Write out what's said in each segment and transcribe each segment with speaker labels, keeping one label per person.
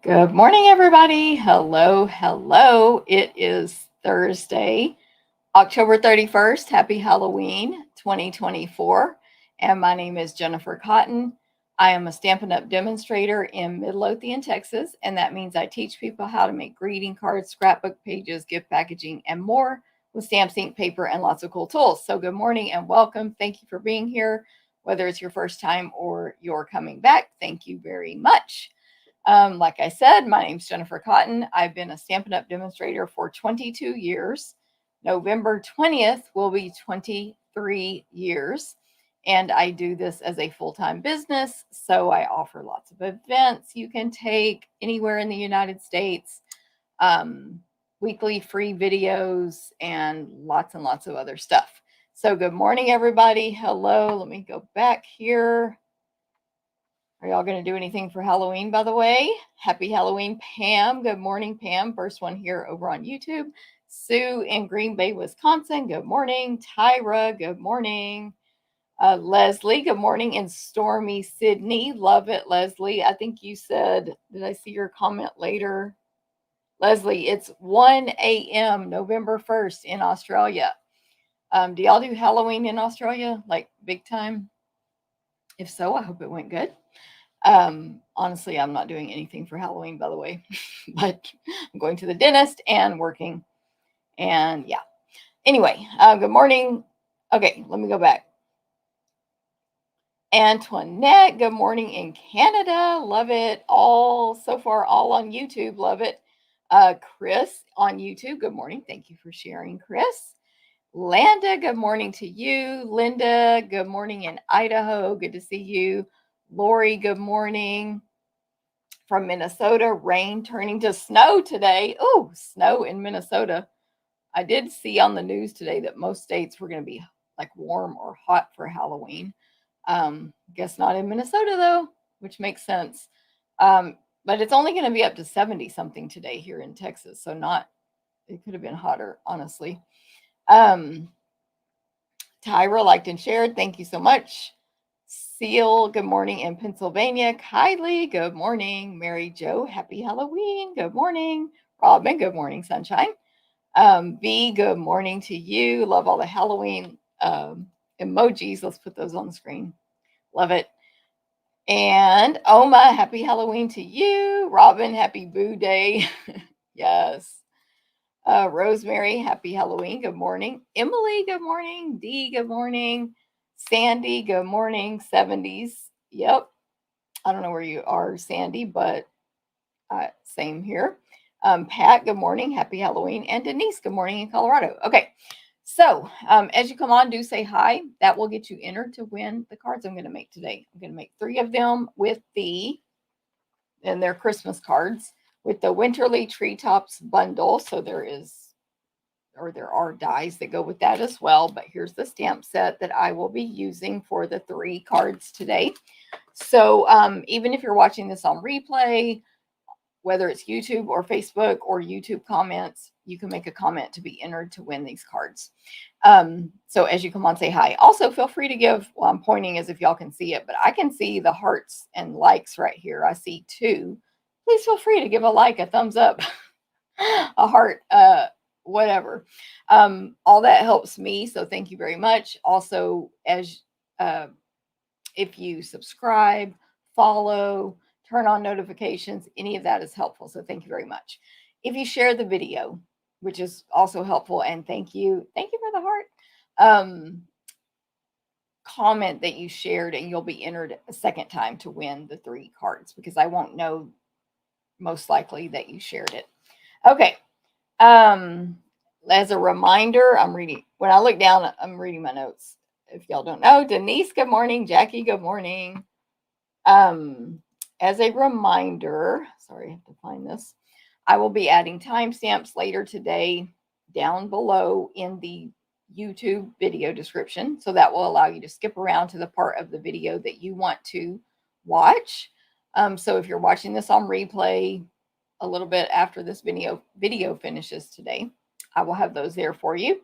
Speaker 1: Good morning, everybody. Hello, hello. It is Thursday, October 31st. Happy Halloween 2024. And my name is Jennifer Cotton. I am a Stampin' Up! Demonstrator in Midlothian, Texas. And that means I teach people how to make greeting cards, scrapbook pages, gift packaging, and more with stamps, ink, paper, and lots of cool tools. So, good morning and welcome. Thank you for being here. Whether it's your first time or you're coming back, thank you very much. Like I said, my name's Jennifer Cotton. I've been a Stampin' Up! Demonstrator for 22 years. November 20th will be 23 years. And I do this as a full-time business. So I offer lots of events you can take anywhere in the United States, weekly free videos, and lots of other stuff. So good morning, everybody. Hello. Let me go back here. Are y'all going to do anything for Halloween, by the way? Happy Halloween, Pam. Good morning, Pam. First one here over on YouTube. Sue in Green Bay, Wisconsin. Good morning. Tyra, good morning. Leslie, good morning. In stormy Sydney. Love it, Leslie. I think you said, did I see your comment later? Leslie, it's 1 a.m. November 1st in Australia. Do y'all do Halloween in Australia? Like big time? If so, I hope it went good. Honestly, I'm not doing anything for Halloween, by the way, but I'm going to the dentist and working. And yeah. Anyway, good morning. Okay, let me go back. Antoinette, good morning in Canada. Love it. All so far, all on YouTube. Love it. Chris on YouTube. Good morning. Thank you for sharing, Chris. Landa, good morning to you. Linda, good morning in Idaho. Good to see you. Lori, good morning from Minnesota. Rain turning to snow today. Oh, snow in Minnesota. I did see on the news today that most states were going to be like warm or hot for Halloween. Guess not in Minnesota though, which makes sense. But it's only going to be up to 70 something today here in Texas. So not, it could have been hotter, honestly. Tyra liked and shared. Thank you so much. Seal, good morning in Pennsylvania. Kylie, good morning. Mary Jo, happy Halloween. Good morning. Robin, good morning, sunshine. V, good morning to you. Love all the Halloween emojis. Let's put those on the screen. Love it. And Oma, happy Halloween to you. Robin, happy Boo Day. Yes. Rosemary, happy Halloween. Good morning. Emily, good morning. Dee, good morning. Sandy, good morning. 70s. Yep. I don't know where you are, Sandy, but same here. Pat, good morning. Happy Halloween. And Denise, good morning in Colorado. Okay. So as you come on, do say hi. That will get you entered to win the cards I'm going to make today. I'm going to make 3 of them and they're Christmas cards with the Winterly Treetops bundle. So there are dies that go with that as well. But here's the stamp set that I will be using for the 3 cards today. So even if you're watching this on replay, whether it's YouTube or Facebook or YouTube comments, you can make a comment to be entered to win these cards. So as you come on, say hi. Also, feel free to give, well, I'm pointing as if y'all can see it, but I can see the hearts and likes right here. I see 2. Please feel free to give a like, a thumbs up, a heart, whatever. All that helps me. So thank you very much. Also, as if you subscribe, follow, turn on notifications, any of that is helpful. So thank you very much. If you share the video, which is also helpful, and thank you for the heart. Comment that you shared, and you'll be entered a second time to win the 3 cards because I won't know most likely that you shared it. Okay. As a reminder, when I look down, I'm reading my notes. If y'all don't know, Denise, good morning. Jackie, good morning. As a reminder, sorry, I have to find this. I will be adding timestamps later today down below in the YouTube video description. So that will allow you to skip around to the part of the video that you want to watch. So if you're watching this on replay a little bit after this video finishes today, I will have those there for you.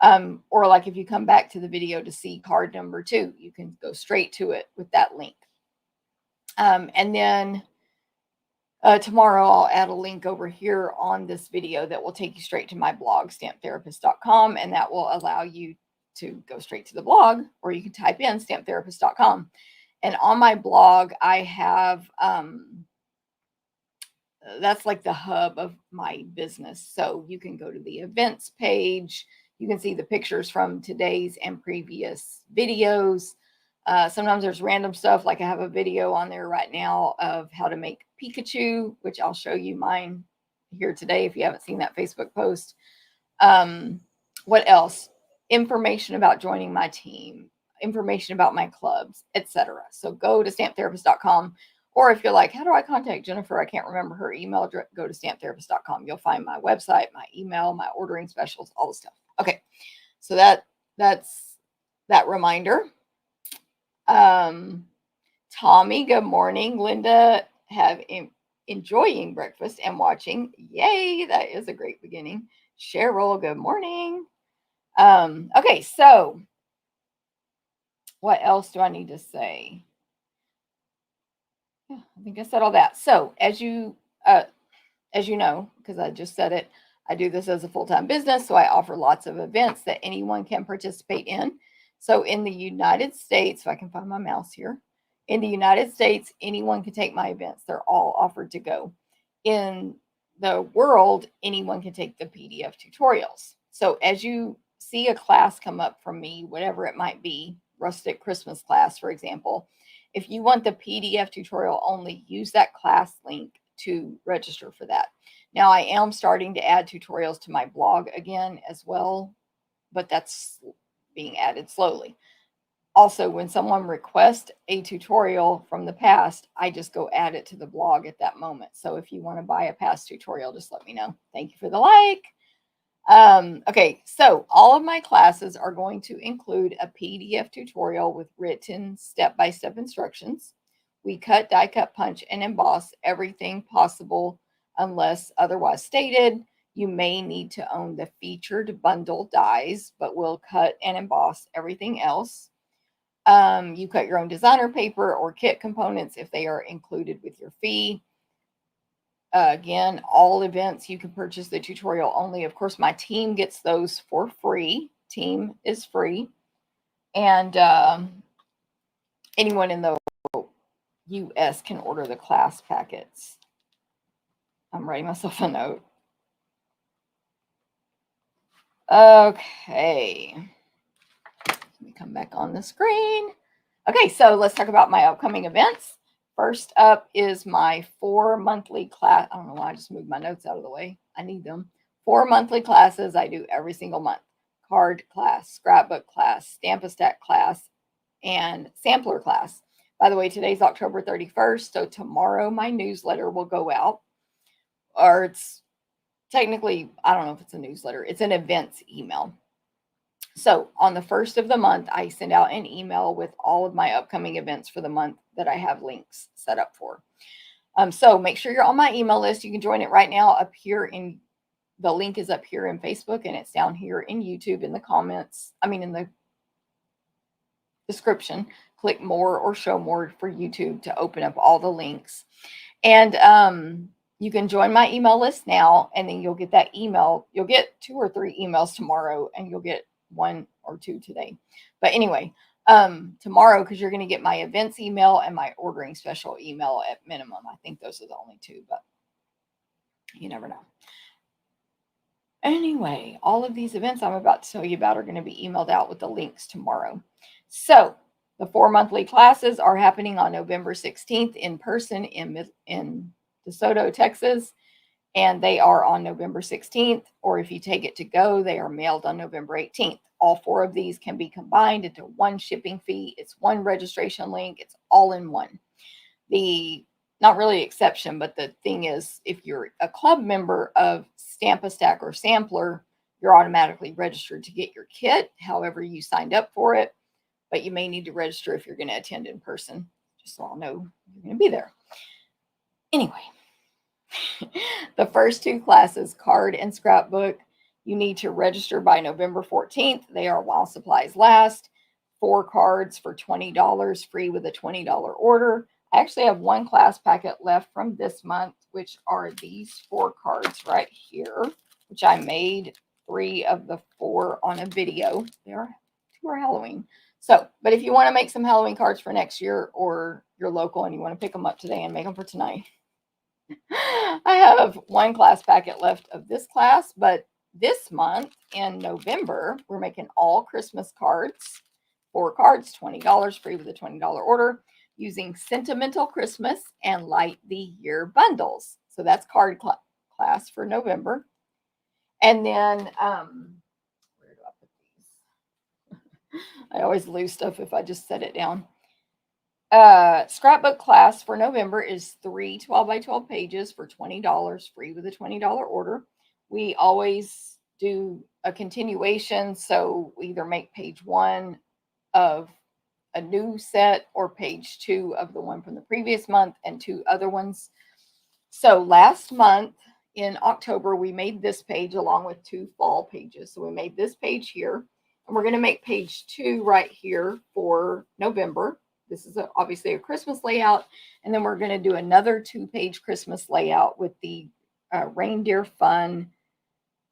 Speaker 1: Or like if you come back to the video to see card number 2, you can go straight to it with that link. And then Tomorrow, I'll add a link over here on this video that will take you straight to my blog, stamptherapist.com, and that will allow you to go straight to the blog, or you can type in stamptherapist.com. And on my blog, I have that's like the hub of my business. So you can go to the events page. You can see the pictures from today's and previous videos. Sometimes there's random stuff, like I have a video on there right now of how to make Pikachu, which I'll show you mine here today if you haven't seen that Facebook post. What else? Information about joining my team, information about my clubs, etc. So go to stamptherapist.com. Or if you're like, how do I contact Jennifer? I can't remember her email. Go to stamptherapist.com. You'll find my website, my email, my ordering specials, all the stuff. Okay, so that's that reminder. Tommy, good morning. Linda, enjoying breakfast and watching. Yay, that is a great beginning. Cheryl, good morning. Okay, so what else do I need to say? Yeah, I think I said all that. So as you know, because I just said it, I do this as a full-time business, so I offer lots of events that anyone can participate in. So in the United States, if I can find my mouse here, in the United States, anyone can take my events. They're all offered to go. In the world, anyone can take the PDF tutorials. So as you see a class come up from me, whatever it might be, rustic Christmas class, for example, if you want the PDF tutorial only, use that class link to register for that. Now, I am starting to add tutorials to my blog again as well, but that's being added slowly. Also, when someone requests a tutorial from the past, I just go add it to the blog at that moment. So if you want to buy a past tutorial, just let me know. Thank you for the like. Okay, so all of my classes are going to include a PDF tutorial with written step-by-step instructions. We cut, die cut, punch, and emboss everything possible unless otherwise stated. You may need to own the featured bundle dies, but we'll cut and emboss everything else. You cut your own designer paper or kit components if they are included with your fee. Again, all events you can purchase the tutorial only. Of course, my team gets those for free. Team is free. And anyone in the US can order the class packets. I'm writing myself a note. Okay. Let me come back on the screen. Okay, so let's talk about my upcoming events. First up is my 4 monthly class. I don't know why I just moved my notes out of the way. I need them. 4 monthly classes I do every single month. Card class, scrapbook class, Stamp-A-Stack class, and sampler class. By the way, today's October 31st, so tomorrow my newsletter will go out. Or it's technically, I don't know if it's a newsletter. It's an events email. So on the first of the month, I send out an email with all of my upcoming events for the month that I have links set up for. So make sure you're on my email list. You can join it right now up here in the link is up here in Facebook, and it's down here in YouTube in the comments. In the description. Click more or show more for YouTube to open up all the links. And you can join my email list now, and then you'll get that email. You'll get 2 or 3 emails tomorrow, and you'll get 1 or 2 today. But anyway, tomorrow, because you're going to get my events email and my ordering special email at minimum. I think those are the only 2, but you never know. Anyway, all of these events I'm about to tell you about are going to be emailed out with the links tomorrow. So the 4 monthly classes are happening on November 16th in person in DeSoto, Texas. And they are on November 16th, or if you take it to go, they are mailed on November 18th. All 4 of these can be combined into one shipping fee. It's one registration link. It's all in one. The not really exception, but the thing is, if you're a club member of Stamp-A-Stack or Sampler, you're automatically registered to get your kit, however you signed up for it. But you may need to register if you're going to attend in person, just so I'll know you're going to be there. Anyway. The first 2 classes, card and scrapbook, you need to register by November 14th. They are while supplies last. 4 cards for $20, free with a $20 order. I actually have 1 class packet left from this month, which are these 4 cards right here, which I made 3 of the 4 on a video. There, 2 are Halloween. So, but if you want to make some Halloween cards for next year, or you're local and you want to pick them up today and make them for tonight, I have 1 class packet left of this class, but this month in November, we're making all Christmas cards. 4 cards, $20, free with a $20 order, using Sentimental Christmas and Light the Year bundles. So that's card class for November. And then, where do I put these? I always lose stuff if I just set it down. Scrapbook class for November is 3 12 by 12 pages for $20, free with a $20 order. We always do a continuation, so we either make page 1 of a new set or page 2 of the one from the previous month and 2 other ones. So last month in October, we made this page along with 2 fall pages. So we made this page here, and we're going to make page 2 right here for November. This is obviously a Christmas layout, and then we're going to do another 2-page Christmas layout with the Reindeer Fun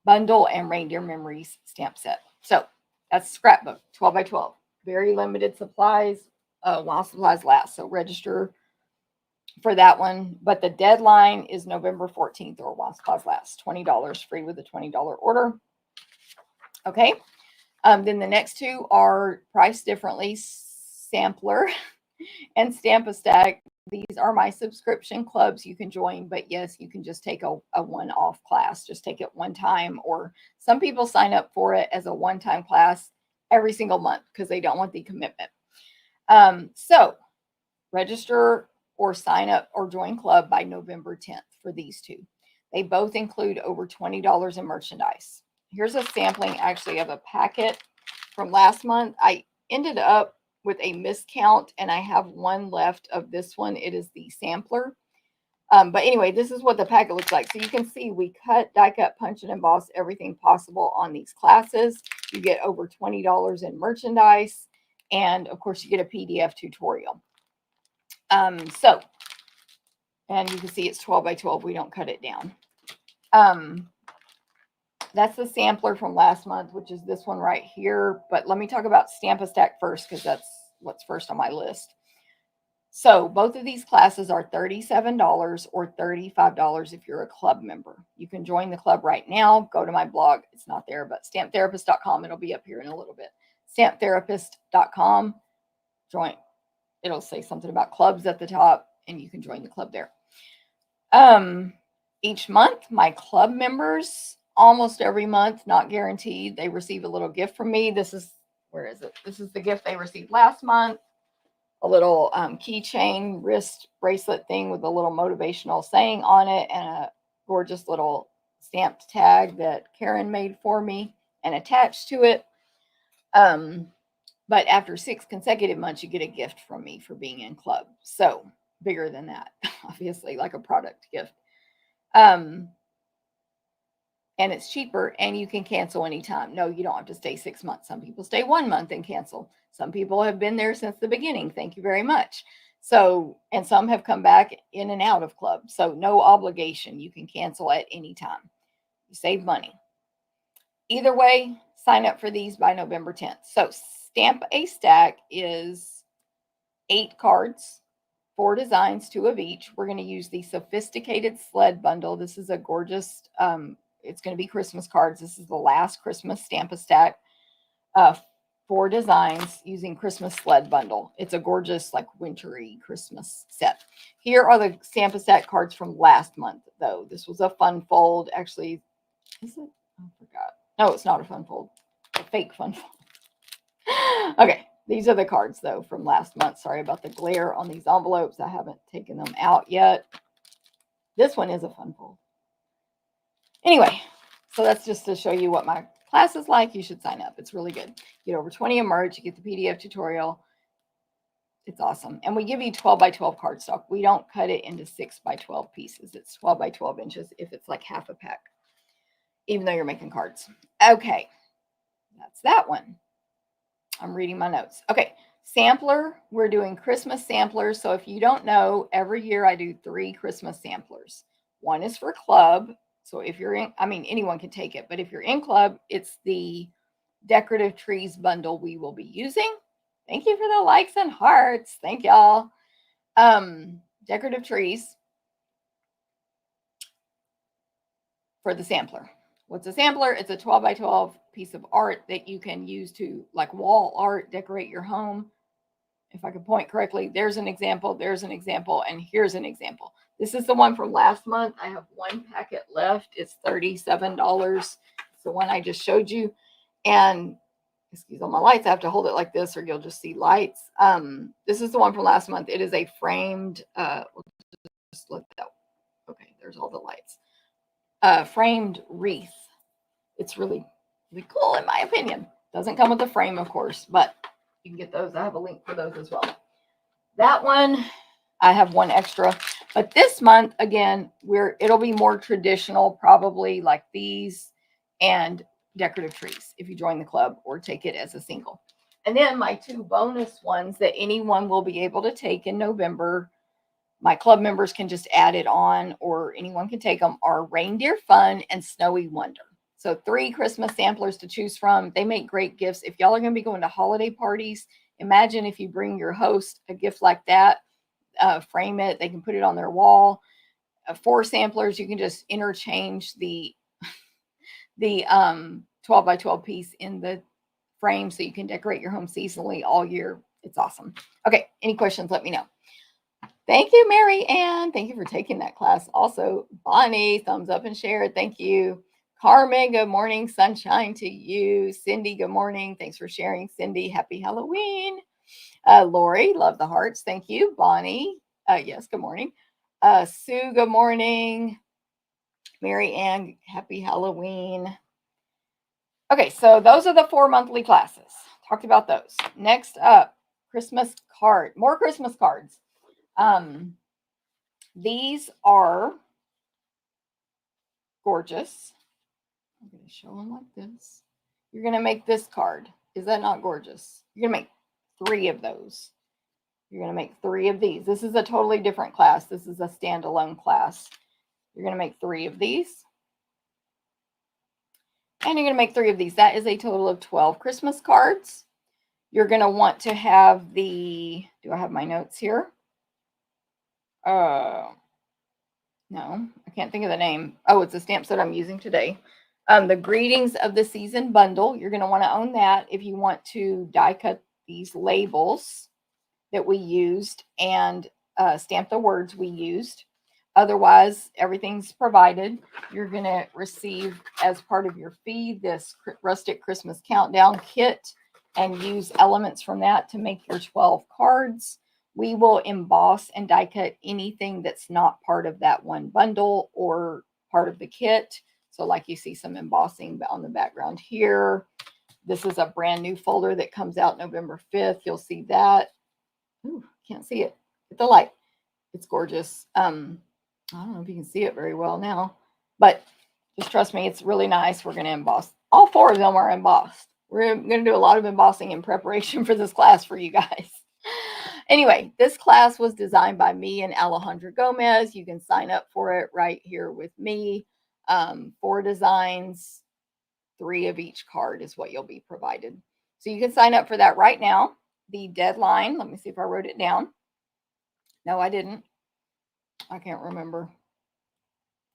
Speaker 1: bundle and Reindeer Memories stamp set. So that's scrapbook, 12 by 12. Very limited supplies while supplies last. So register for that one. But the deadline is November 14th or while supplies last. $20, free with a $20 order. Okay. Then the next 2 are priced differently. Sampler and Stamp a Stack. These are my subscription clubs you can join, but yes, you can just take a one-off class. Just take it one time, or some people sign up for it as a one-time class every single month because they don't want the commitment. So register or sign up or join club by November 10th for these 2. They both include over $20 in merchandise. Here's a sampling actually of a packet from last month. I ended up with a miscount, and I have 1 left of this one. It is the sampler. But anyway, this is what the packet looks like. So you can see we cut, die cut, punch, and emboss everything possible on these classes. You get over $20 in merchandise. And of course, you get a PDF tutorial. And you can see it's 12 by 12. We don't cut it down. That's the sampler from last month, which is this one right here. But let me talk about Stamp a Stack first, because that's what's first on my list. So both of these classes are $37 or $35 if you're a club member. You can join the club right now. Go to my blog. It's not there, but stamptherapist.com. It'll be up here in a little bit. Stamptherapist.com. Join. It'll say something about clubs at the top, and you can join the club there. Each month, my club members, almost every month, not guaranteed, they receive a little gift from me. This is, where is it? This is the gift they received last month. A little keychain wrist bracelet thing with a little motivational saying on it, and a gorgeous little stamped tag that Karen made for me and attached to it. But after 6 consecutive months, you get a gift from me for being in club. So bigger than that, obviously, like a product gift. And it's cheaper, and you can cancel anytime. No, you don't have to stay 6 months. Some people stay 1 month and cancel. Some people have been there since the beginning. Thank you very much. So, and some have come back in and out of club. So no obligation. You can cancel at any time. You save money. Either way, sign up for these by November 10th. So Stamp a Stack is 8 cards, 4 designs, 2 of each. We're going to use the Sophisticated Sled Bundle. This is a gorgeous, it's going to be Christmas cards. This is the last Christmas Stamp a Stack. 4 designs using Christmas Sled Bundle. It's a gorgeous, like, wintry Christmas set. Here are the Stamp a Stack cards from last month, though. This was a fun fold. Actually, is it? I forgot. No, it's not a fun fold. A fake fun fold. Okay, these are the cards, though, from last month. Sorry about the glare on these envelopes. I haven't taken them out yet. This one is a fun fold. Anyway, so that's just to show you what my class is like. You should sign up. It's really good. You get over 20 in merch. You get the PDF tutorial. It's awesome. And we give you 12 by 12 cardstock. We don't cut it into 6 by 12 pieces. It's 12 by 12 inches if it's like half a pack, even though you're making cards. Okay, that's that one. I'm reading my notes. Okay, sampler. We're doing Christmas samplers. So if you don't know, every year I do 3 Christmas samplers. One is for club. So if you're in, I mean, anyone can take it, but if you're in club, it's the decorative trees bundle we will be using. Thank you for the likes and hearts. Thank y'all. Decorative trees for the sampler. What's a sampler? It's a 12 by 12 piece of art that you can use to, like, wall art, decorate your home. If I could point correctly, there's an example, and here's an example. This is the one from last month. I have one packet left. It's $37. It's the one I just showed you. And excuse all my lights, I have to hold it like this or you'll just see lights. This is the one from last month. It is a framed, we'll just let that, okay, there's all the lights. Framed wreath. It's really, really cool in my opinion. Doesn't come with a frame, of course, but you can get those. I have a link for those as well. That one, I have one extra. But this month, again, it'll be more traditional, probably like these and decorative trees if you join the club or take it as a single. And then my two bonus ones that anyone will be able to take in November, my club members can just add it on or anyone can take them, are Reindeer Fun and Snowy Wonder. So 3 Christmas samplers to choose from. They make great gifts. If y'all are going to be going to holiday parties, imagine if you bring your host a gift like that, frame it. They can put it on their wall. 4 samplers, you can just interchange the 12 by 12 piece in the frame so you can decorate your home seasonally all year. It's awesome. Okay, any questions, let me know. Thank you, Mary Ann. Thank you for taking that class. Also, Bonnie, thumbs up and share. Thank you. Carmen, good morning. Sunshine to you. Cindy, good morning. Thanks for sharing, Cindy. Happy Halloween. Lori, love the hearts. Thank you. Bonnie, yes, good morning. Sue, good morning. Mary Ann, happy Halloween. Okay, so those are the 4 monthly classes. Talked about those. Next up, Christmas card. More Christmas cards. These are gorgeous. I'm going to show them like this. You're going to make this card. Is that not gorgeous? You're going to make 3 of those. You're going to make 3 of these. This is a totally different class. This is a standalone class. You're going to make 3 of these. And you're going to make 3 of these. That is a total of 12 Christmas cards. You're going to want to have the, do I have my notes here? No, I can't think of the name. Oh, it's a stamp set I'm using today. The Greetings of the Season bundle. You're going to want to own that if you want to die cut these labels that we used and stamp the words we used. Otherwise, everything's provided. You're going to receive as part of your fee this Rustic Christmas Countdown kit and use elements from that to make your 12 cards. We will emboss and die cut anything that's not part of that one bundle or part of the kit. So like you see some embossing on the background here. This is a brand new folder that comes out November 5th. You'll see that. Ooh, can't see it. Get the light. It's gorgeous. I don't know if you can see it very well now, but just trust me, it's really nice. We're going to emboss. All 4 of them are embossed. We're going to do a lot of embossing in preparation for this class for you guys. Anyway, this class was designed by me and Alejandra Gomez. You can sign up for it right here with me. 4 designs, 3 of each card is what you'll be provided. So you can sign up for that right now. The deadline, let me see if I wrote it down. No, I didn't. I can't remember.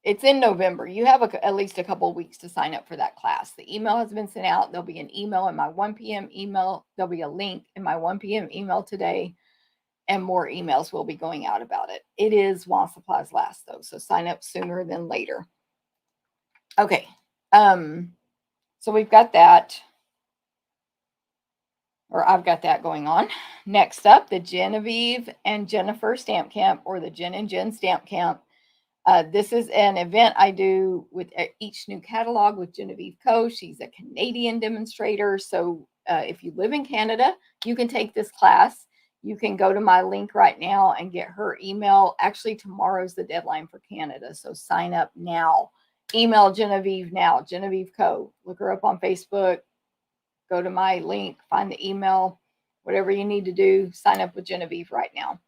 Speaker 1: It's in November. You have at least a couple of weeks to sign up for that class. The email has been sent out. There'll be an email in my 1 p.m. email. There'll be a link in my 1 p.m. email today, and more emails will be going out about it. It is while supplies last, though, so sign up sooner than later. Okay, so we've got that, or I've got that going on. Next up, the Genevieve and Jennifer Stamp Camp, or the Jen and Jen Stamp Camp. This is an event I do with each new catalog with Genevieve Co. She's a Canadian demonstrator. So if you live in Canada, you can take this class. You can go to my link right now and get her email. Actually, tomorrow's the deadline for Canada. So sign up now. Email Genevieve now, Genevieve Co. Look her up on Facebook. Go to my link, find the email, whatever you need to do, sign up with Genevieve right now.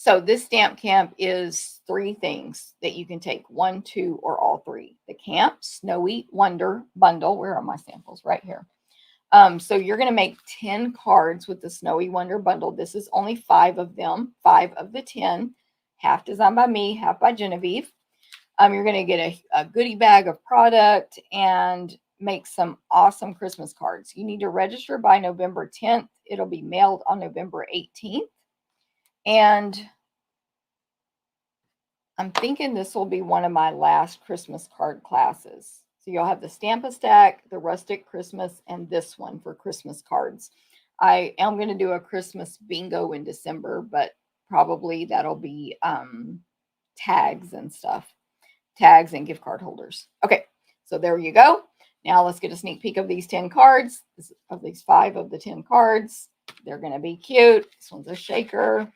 Speaker 1: So this stamp camp is 3 things that you can take, 1, 2, or all 3. The camp Snowy Wonder bundle. Where are my samples? Right here. So you're going to make 10 cards with the Snowy Wonder bundle. This is only 5 of them, 5 of the 10, half designed by me, half by Genevieve. You're going to get a goodie bag of product and make some awesome Christmas cards. You need to register by November 10th. It'll be mailed on November 18th. And I'm thinking this will be one of my last Christmas card classes. So you'll have the Stamp-A-Stack, the Rustic Christmas, and this one for Christmas cards. I am going to do a Christmas bingo in December, but probably that'll be tags and stuff. Tags and gift card holders. Okay, so there you go. Now let's get a sneak peek of these 10 cards, of these 5 of the 10 cards. They're going to be cute. This one's a shaker.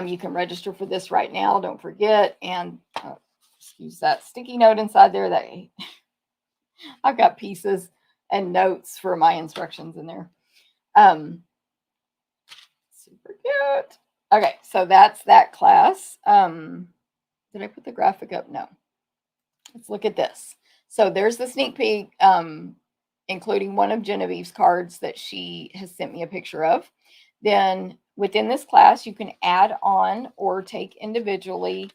Speaker 1: You can register for this right now. Don't forget. And excuse that sticky note inside there. That I've got pieces and notes for my instructions in there. Super cute. Okay, so that's that class. Did I put the graphic up? No. Let's look at this. So there's the sneak peek, including one of Genevieve's cards that she has sent me a picture of. Then within this class, you can add on or take individually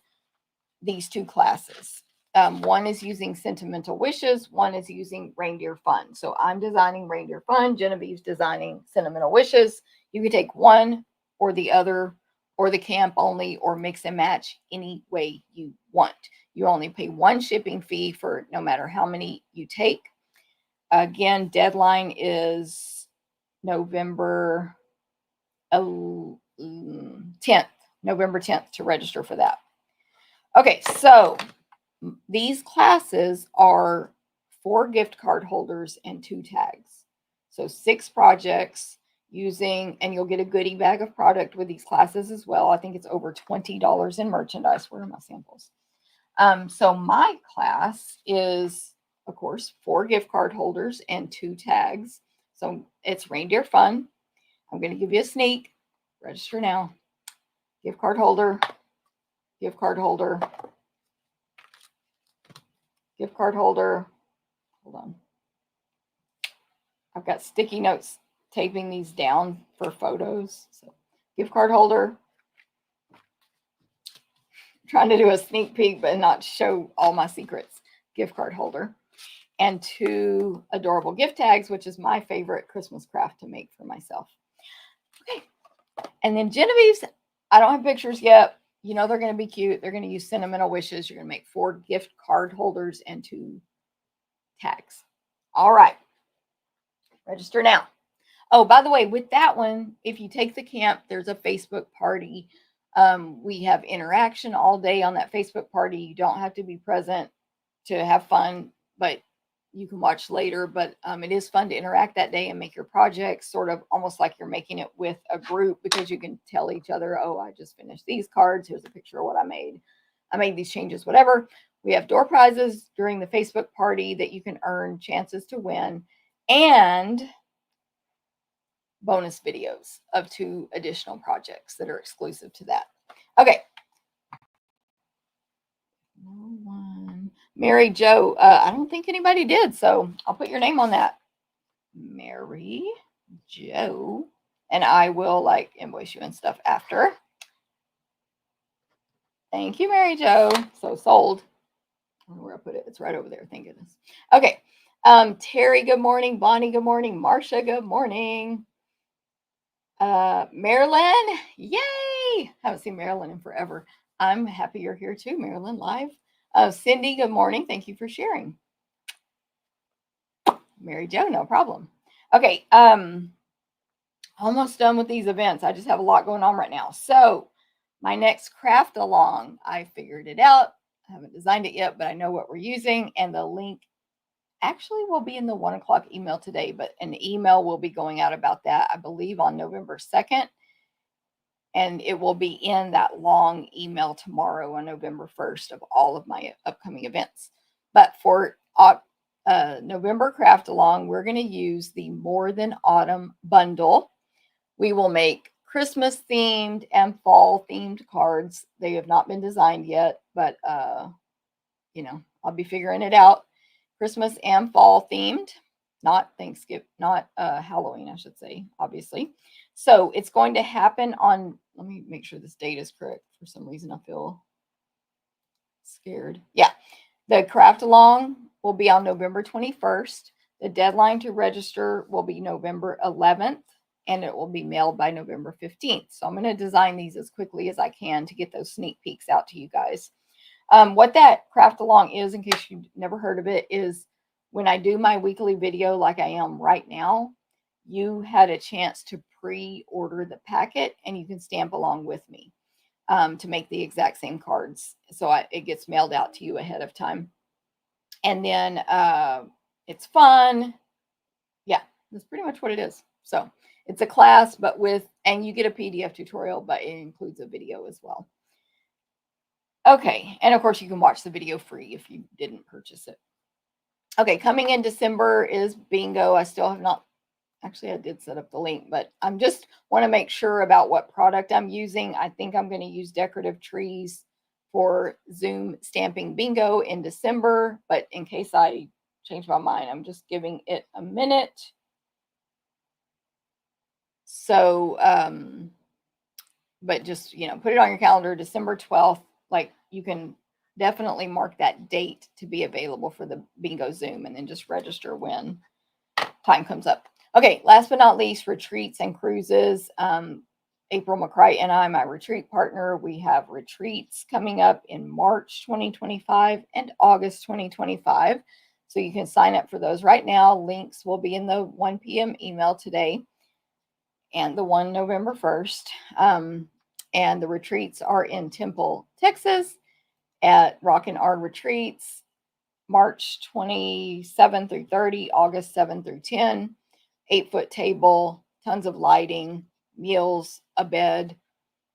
Speaker 1: these 2 classes. One is using Sentimental Wishes. One is using Reindeer Fun. So I'm designing Reindeer Fun. Genevieve's designing Sentimental Wishes. You can take one or the other, or the camp only, or mix and match any way you want. You only pay 1 shipping fee for no matter how many you take. Again, deadline is November 10th, November 10th to register for that. Okay, so these classes are 4 gift card holders and 2 tags. So 6 projects using, and you'll get a goodie bag of product with these classes as well. I think it's over $20 in merchandise. Where are my samples? So my class is, of course, 4 gift card holders and 2 tags. So it's Reindeer Fun. I'm going to give you a sneak. Register now. Gift card holder. Gift card holder. Gift card holder. Hold on. I've got sticky notes taping these down for photos. So gift card holder. I'm trying to do a sneak peek but not show all my secrets. Gift card holder. And 2 adorable gift tags, which is my favorite Christmas craft to make for myself. Okay. And then Genevieve's, I don't have pictures yet. You know they're going to be cute. They're going to use Sentimental Wishes. You're going to make 4 gift card holders and 2 tags. All right. Register now. Oh, by the way, with that one, if you take the camp, there's a Facebook party. We have interaction all day on that Facebook party. You don't have to be present to have fun, but you can watch later. But it is fun to interact that day and make your projects sort of almost like you're making it with a group, because you can tell each other, oh, I just finished these cards. Here's a picture of what I made. I made these changes, whatever. We have door prizes during the Facebook party that you can earn chances to win, and bonus videos of 2 additional projects that are exclusive to that. Okay. No one. Mary Jo, I don't think anybody did, so I'll put your name on that. Mary Jo, and I will like invoice you and stuff after. Thank you, Mary Jo. So sold. I don't know where I put it. It's right over there. Thank goodness. Okay. Terry, good morning. Bonnie, good morning. Marcia, good morning. Marilyn, yay! Haven't seen Marilyn in forever. I'm happy you're here too, Marilyn, live. Cindy, good morning. Thank you for sharing. Mary Jo, no problem. Okay, almost done with these events. I just have a lot going on right now. So my next craft along, I figured it out. I haven't designed it yet, but I know what we're using, and the link actually will be in the 1 o'clock email today, but an email will be going out about that, I believe, on November 2nd. And it will be in that long email tomorrow on November 1st of all of my upcoming events. But for November craft along, we're going to use the More Than Autumn bundle. We will make Christmas themed and fall themed cards. They have not been designed yet, but I'll be figuring it out. Christmas and fall themed, not Thanksgiving, not Halloween, I should say, obviously. So it's going to happen on, let me make sure this date is correct. For some reason, I feel scared. Yeah. The craft along will be on November 21st. The deadline to register will be November 11th, and it will be mailed by November 15th. So I'm going to design these as quickly as I can to get those sneak peeks out to you guys. What that craft along is, in case you've never heard of it, is when I do my weekly video like I am right now, you had a chance to pre-order the packet and you can stamp along with me to make the exact same cards. So it gets mailed out to you ahead of time. And then it's fun. Yeah, that's pretty much what it is. So it's a class, but and you get a PDF tutorial, but it includes a video as well. Okay, and of course you can watch the video free if you didn't purchase it. Okay, coming in December is bingo. I still have not, actually I did set up the link, but I'm just want to make sure about what product I'm using. I think I'm going to use Decorative Trees for Zoom Stamping Bingo in December, but in case I change my mind, I'm just giving it a minute. So, but just, put it on your calendar, December 12th. Like, you can definitely mark that date to be available for the bingo Zoom, and then just register when time comes up. Okay, last but not least, retreats and cruises. April McCray and I, my retreat partner, we have retreats coming up in March 2025 and August 2025. So you can sign up for those right now. Links will be in the 1 p.m. email today and the one November 1st. And the retreats are in Temple, Texas at Rock and Art Retreats, March 27 through 30, August 7 through 10, 8-foot table, tons of lighting, meals, a bed.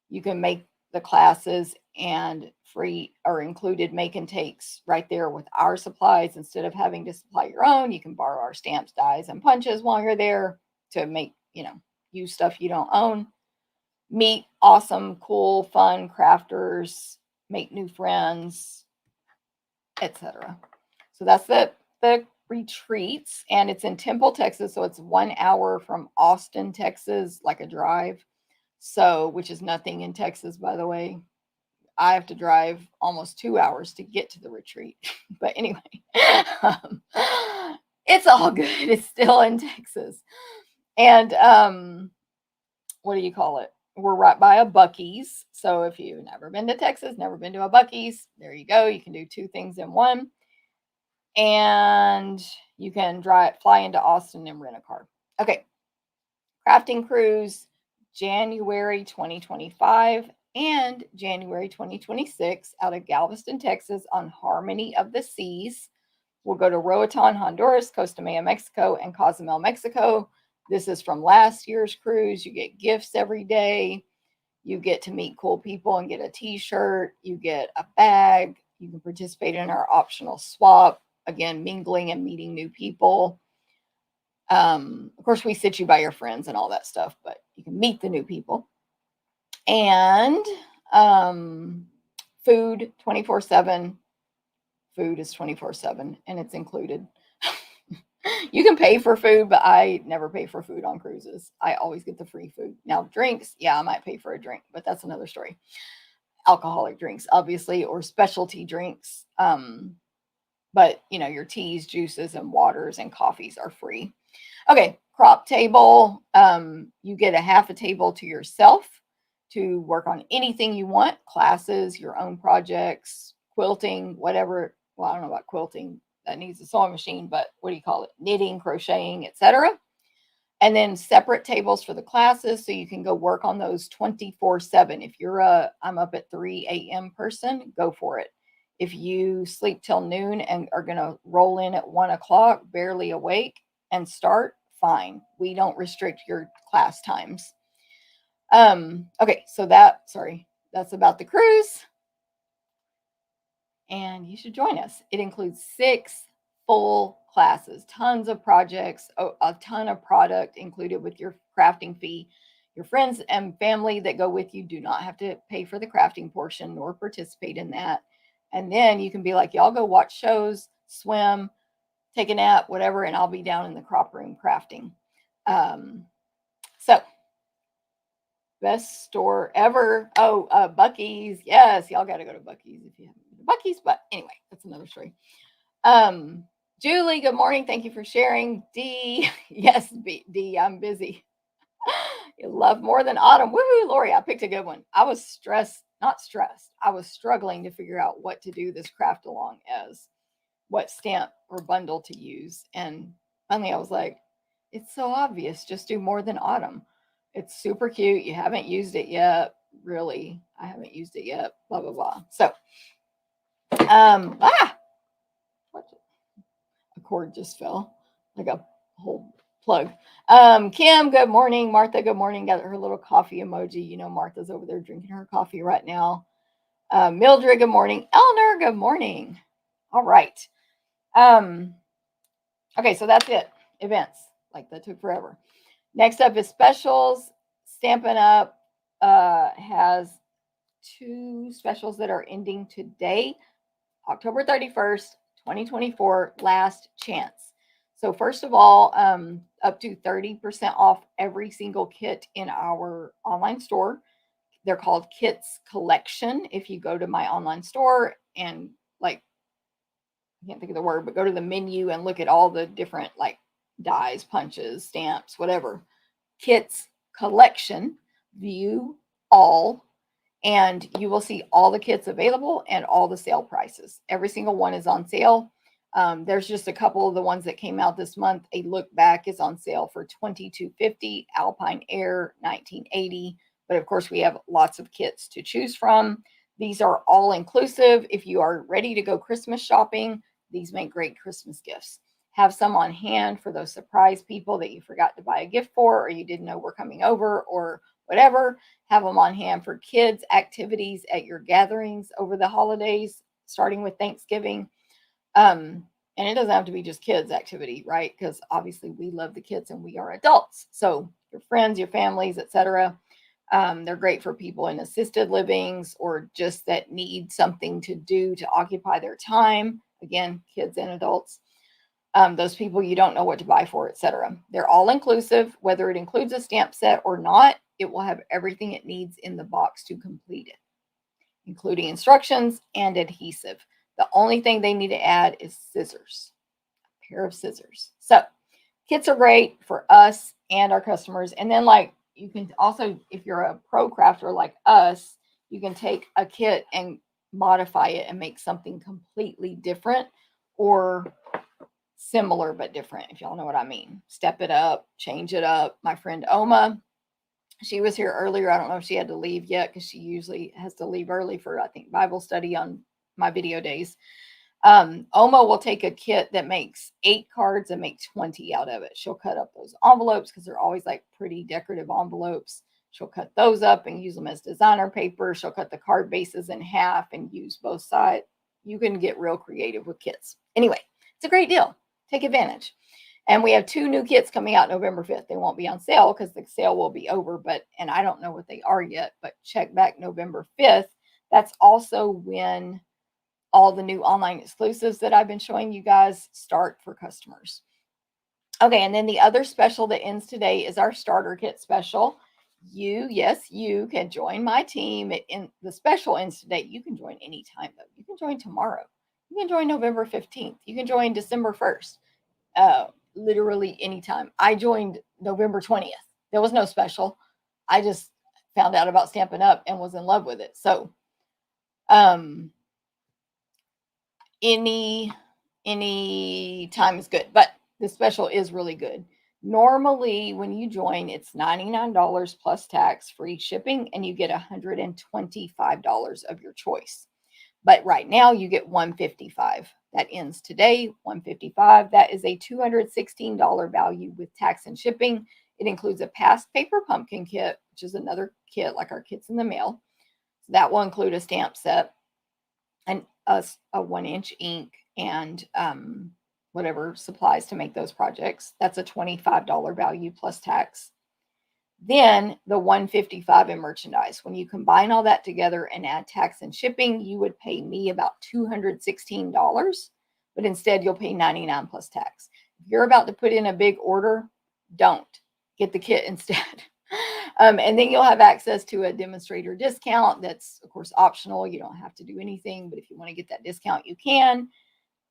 Speaker 1: You can make the classes and free or included make and takes right there with our supplies. Instead of having to supply your own, you can borrow our stamps, dies, and punches while you're there to make, use stuff you don't own. Meet awesome, cool, fun crafters, make new friends, etc. So that's the retreats, and it's in Temple, Texas. So it's 1 hour from Austin, Texas, like a drive. So, which is nothing in Texas, by the way. I have to drive almost 2 hours to get to the retreat. But anyway, it's all good. It's still in Texas. And what do you call it? We're right by a Buc-ee's. So if you've never been to Texas, never been to a Buc-ee's, there you go. You can do two things in one. And you can fly into Austin and rent a car. Okay. Crafting cruise, January 2025 and January 2026 out of Galveston, Texas on Harmony of the Seas. We'll go to Roatan, Honduras, Costa Maya, Mexico, and Cozumel, Mexico. This is from last year's cruise. You get gifts every day. You get to meet cool people and get a t-shirt. You get a bag. You can participate in our optional swap. Again, mingling and meeting new people. Of course, we sit you by your friends and all that stuff, but you can meet the new people. And food 24/7. Food is 24/7, and it's included. You can pay for food, but I never pay for food on cruises. I always get the free food. Now, drinks, yeah, I might pay for a drink, but that's another story. Alcoholic drinks, obviously, or specialty drinks. But, your teas, juices, and waters and coffees are free. Okay, crop table. You get a half a table to yourself to work on anything you want, classes, your own projects, quilting, whatever. Well, I don't know about quilting. That needs a sewing machine, but what do you call it? Knitting, crocheting, etc. And then separate tables for the classes so you can go work on those 24/7. If you're I'm up at 3 a.m. person, go for it. If you sleep till noon and are going to roll in at 1 o'clock, barely awake, and start, fine. We don't restrict your class times. Okay, so that's about the cruise. And you should join us. It includes 6 full classes, tons of projects, a ton of product included with your crafting fee. Your friends and family that go with you do not have to pay for the crafting portion nor participate in that. And then you can be like, y'all go watch shows, swim, take a nap, whatever, and I'll be down in the crop room crafting. So best store ever. Oh, Buc-ee's. Yes, y'all got to go to Buc-ee's if you haven't been to Buc-ee's. But anyway, that's another story. Julie, good morning. Thank you for sharing. D, yes, D, I'm busy. You love more than autumn. Woohoo, Lori, I picked a good one. I was not stressed. I was struggling to figure out what to do this craft along as, what stamp or bundle to use. And finally I was like, it's so obvious. Just do more than autumn. It's super cute. You haven't used it yet. Really, I haven't used it yet. Blah, blah, blah. So, a cord just fell like a whole plug. Kim, good morning. Martha, good morning. Got her little coffee emoji. You know, Martha's over there drinking her coffee right now. Mildred, good morning. Eleanor, good morning. All right. Okay, so that's it. Events. Like that took forever. Next up is specials. Stampin' Up has 2 specials that are ending today, October 31st, 2024, last chance. So first of all, up to 30% off every single kit in our online store. They're called Kits Collection. If you go to my online store and like, I can't think of the word, but go to the menu and look at all the different like dies, punches, stamps, whatever. Kits Collection, view all, and you will see all the kits available and all the sale prices. Every single one is on sale. There's just a couple of the ones that came out this month. A Look Back is on sale for $22.50, Alpine Air $19.80. But of course, we have lots of kits to choose from. These are all inclusive. If you are ready to go Christmas shopping, these make great Christmas gifts. Have some on hand for those surprise people that you forgot to buy a gift for, or you didn't know were coming over, or whatever. Have them on hand for kids' activities at your gatherings over the holidays, starting with Thanksgiving. And it doesn't have to be just kids' activity, right? Because obviously we love the kids and we are adults. So your friends, your families, etc. They're great for people in assisted livings or just that need something to do to occupy their time. Again, kids and adults. Those people you don't know what to buy for, etc. They're all inclusive, whether it includes a stamp set or not. It will have everything it needs in the box to complete it, including instructions and adhesive. The only thing they need to add is scissors, a pair of scissors. So kits are great for us and our customers. And then like you can also, if you're a pro crafter like us, you can take a kit and modify it and make something completely different or similar but different, if y'all know what I mean. Step it up, change it up. My friend Oma, she was here earlier. I don't know if she had to leave yet because she usually has to leave early for, I think, Bible study on my video days. Oma will take a kit that makes 8 cards and make 20 out of it. She'll cut up those envelopes because they're always like pretty decorative envelopes. She'll cut those up and use them as designer paper. She'll cut the card bases in half and use both sides. You can get real creative with kits. Anyway, it's a great deal. Take advantage. And we have 2 new kits coming out November 5th. They won't be on sale because the sale will be over, and I don't know what they are yet, but check back November 5th. That's also when all the new online exclusives that I've been showing you guys start for customers. Okay, and then the other special that ends today is our starter kit special. You can join my team. The special ends today. You can join anytime, though. You can join tomorrow. You can join November 15th. You can join December 1st. Literally anytime. I joined November 20th. There was no special. I just found out about Stampin' Up and was in love with it. So, any time is good, but the special is really good. Normally, when you join, it's $99 plus tax, free shipping, and you get $125 of your choice. But right now, you get $155. That ends today, $155. That is a $216 value with tax and shipping. It includes a past paper pumpkin kit, which is another kit like our kits in the mail. So that will include a stamp set and a 1-inch ink and whatever supplies to make those projects. That's a $25 value plus tax. Then the $155 in merchandise. When you combine all that together and add tax and shipping, you would pay me about $216, but instead you'll pay $99 plus tax. If you're about to put in a big order, don't get the kit instead. And then you'll have access to a demonstrator discount that's, of course, optional. You don't have to do anything, but if you want to get that discount, you can,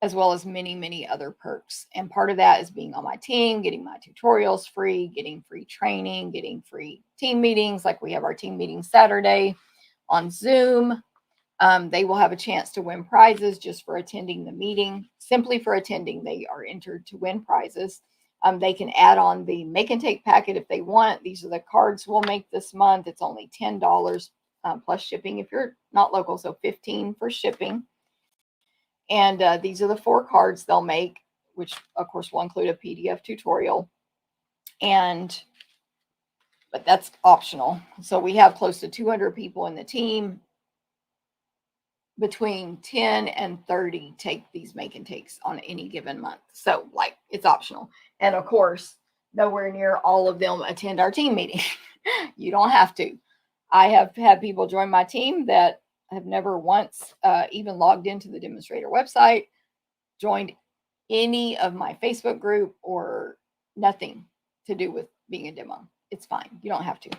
Speaker 1: as well as many, many other perks. And part of that is being on my team, getting my tutorials free, getting free training, getting free team meetings. Like we have our team meeting Saturday on Zoom. They will have a chance to win prizes just for attending the meeting. Simply for attending, they are entered to win prizes. They can add on the make and take packet if they want. These are the cards we'll make this month. It's only $10 plus shipping if you're not local, so $15 for shipping. And these are the 4 cards they'll make, which of course will include a PDF tutorial. But that's optional. So we have close to 200 people in the team. Between 10 and 30 take these make and takes on any given month. So like it's optional. And of course, nowhere near all of them attend our team meeting. You don't have to. I have had people join my team that have never once even logged into the demonstrator website, joined any of my Facebook group, or nothing to do with being a demo. It's fine. You don't have to.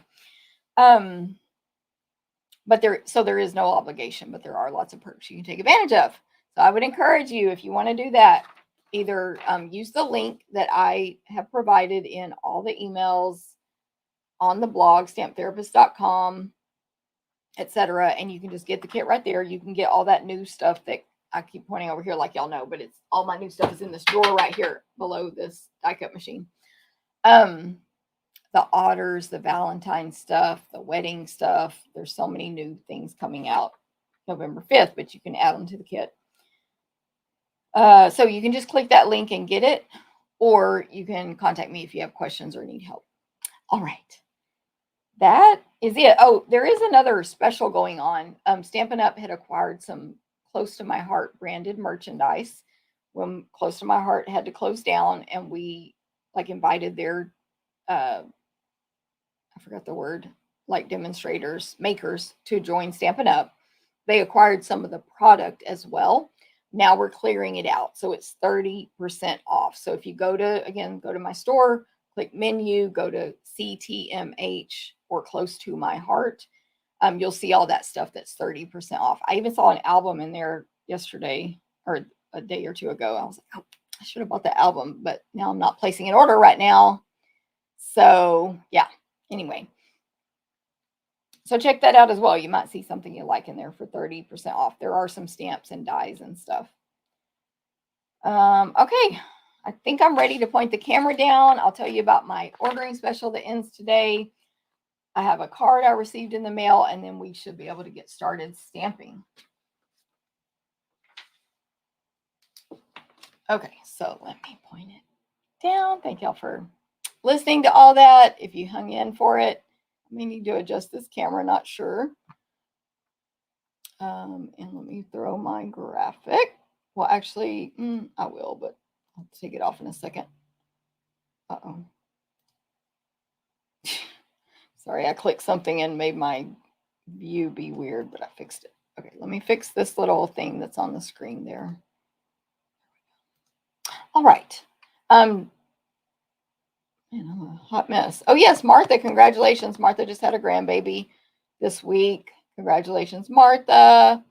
Speaker 1: But there is no obligation, but there are lots of perks you can take advantage of. So I would encourage you, if you want to do that, either use the link that I have provided in all the emails on the blog, stamptherapist.com, etc. And you can just get the kit right there. You can get all that new stuff that I keep pointing over here like y'all know, but it's all my new stuff is in this drawer right here below this die cut machine. The otters, the Valentine stuff, the wedding stuff. There's so many new things coming out November 5th, but you can add them to the kit. So you can just click that link and get it, or you can contact me if you have questions or need help. All right. That is it. Oh, there is another special going on. Stampin' Up! Had acquired some Close to My Heart branded merchandise when Close to My Heart had to close down, and we invited their I forgot the word, like demonstrators, makers, to join Stampin' Up. They acquired some of the product as well. Now we're clearing it out. So it's 30% off. So if you go to my store, click menu, go to CTMH or Close to My Heart, you'll see all that stuff that's 30% off. I even saw an album in there yesterday or a day or two ago. I was like, oh, I should have bought the album, but now I'm not placing an order right now. So yeah. Anyway, so check that out as well. You might see something you like in there for 30% off. There are some stamps and dies and stuff. Okay, I think I'm ready to point the camera down. I'll tell you about my ordering special that ends today. I have a card I received in the mail, and then we should be able to get started stamping. Okay, so let me point it down. Thank y'all for listening to all that. If you hung in for it, I may need to adjust this camera, not sure. And let me throw my graphic. Well, actually, I will, but I'll take it off in a second. Uh-oh. Sorry, I clicked something and made my view be weird, but I fixed it. Okay, let me fix this little thing that's on the screen there. All right. Man, I'm a hot mess. Oh, yes, Martha, congratulations. Martha just had a grandbaby this week. Congratulations, Martha.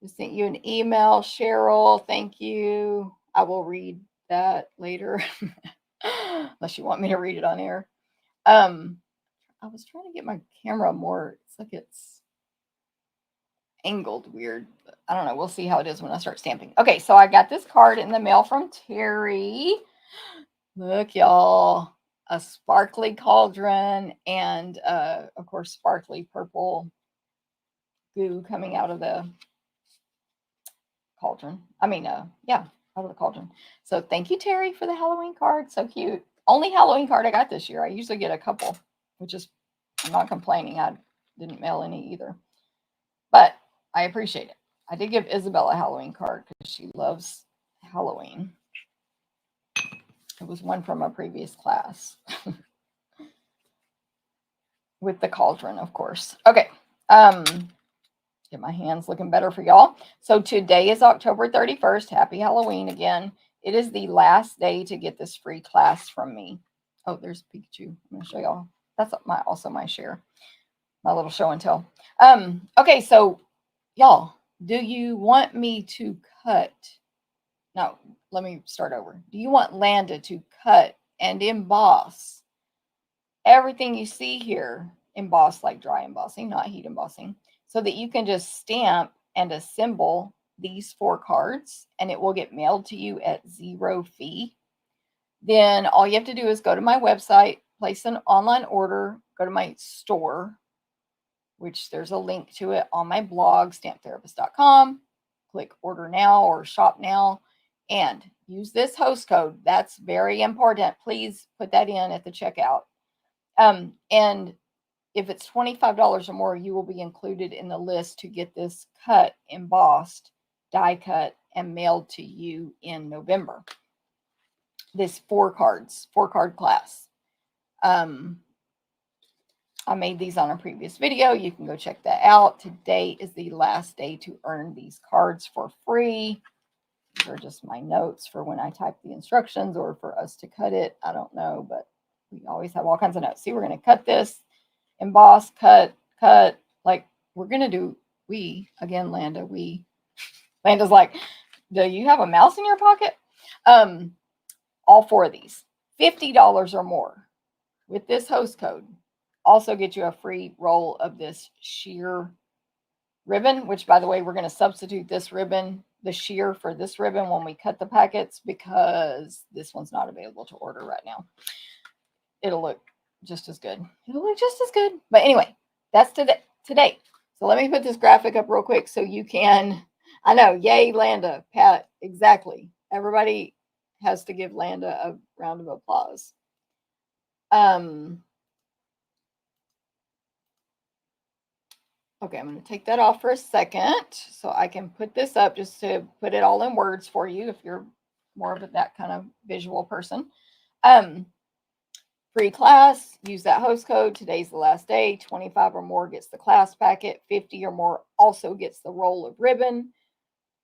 Speaker 1: Just sent you an email, Cheryl. Thank you. I will read that later, unless you want me to read it on air. I was trying to get my camera more. It's like it's angled weird. But I don't know. We'll see how it is when I start stamping. Okay, so I got this card in the mail from Terry. Look, y'all, a sparkly cauldron and, of course, sparkly purple goo coming out of the cauldron. Yeah, out of the cauldron. So thank you, Terry, for the Halloween card. So cute. Only Halloween card I got this year. I usually get a couple, which is, I'm not complaining. I didn't mail any either, but I appreciate it. I did give Isabel a Halloween card because she loves Halloween. It was one from a previous class. with the cauldron, of course. Okay. Get my hands looking better for y'all. So today is October 31st. Happy Halloween again. It is the last day to get this free class from me. Oh, there's Pikachu. I'm going to show y'all. That's also my share. My little show and tell. Okay, so y'all, do you want me to cut? No, let me start over. Do you want Landa to cut and emboss everything you see here, embossed like dry embossing, not heat embossing, so that you can just stamp and assemble these 4 cards and it will get mailed to you at 0 fee? Then all you have to do is go to my website, place an online order, go to my store, which there's a link to it on my blog, stamptherapist.com. Click order now or shop now and use this host code. That's very important. Please put that in at the checkout. And if it's $25 or more, you will be included in the list to get this cut, embossed, die cut, and mailed to you in November. This 4-card class. I made these on a previous video. You can go check that out. Today is the last day to earn these cards for free. These are just my notes for when I type the instructions or for us to cut it. I don't know, but we always have all kinds of notes. See, we're going to cut this, emboss, cut. Like we're going to do, again, Landa's like, do you have a mouse in your pocket? All 4 of these, $50 or more with this host code. Also get you a free roll of this sheer ribbon, which, by the way, we're going to substitute this ribbon, the sheer, for this ribbon when we cut the packets because this one's not available to order right now. It'll look just as good. But anyway, that's today. So let me put this graphic up real quick so you can, I know, yay, Landa, Pat, exactly. Everybody has to give Landa a round of applause. Okay, I'm going to take that off for a second so I can put this up just to put it all in words for you if you're more of that kind of visual person. Free class, use that host code. Today's the last day. 25 or more gets the class packet. 50 or more also gets the roll of ribbon.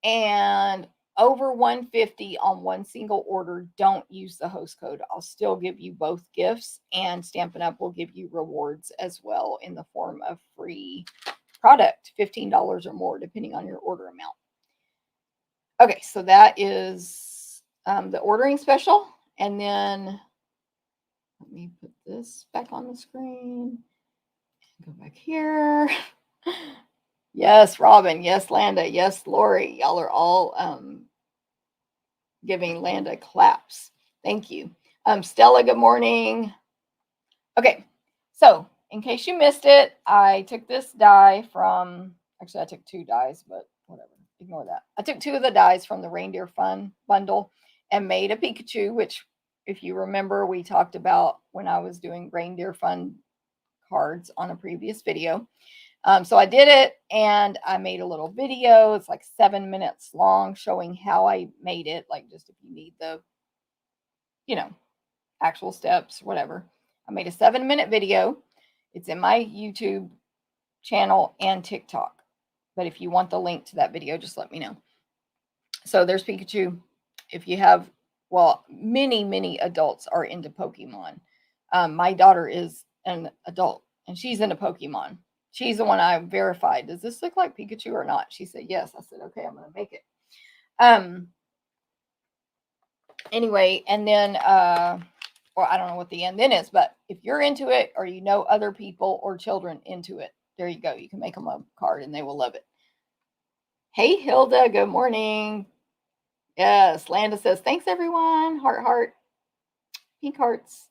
Speaker 1: And over 150 on one single order, don't use the host code. I'll still give you both gifts, and Stampin' Up will give you rewards as well in the form of free product, $15 or more, depending on your order amount. Okay, so that is the ordering special. And then let me put this back on the screen. Go back here. Yes, Robin. Yes, Landa. Yes, Lori. Y'all are all giving Landa claps. Thank you. Stella, good morning. Okay, so in case you missed it, I took this die from, actually I took 2 dies, but whatever, ignore that. I took 2 of the dies from the Reindeer Fun bundle and made a Pikachu, which, if you remember, we talked about when I was doing Reindeer Fun cards on a previous video. So I did it and I made a little video. It's like 7 minutes long showing how I made it. Like, just if you need the, actual steps, whatever. I made a 7-minute video. It's in my YouTube channel and TikTok. But if you want the link to that video, just let me know. So there's Pikachu. If you have, many adults are into Pokemon. My daughter is an adult and she's into Pokemon. She's the one I verified. Does this look like Pikachu or not? She said, yes. I said, okay, I'm going to make it. Anyway, and then, I don't know what the end then is, but if you're into it or you know other people or children into it, there you go. You can make them a card and they will love it. Hey, Hilda, good morning. Yes, Landa says, thanks, everyone. Heart, pink hearts.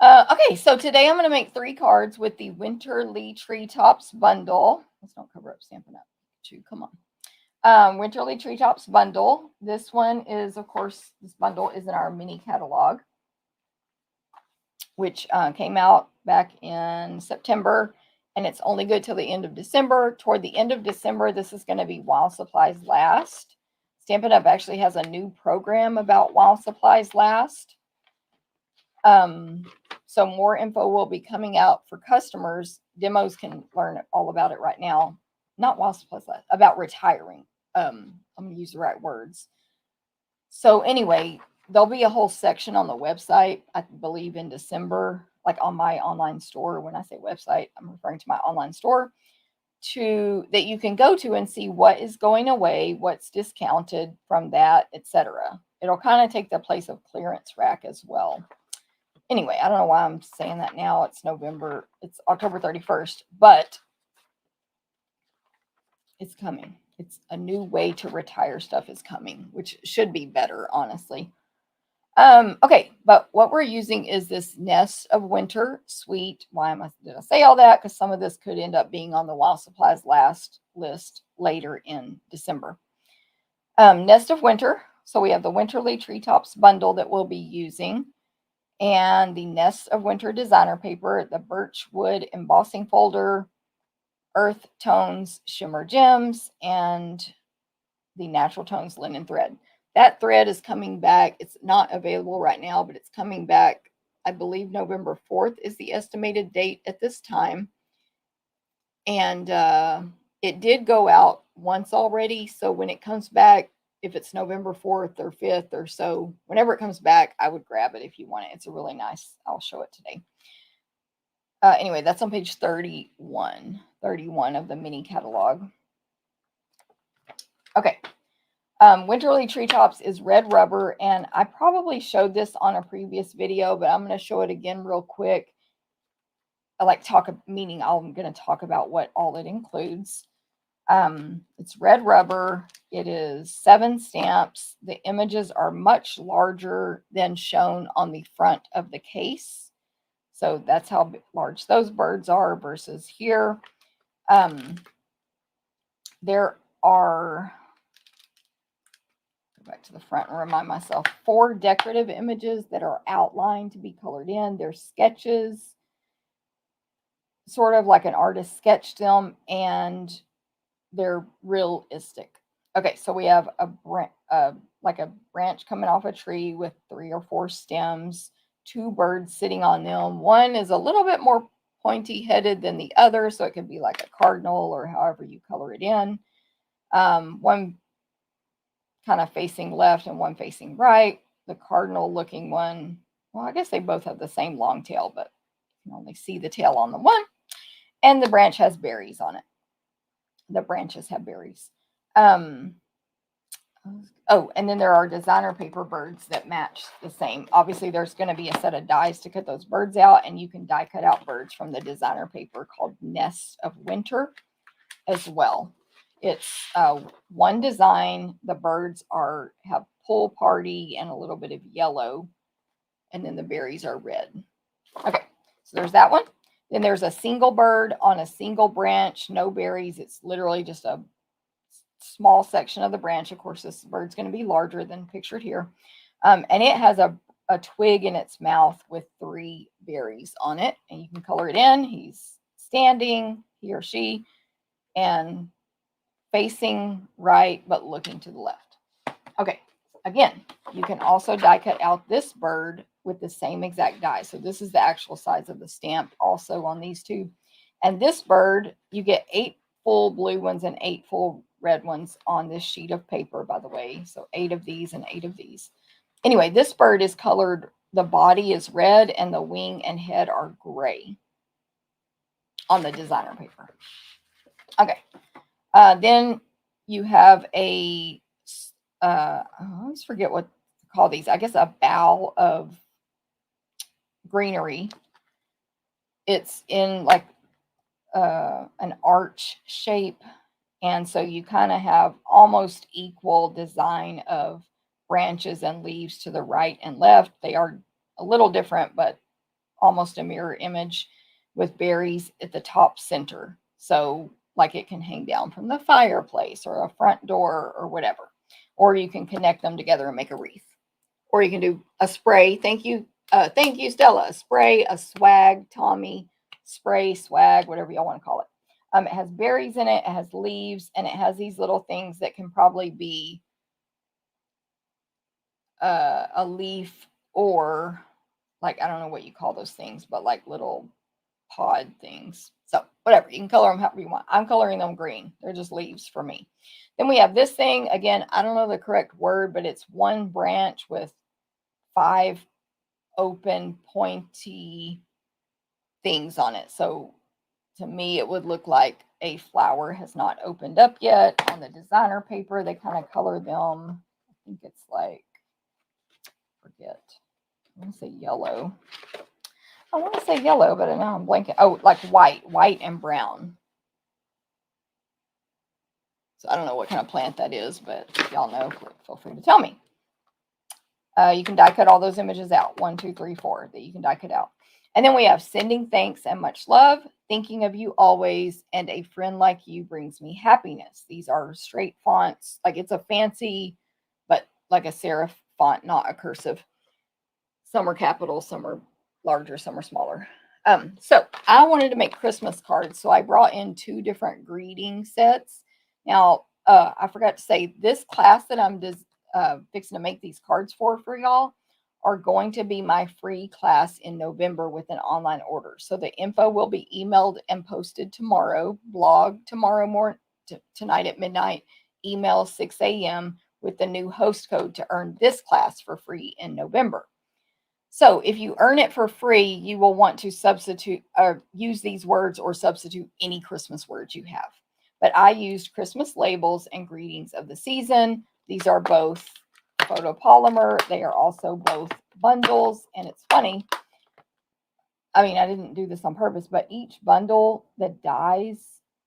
Speaker 1: Okay, so today I'm going to make 3 cards with the Winterly Treetops bundle. Let's not cover up Stampin' Up. Come on. Winterly Treetops bundle. This one is, of course, this bundle is in our mini catalog, which came out back in September, and it's only good till the end of December. Toward the end of December, this is going to be while supplies last. Stampin' Up! Actually has a new program about while supplies last. So more info will be coming out for customers. Demos can learn all about it right now. Not while supplies last, about retiring. I'm going to use the right words. So anyway, there'll be a whole section on the website, I believe in December, like on my online store. When I say website, I'm referring to my online store, that you can go to and see what is going away, what's discounted from that, etc. It'll kind of take the place of clearance rack as well. Anyway, I don't know why I'm saying that now. It's October 31st, but it's coming. It's a new way to retire stuff is coming, which should be better, honestly. Okay, but what we're using is this Nest of Winter Suite. Did I say all that? Because some of this could end up being on the While Supplies Last list later in December. Nest of Winter. So we have the Winterly Treetops bundle that we'll be using, and the Nest of Winter designer paper, the Birchwood embossing folder, Earth Tones Shimmer Gems, and the Natural Tones linen thread. That thread is coming back. It's not available right now, but it's coming back. I believe November 4th is the estimated date at this time. And it did go out once already. So when it comes back, if it's November 4th or 5th or so, whenever it comes back, I would grab it if you want it. It's a really nice, I'll show it today. Anyway, that's on page 31 of the mini catalog. Okay. Winterly Treetops is red rubber, and I probably showed this on a previous video, but I'm going to show it again real quick. I'm going to talk about what all it includes. It's red rubber. It is 7 stamps. The images are much larger than shown on the front of the case. So that's how large those birds are versus here. There are, go back to the front and remind myself, 4 decorative images that are outlined to be colored in. They're sketches, sort of like an artist sketched them, and they're realistic. Okay, so we have like a branch coming off a tree with 3 or 4 stems, 2 birds sitting on them. One is a little bit more pointy headed than the other, so it could be like a cardinal or however you color it in. One kind of facing left and one facing right. The cardinal looking one, well, I guess they both have the same long tail, but you can only see the tail on the one. And the branch has berries on it. The branches have berries. Oh, and then there are designer paper birds that match the same. Obviously, there's going to be a set of dies to cut those birds out, and you can die cut out birds from the designer paper called Nest of Winter as well. It's one design. The birds have pull party and a little bit of yellow, and then the berries are red. Okay, so there's that one. Then there's a single bird on a single branch, no berries. It's literally just a small section of the branch. Of course, this bird's going to be larger than pictured here. And it has a twig in its mouth with 3 berries on it. And you can color it in. He's standing, he or she, and facing right, but looking to the left. Okay, again, you can also die cut out this bird with the same exact die. So this is the actual size of the stamp also on these 2. And this bird, you get 8 full blue ones and 8 full red ones on this sheet of paper, by the way. So 8 of these and 8 of these. Anyway, this bird is colored, the body is red and the wing and head are gray on the designer paper. Okay. Then you have I always forget what to call these. I guess a bowl of greenery. It's in like an arch shape. And so you kind of have almost equal design of branches and leaves to the right and left. They are a little different, but almost a mirror image with berries at the top center. So like it can hang down from the fireplace or a front door or whatever. Or you can connect them together and make a wreath. Or you can do a spray. Thank you, Stella. A spray, a swag, Tommy, spray, swag, whatever y'all want to call it. It has berries in it, it has leaves, and it has these little things that can probably be a leaf or like, I don't know what you call those things, but like little pod things. So whatever, you can color them however you want. I'm coloring them green. They're just leaves for me. Then we have this thing. Again, I don't know the correct word, but it's one branch with 5 open pointy things on it. So to me, it would look like a flower has not opened up yet. On the designer paper, they kind of color them. I think it's like, forget, I want to say yellow. I want to say yellow, but now I'm blanking. Oh, like white and brown. So I don't know what kind of plant that is, but if y'all know, feel free to tell me. You can die cut all those images out. 1, 2, 3, 4 that you can die cut out. And then we have sending thanks and much love, thinking of you always, and a friend like you brings me happiness. These are straight fonts. Like it's a fancy, but like a serif font, not a cursive. Some are capital, some are larger, some are smaller. So I wanted to make Christmas cards. So I brought in 2 different greeting sets. Now, I forgot to say, this class that I'm fixing to make these cards for y'all are going to be my free class in November with an online order. So the info will be emailed and posted tomorrow, blog tomorrow morning, tonight at midnight, email 6 a.m. with the new host code to earn this class for free in November. So if you earn it for free, you will want to substitute or use these words or substitute any Christmas words you have. But I used Christmas labels and greetings of the season. These are both photopolymer. They are also both bundles. And it's funny, I mean, I didn't do this on purpose, but each bundle, the dies,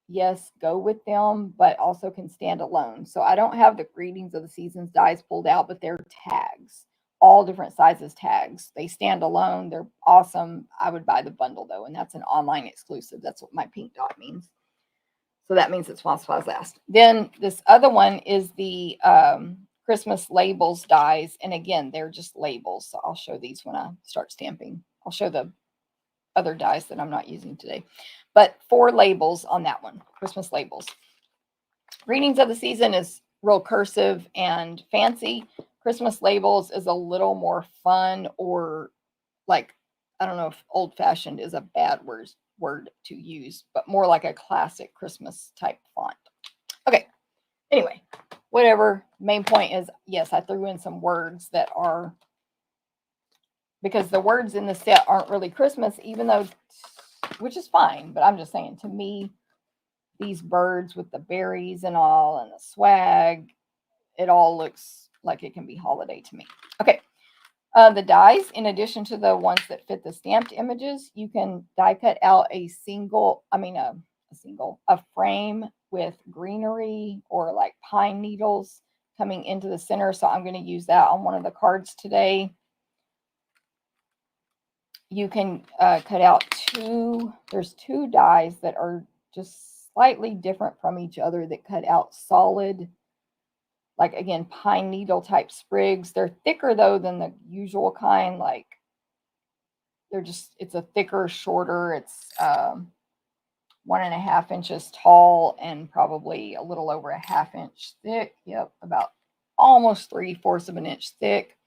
Speaker 1: yes, go with them, but also can stand alone. So I don't have the greetings of the seasons dies pulled out, but they're tags, all different sizes tags. They stand alone. They're awesome. I would buy the bundle though, and that's an online exclusive. That's what my pink dot means. So that means it's while supplies last. Then this other one is the Christmas labels dies. And again, they're just labels. So I'll show these when I start stamping. I'll show the other dies that I'm not using today. But 4 labels on that one, Christmas labels. Greetings of the season is real cursive and fancy. Christmas labels is a little more fun, or like, I don't know if old fashioned is a bad word to use, but more like a classic Christmas type font. Okay. Anyway, whatever. Main point is, yes, I threw in some words that are, because the words in the set aren't really Christmas, even though, which is fine, but I'm just saying, to me, these birds with the berries and all and the swag, it all looks like it can be holiday to me. Okay. The dies, in addition to the ones that fit the stamped images, you can die cut out a frame with greenery or like pine needles coming into the center. So I'm going to use that on one of the cards today. You can cut out there's 2 dies that are just slightly different from each other that cut out solid, like again, pine needle type sprigs. They're thicker though than the usual kind. Like it's a thicker, shorter. It's 1.5 inches tall and probably a little over a 1/2 inch thick. Yep, about almost 3/4 of an inch thick,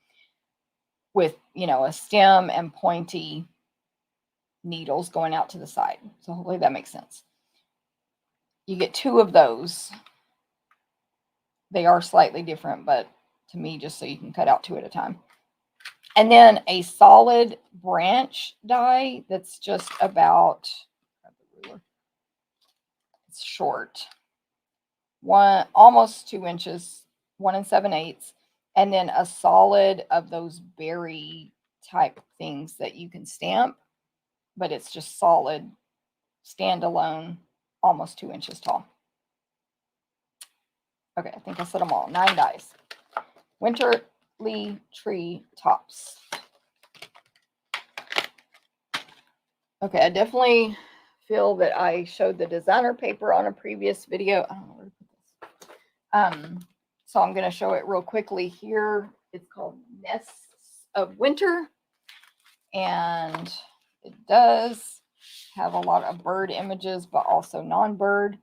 Speaker 1: with a stem and pointy needles going out to the side. So hopefully that makes sense. You get 2 of those. They are slightly different, but to me, just so you can cut out 2 at a time. And then a solid branch die that's just about, it's short, almost 2 inches, 1 7/8, and then a solid of those berry type things that you can stamp, but it's just solid, standalone, almost 2 inches tall. Okay, I think I said them all. 9 dies. Winterly tree tops. Okay, I definitely feel that I showed the designer paper on a previous video. I don't know where to put this. So I'm going to show it real quickly here. It's called Nests of Winter, and it does have a lot of bird images, but also non-bird.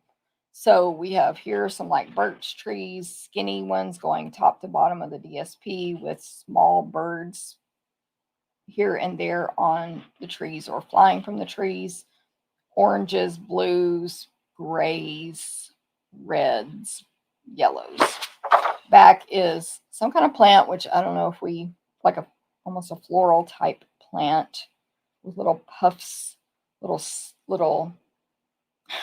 Speaker 1: So we have here some like birch trees, skinny ones going top to bottom of the DSP with small birds here and there on the trees or flying from the trees. Oranges, blues, grays, reds, yellows. Back is some kind of plant, which I don't know if we, like a almost a floral type plant with little puffs, little I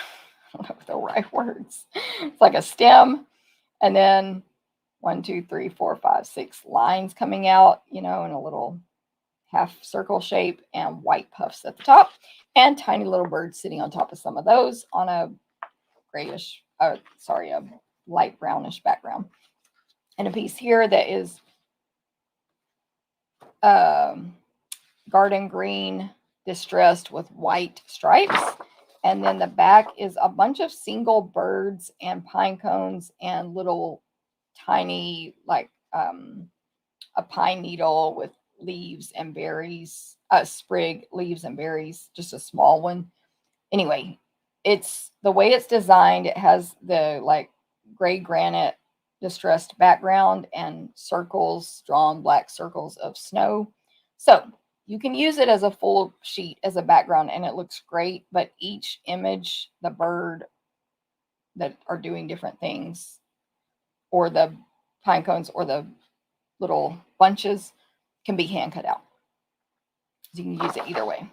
Speaker 1: don't know the right words. It's like a stem, and then 1, 2, 3, 4, 5, 6 lines coming out, in a little half circle shape, and white puffs at the top, and tiny little birds sitting on top of some of those on a grayish, a light brownish background. And a piece here that is garden green distressed with white stripes. And then the back is a bunch of single birds and pine cones and little tiny, like a pine needle with leaves and berries, a sprig, leaves and berries, just a small one. Anyway, it's the way it's designed. It has the like gray granite distressed background and circles, drawn black circles of snow. So you can use it as a full sheet as a background and it looks great, but each image, the bird that are doing different things, or the pine cones or the little bunches, can be hand cut out. So you can use it either way.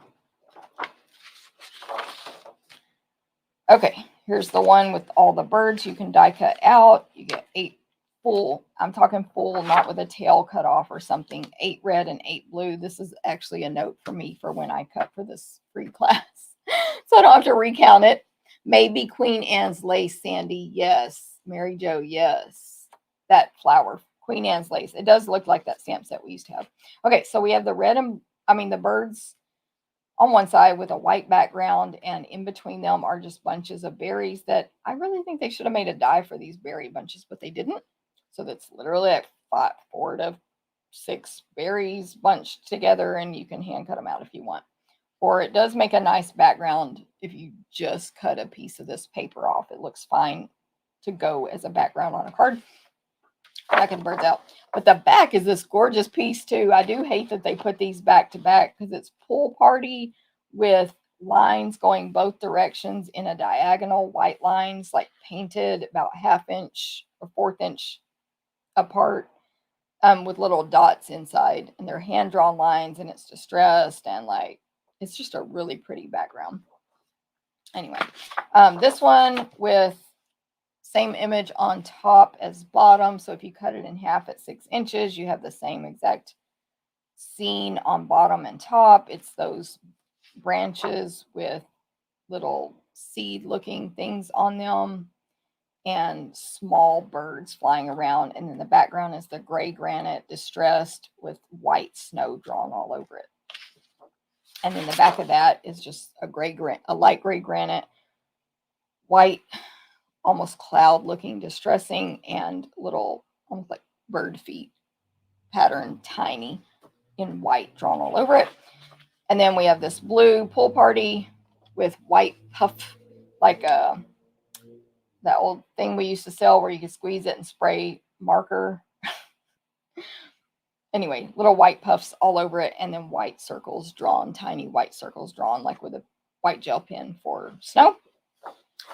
Speaker 1: Okay, here's the one with all the birds you can die cut out. You get 8 full, I'm talking full, not with a tail cut off or something, 8 red and 8 blue. This is actually a note for me for when I cut for this free class. So I don't have to recount it. Maybe Queen Anne's lace, Sandy, yes. Mary Jo, yes. That flower, Queen Anne's lace. It does look like that stamp set we used to have. Okay, so we have the the birds on one side with a white background, and in between them are just bunches of berries that I really think they should have made a die for these berry bunches, but they didn't. So that's literally like 4 to 6 berries bunched together, and you can hand cut them out if you want. Or it does make a nice background if you just cut a piece of this paper off. It looks fine to go as a background on a card. I can birds out. But the back is this gorgeous piece too. I do hate that they put these back to back because it's pool party with lines going both directions in a diagonal, white lines like painted about 1/2 inch or 1/4 inch apart, with little dots inside, and they're hand drawn lines, and it's distressed, and like it's just a really pretty background. Anyway, this one with same image on top as bottom. So if you cut it in half at 6 inches, you have the same exact scene on bottom and top. It's those branches with little seed looking things on them and small birds flying around. And then the background is the gray granite distressed with white snow drawn all over it. And then the back of that is just a light gray granite, white, almost cloud looking distressing, and little almost like bird feet pattern, tiny in white drawn all over it. And then we have this blue pool party with white puff, like that old thing we used to sell where you could squeeze it and spray marker. Anyway, little white puffs all over it, and then white circles drawn, tiny white circles drawn like with a white gel pen for snow.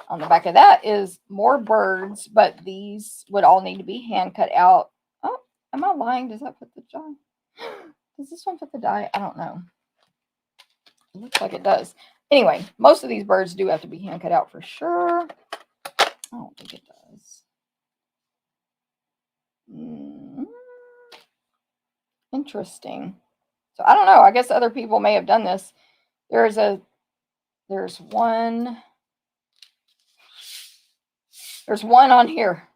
Speaker 1: On the back of that is more birds, but these would all need to be hand cut out. Oh, am I lying? Does that put the die? Does this one put the die? I don't know. It looks like it does. Anyway, most of these birds do have to be hand cut out for sure. I don't think it does. Interesting. So I don't know. I guess other people may have done this. There's one on here.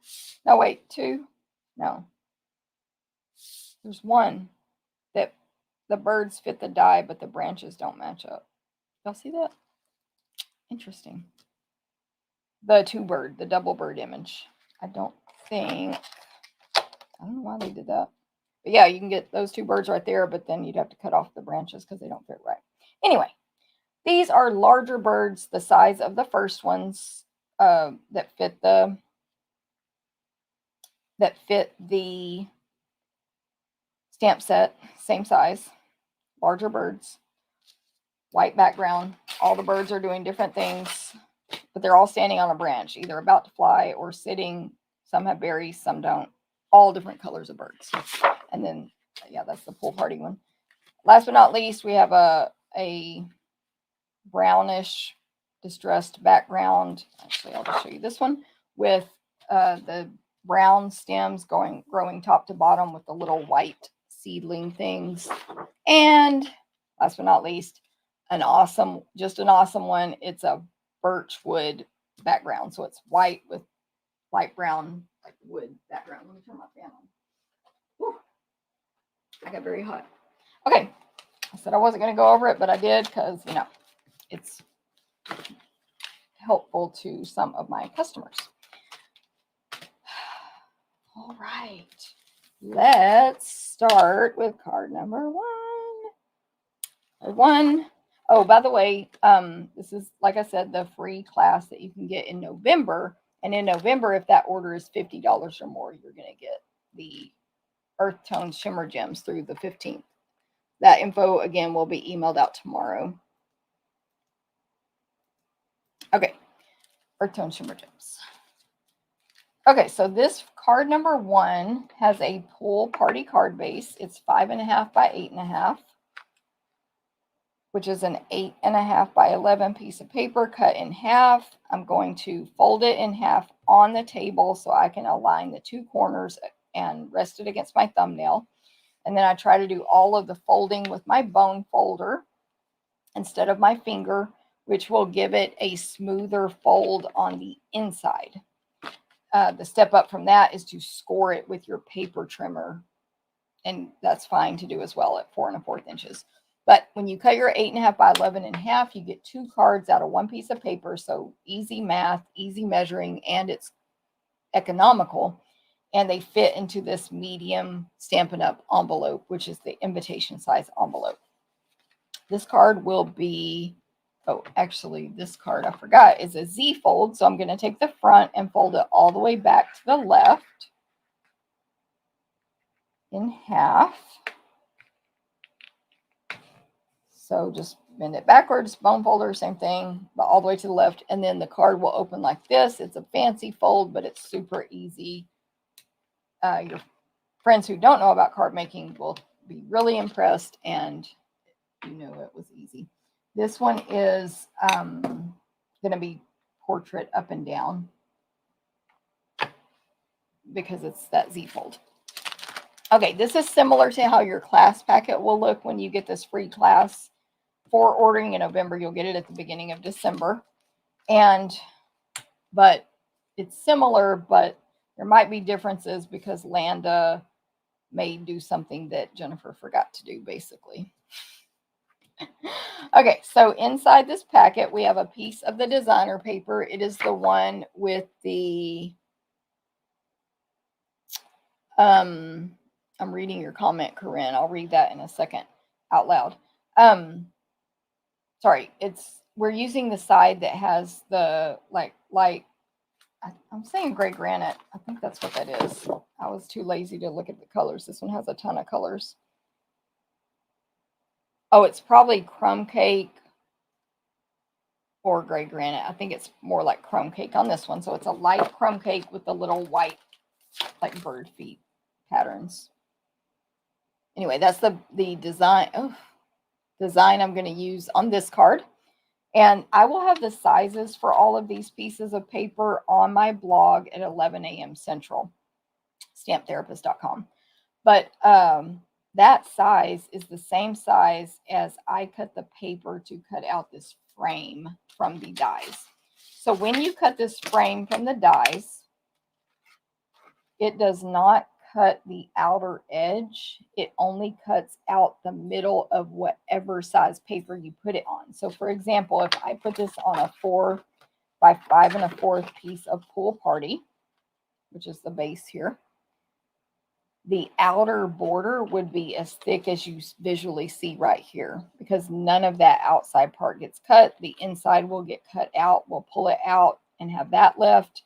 Speaker 1: No, wait, 2. No. There's one that the birds fit the die, but the branches don't match up. Y'all see that? Interesting. The double bird image. I don't know why they did that. But yeah, you can get those 2 birds right there, but then you'd have to cut off the branches because they don't fit right. Anyway, these are larger birds, the size of the first ones, that fit the stamp set, same size. larger birds, white background. All the birds are doing different things, but they're all standing on a branch, either about to fly or sitting. Some have berries, some don't. All different colors of birds. And then, yeah, that's the pool party one. Last but not least, we have a brownish distressed background. Actually, I'll just show you this one with the brown stems growing top to bottom with the little white seedling things. And last but not least, just an awesome one. It's a birch wood background. So it's white with light brown, like wood background. Let me turn my fan on. Whew. I got very hot. Okay. I said I wasn't going to go over it, but I did because, it's helpful to some of my customers. All right. Let's start with card number one. Oh, by the way, this is, like I said, the free class that you can get in November. And in November, if that order is $50 or more, you're going to get the Earth Tone Shimmer Gems through the 15th. That info, again, will be emailed out tomorrow. Okay, Earth Tone Shimmer Gems. Okay, so this card number one has a pool party card base. It's 5.5 by 8.5, which is an 8.5 by 11 piece of paper cut in half. I'm going to fold it in half on the table so I can align the two corners and rest it against my thumbnail. And then I try to do all of the folding with my bone folder instead of my finger, which will give it a smoother fold on the inside. The step up from that is to score it with your paper trimmer. And that's fine to do as well at 4 1/4 inches. But when you cut your 8.5 by 11 in half, you get two cards out of one piece of paper. So easy math, easy measuring, and it's economical. And they fit into this medium Stampin' Up envelope, which is the invitation size envelope. This card will be, oh, actually, this card, I forgot, is a Z fold. So I'm going to take the front and fold it all the way back to the left in half. So just bend it backwards, bone folder, same thing, but all the way to the left. And then the card will open like this. It's a fancy fold, but it's super easy. Your friends who don't know about card making will be really impressed, and it was easy. This one is going to be portrait up and down because it's that Z fold. Okay, this is similar to how your class packet will look when you get this free class. For ordering in November, you'll get it at the beginning of December. But it's similar, but there might be differences because Landa may do something that Jennifer forgot to do, basically. Okay, so inside this packet, we have a piece of the designer paper. It is the one with the, I'm reading your comment, Corinne. I'll read that in a second out loud. Sorry, we're using the side that has the light. I'm saying gray granite. I think that's what that is. I was too lazy to look at the colors. This one has a ton of colors. Oh, it's probably crumb cake or gray granite. I think it's more like crumb cake on this one. So it's a light crumb cake with the little white, like bird feet patterns. Anyway, that's the design. Design I'm going to use on this card. And I will have the sizes for all of these pieces of paper on my blog at 11 a.m. Central, stamптherapist.com. But that size is the same size as I cut the paper to cut out this frame from the dies. So when you cut this frame from the dies, it does not cut the outer edge. It only cuts out the middle of whatever size paper you put it on. So for example, if I put this on a 4 by 5 1/4 piece of pool party, which is the base here, the outer border would be as thick as you visually see right here, because none of that outside part gets cut. The inside will get cut out. We'll pull it out and have that left,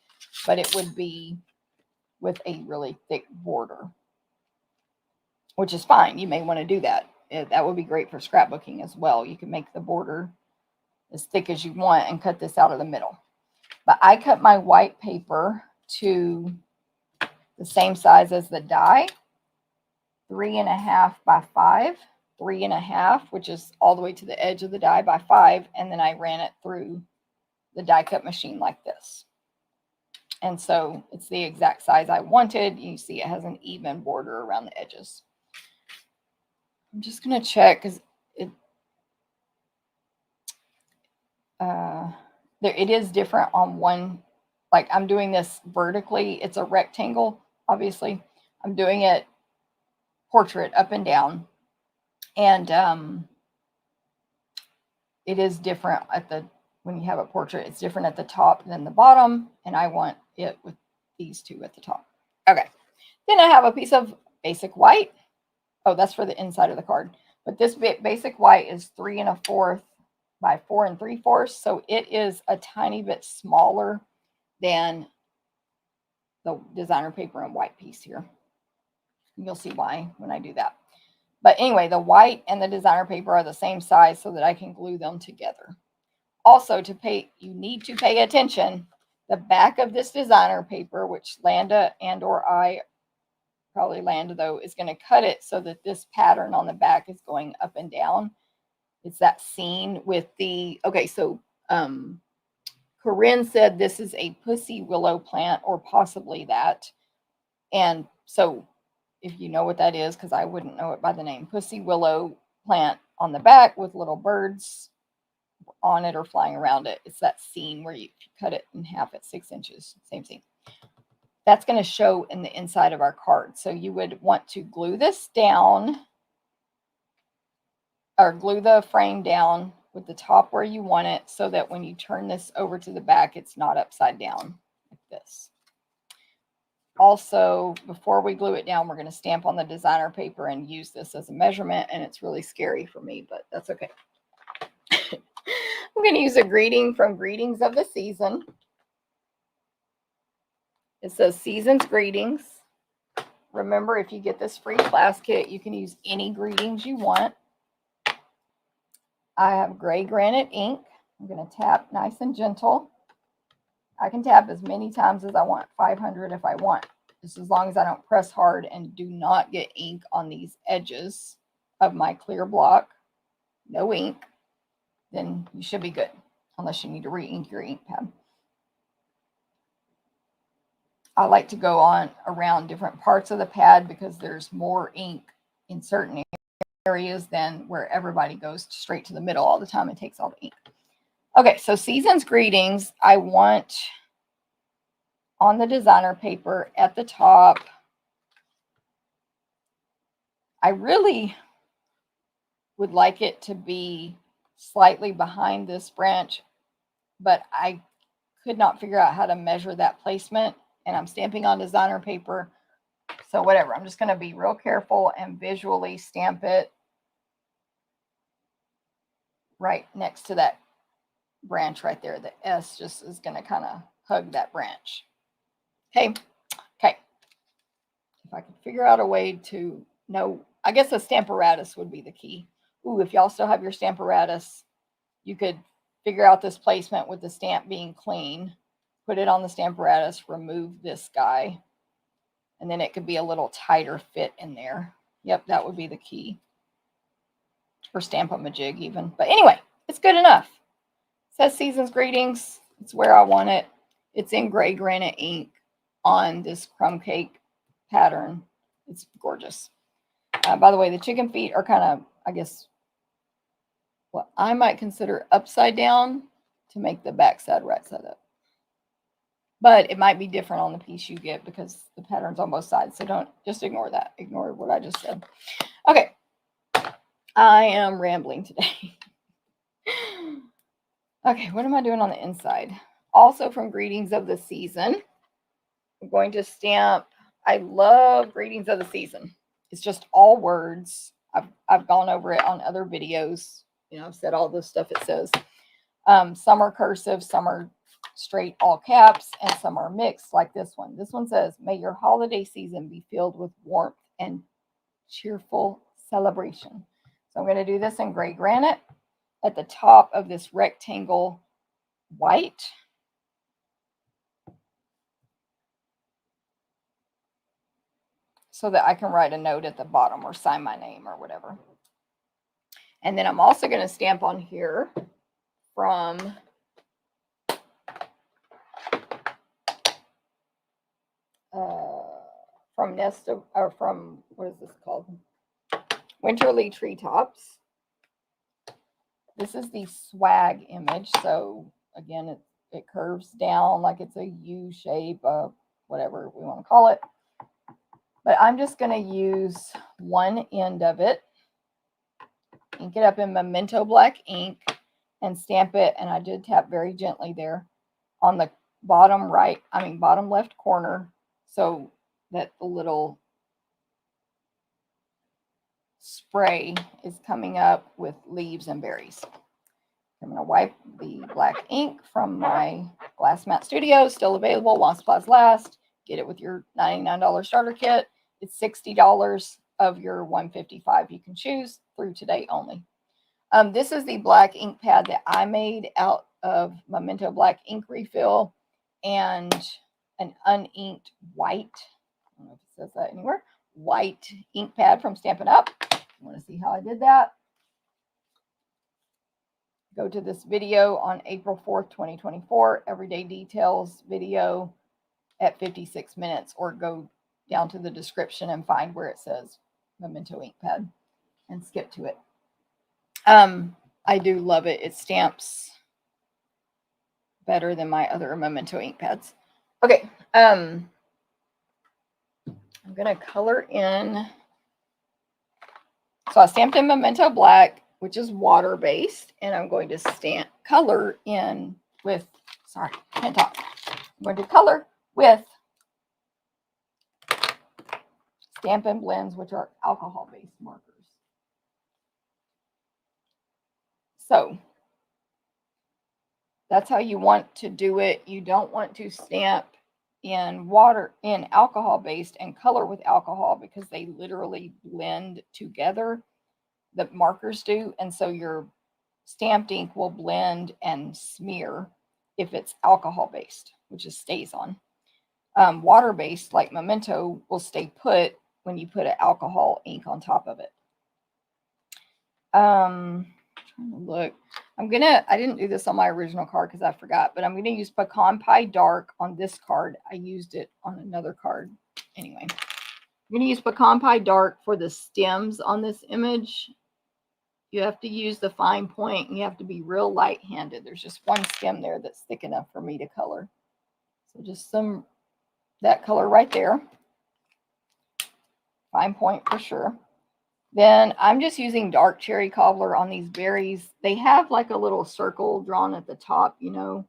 Speaker 1: but it would be with a really thick border, which is fine. You may want to do that. that would be great for scrapbooking as well. You can make the border as thick as you want and cut this out of the middle. But I cut my white paper to the same size as the die, 3.5 by 5, 3.5, which is all the way to the edge of the die, by 5, and then I ran it through the die cut machine like this. And so it's the exact size I wanted. You see it has an even border around the edges. I'm just going to check because it is different on one. Like I'm doing this vertically. It's a rectangle, obviously. I'm doing it portrait up and down. And it is different when you have a portrait. It's different at the top than the bottom. And I want it with these two at the top. Okay. Then I have a piece of basic white. Oh, that's for the inside of the card. But this basic white is 3 1/4 by 4 3/4. So it is a tiny bit smaller than the designer paper and white piece here. You'll see why when I do that. But anyway, the white and the designer paper are the same size so that I can glue them together. Also, you need to pay attention. The back of this designer paper, which Landa or I, probably Landa though, is going to cut it so that this pattern on the back is going up and down. It's that scene with the, okay, so Corinne said this is a pussy willow plant or possibly that. And so if you know what that is, because I wouldn't know it by the name, pussy willow plant on the back with little birds on it or flying around it. It's that scene where you cut it in half at 6 inches. Same scene. That's going to show in the inside of our card. So you would want to glue this down or glue the frame down with the top where you want it so that when you turn this over to the back, it's not upside down like this. Also, before we glue it down, we're going to stamp on the designer paper and use this as a measurement, and it's really scary for me, but that's okay. I'm going to use a greeting from Greetings of the Season. It says Season's Greetings. Remember, if you get this free class kit, you can use any greetings you want. I have gray granite ink. I'm going to tap nice and gentle. I can tap as many times as I want, 500 if I want, just as long as I don't press hard and do not get ink on these edges of my clear block. No ink. Then you should be good, unless you need to re-ink your ink pad. I like to go on around different parts of the pad because there's more ink in certain areas than where everybody goes straight to the middle all the time and takes all the ink. Okay, so Season's Greetings, I want on the designer paper at the top. I really would like it to be slightly behind this branch, but I could not figure out how to measure that placement, and I'm stamping on designer paper. So whatever, I'm just going to be real careful and visually stamp it right next to that branch right there. The S just is going to kind of hug that branch. Okay. If I could figure out a way to know, I guess a Stamparatus would be the key. Ooh, if y'all still have your Stamparatus, you could figure out this placement with the stamp being clean. Put it on the Stamparatus, remove this guy, and then it could be a little tighter fit in there. Yep, that would be the key. Or stamp on a jig even. But anyway, it's good enough. It says Season's Greetings. It's where I want it. It's in gray granite ink on this crumb cake pattern. It's gorgeous. By the way, the chicken feet are kind of, I guess, what I might consider upside down to make the back side right side up. But it might be different on the piece you get because the pattern's on both sides. So don't just ignore that. Ignore what I just said. Okay. I am rambling today. Okay, what am I doing on the inside? Also from Greetings of the Season, I'm going to stamp. I love Greetings of the Season. It's just all words. I've gone over it on other videos. You know, I've said all the stuff it says. Some are cursive, some are straight all caps, and some are mixed like this one. This one says, may your holiday season be filled with warmth and cheerful celebration. So I'm going to do this in gray granite at the top of this rectangle white. So that I can write a note at the bottom or sign my name or whatever. And then I'm also going to stamp on here from what is this called? Winterly Treetops. This is the swag image. So again, it curves down like it's a U shape, whatever we want to call it. But I'm just going to use one end of it, ink it up in Memento black ink, and stamp it. And I did tap very gently there on the bottom left corner, so that the little spray is coming up with leaves and berries. I'm going to wipe the black ink from my Glass Mat Studio. Still available while supplies last. Get it with your $99 starter kit. It's $60 of your $155 you can choose through today only. This is the black ink pad that I made out of Memento black ink refill and an uninked white, I don't know if it says that anywhere, white ink pad from Stampin' Up. You want to see how I did that? Go to this video on April 4th, 2024, Everyday Details video at 56 minutes, or go down to the description and find where it says Memento ink pad and skip to it. I do love it. It stamps better than my other Memento ink pads. Okay, I'm going to color in. So I stamped in Memento black, which is water-based, and I'm going to color in with, sorry, can't talk. I'm going to color with Stampin' Blends, which are alcohol-based markers. So that's how you want to do it. You don't want to stamp in alcohol-based and color with alcohol, because they literally blend together. The markers do, and so your stamped ink will blend and smear if it's alcohol-based, which just stays on. Water-based, like Memento, will stay put when you put an alcohol ink on top of it. Trying to look. I didn't do this on my original card because I forgot, but I'm going to use Pecan Pie Dark on this card. I used it on another card. Anyway, I'm going to use Pecan Pie Dark for the stems on this image. You have to use the fine point, and you have to be real light-handed. There's just one stem there that's thick enough for me to color. So just that color right there. Fine point for sure. Then I'm just using dark cherry cobbler on these berries. They have like a little circle drawn at the top, you know.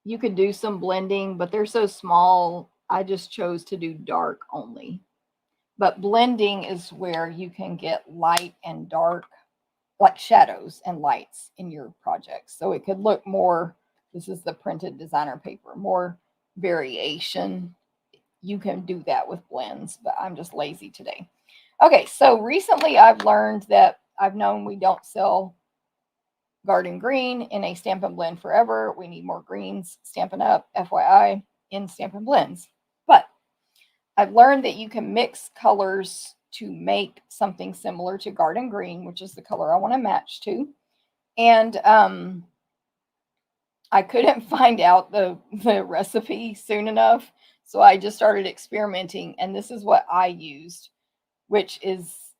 Speaker 1: You could do some blending, but they're so small, I just chose to do dark only. But blending is where you can get light and dark, like shadows and lights in your projects. So it could look more, this is the printed designer paper, more variation. You can do that with blends, but I'm just lazy today. Okay, so recently I've learned that I've known we don't sell garden green in a Stampin' Blend forever. We need more greens, Stampin' Up, FYI, in Stampin' Blends. But I've learned that you can mix colors to make something similar to garden green, which is the color I want to match to. And I couldn't find out the recipe soon enough, so I just started experimenting, and this is what I used, which is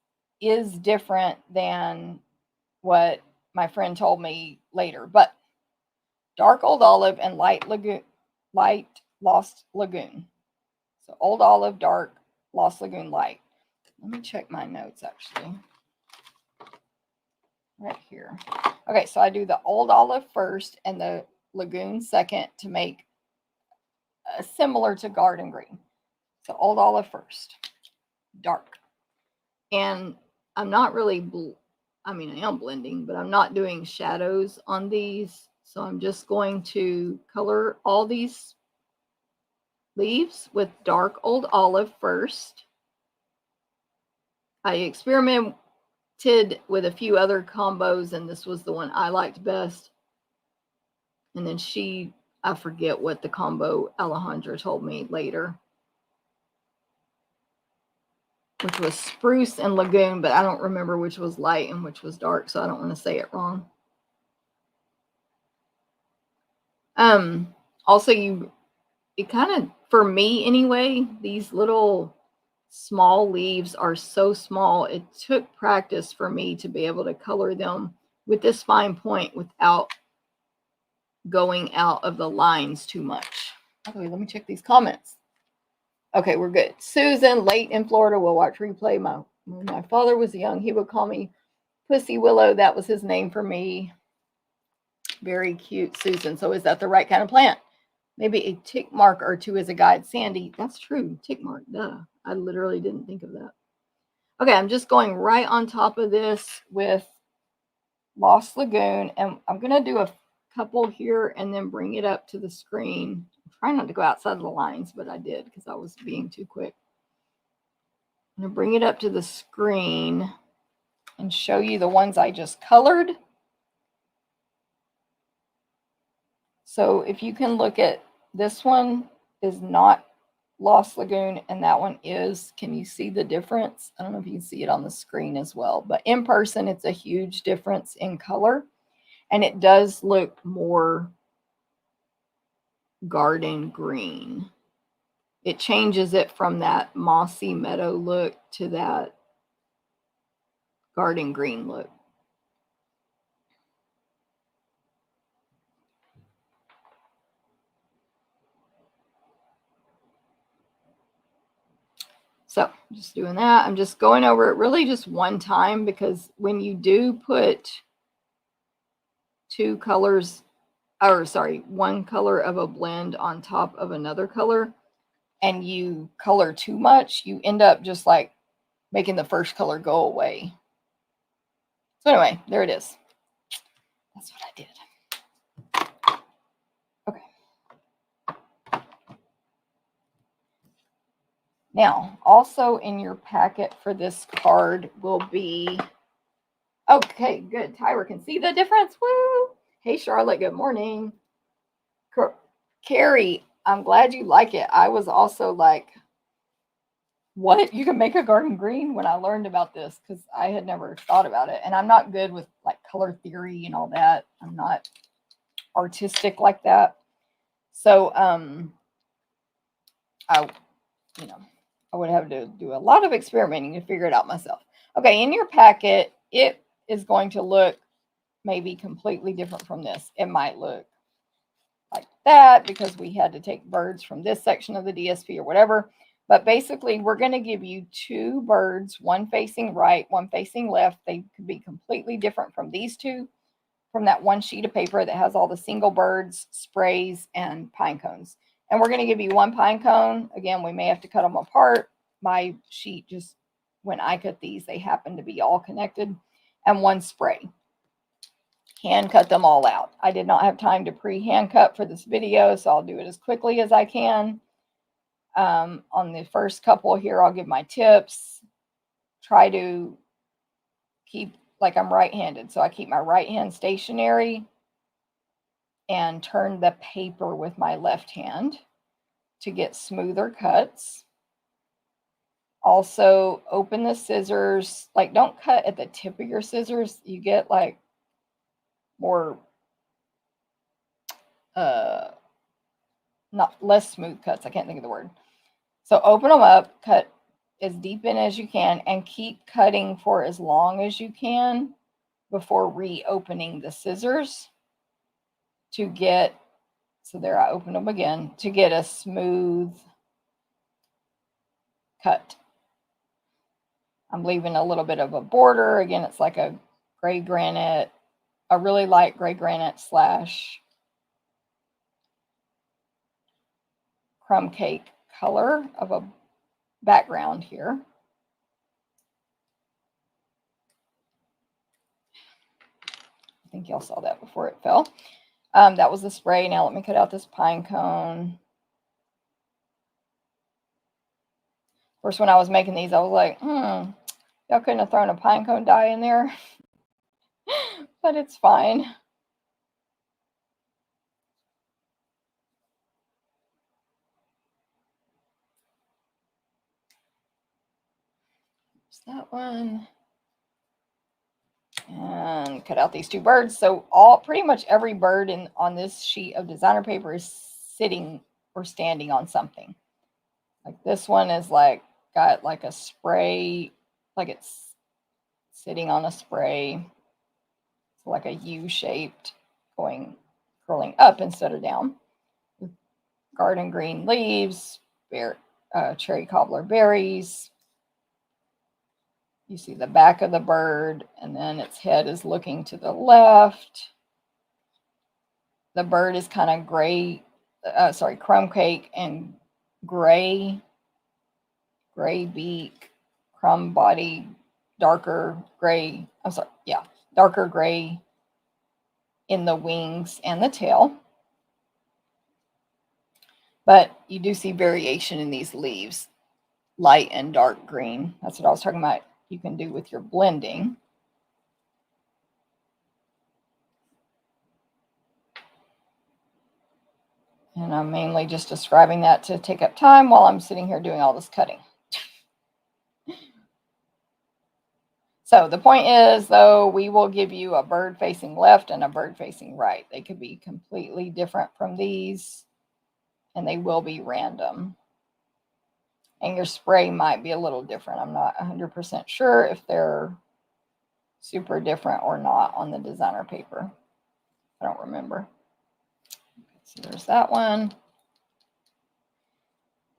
Speaker 1: different than what my friend told me later. But dark old olive and light lost lagoon. So old olive, dark, lost lagoon, light. Let me check my notes actually. Right here. Okay, so I do the old olive first and the lagoon second to make similar to garden green. So old olive first, dark. And I'm not really, I am blending, but I'm not doing shadows on these. So I'm just going to color all these leaves with dark old olive first. I experiment with a few other combos, and this was the one I liked best. And then I forget what the combo Alejandra told me later, which was spruce and lagoon, but I don't remember which was light and which was dark, so I don't want to say it wrong. Also, it kind of, for me anyway, these little small leaves are so small. It took practice for me to be able to color them with this fine point without going out of the lines too much. Okay, let me check these comments. Okay, we're good. Susan, late in Florida, will watch replay. When my father was young, he would call me Pussy Willow. That was his name for me. Very cute, Susan. So is that the right kind of plant? Maybe a tick mark or two as a guide. Sandy, that's true. Tick mark, duh. I literally didn't think of that. Okay, I'm just going right on top of this with Lost Lagoon, and I'm going to do a couple here and then bring it up to the screen. I'm trying not to go outside the lines, but I did because I was being too quick. I'm going to bring it up to the screen and show you the ones I just colored. So if you can look at this one is not Lost Lagoon and that one is. Can you see the difference? I don't know if you can see it on the screen as well, but in person it's a huge difference in color, and it does look more garden green. It changes it from that mossy meadow look to that garden green look. So just doing that. I'm just going over it really just one time, because when you do put one color of a blend on top of another color and you color too much, you end up just like making the first color go away. So anyway, there it is. That's what I did. Okay. Now, also in your packet for this card will be, okay, good. Tyra can see the difference. Woo! Hey, Charlotte, good morning. Carrie, I'm glad you like it. I was also like, what? You can make a garden green when I learned about this, because I had never thought about it. And I'm not good with like color theory and all that. I'm not artistic like that. So, I would have to do a lot of experimenting to figure it out myself. Okay, in your packet, it is going to look maybe completely different from this. It might look like that because we had to take birds from this section of the DSP or whatever. But basically, we're going to give you two birds, one facing right, one facing left. They could be completely different from these two, from that one sheet of paper that has all the single birds, sprays, and pine cones. And we're going to give you one pine cone. Again, we may have to cut them apart. My sheet just, when I cut these, they happen to be all connected. And one spray. Hand cut them all out. I did not have time to pre-hand cut for this video, so I'll do it as quickly as I can. On the first couple here, I'll give my tips. Try to keep, like I'm right-handed, so I keep my right hand stationary and turn the paper with my left hand to get smoother cuts. Also, open the scissors. Like, don't cut at the tip of your scissors. You get like more less smooth cuts. I can't think of the word. So open them up, cut as deep in as you can, and keep cutting for as long as you can before reopening the scissors to get, so there I opened them again, to get a smooth cut. I'm leaving a little bit of a border. Again, it's like a gray granite, a really light gray granite slash crumb cake color of a background here. I think y'all saw that before it fell. That was the spray. Now let me cut out this pine cone. Of course, when I was making these, I was like, Y'all couldn't have thrown a pine cone die in there, but it's fine. There's that one. And cut out these two birds. So pretty much every bird on this sheet of designer paper is sitting or standing on something. Like this one is like got like a spray, like it's sitting on a spray. It's like a U-shaped curling up instead of down. Garden green leaves, cherry cobbler berries. You see the back of the bird, and then its head is looking to the left. The bird is kind of gray, crumb cake and gray beak, crumb body, darker gray. Darker gray in the wings and the tail. But you do see variation in these leaves, light and dark green. That's what I was talking about. You can do with your blending. And I'm mainly just describing that to take up time while I'm sitting here doing all this cutting. So the point is, though, we will give you a bird facing left and a bird facing right. They could be completely different from these, and they will be random. And your spray might be a little different. I'm not 100% sure if they're super different or not on the designer paper. I don't remember. So there's that one.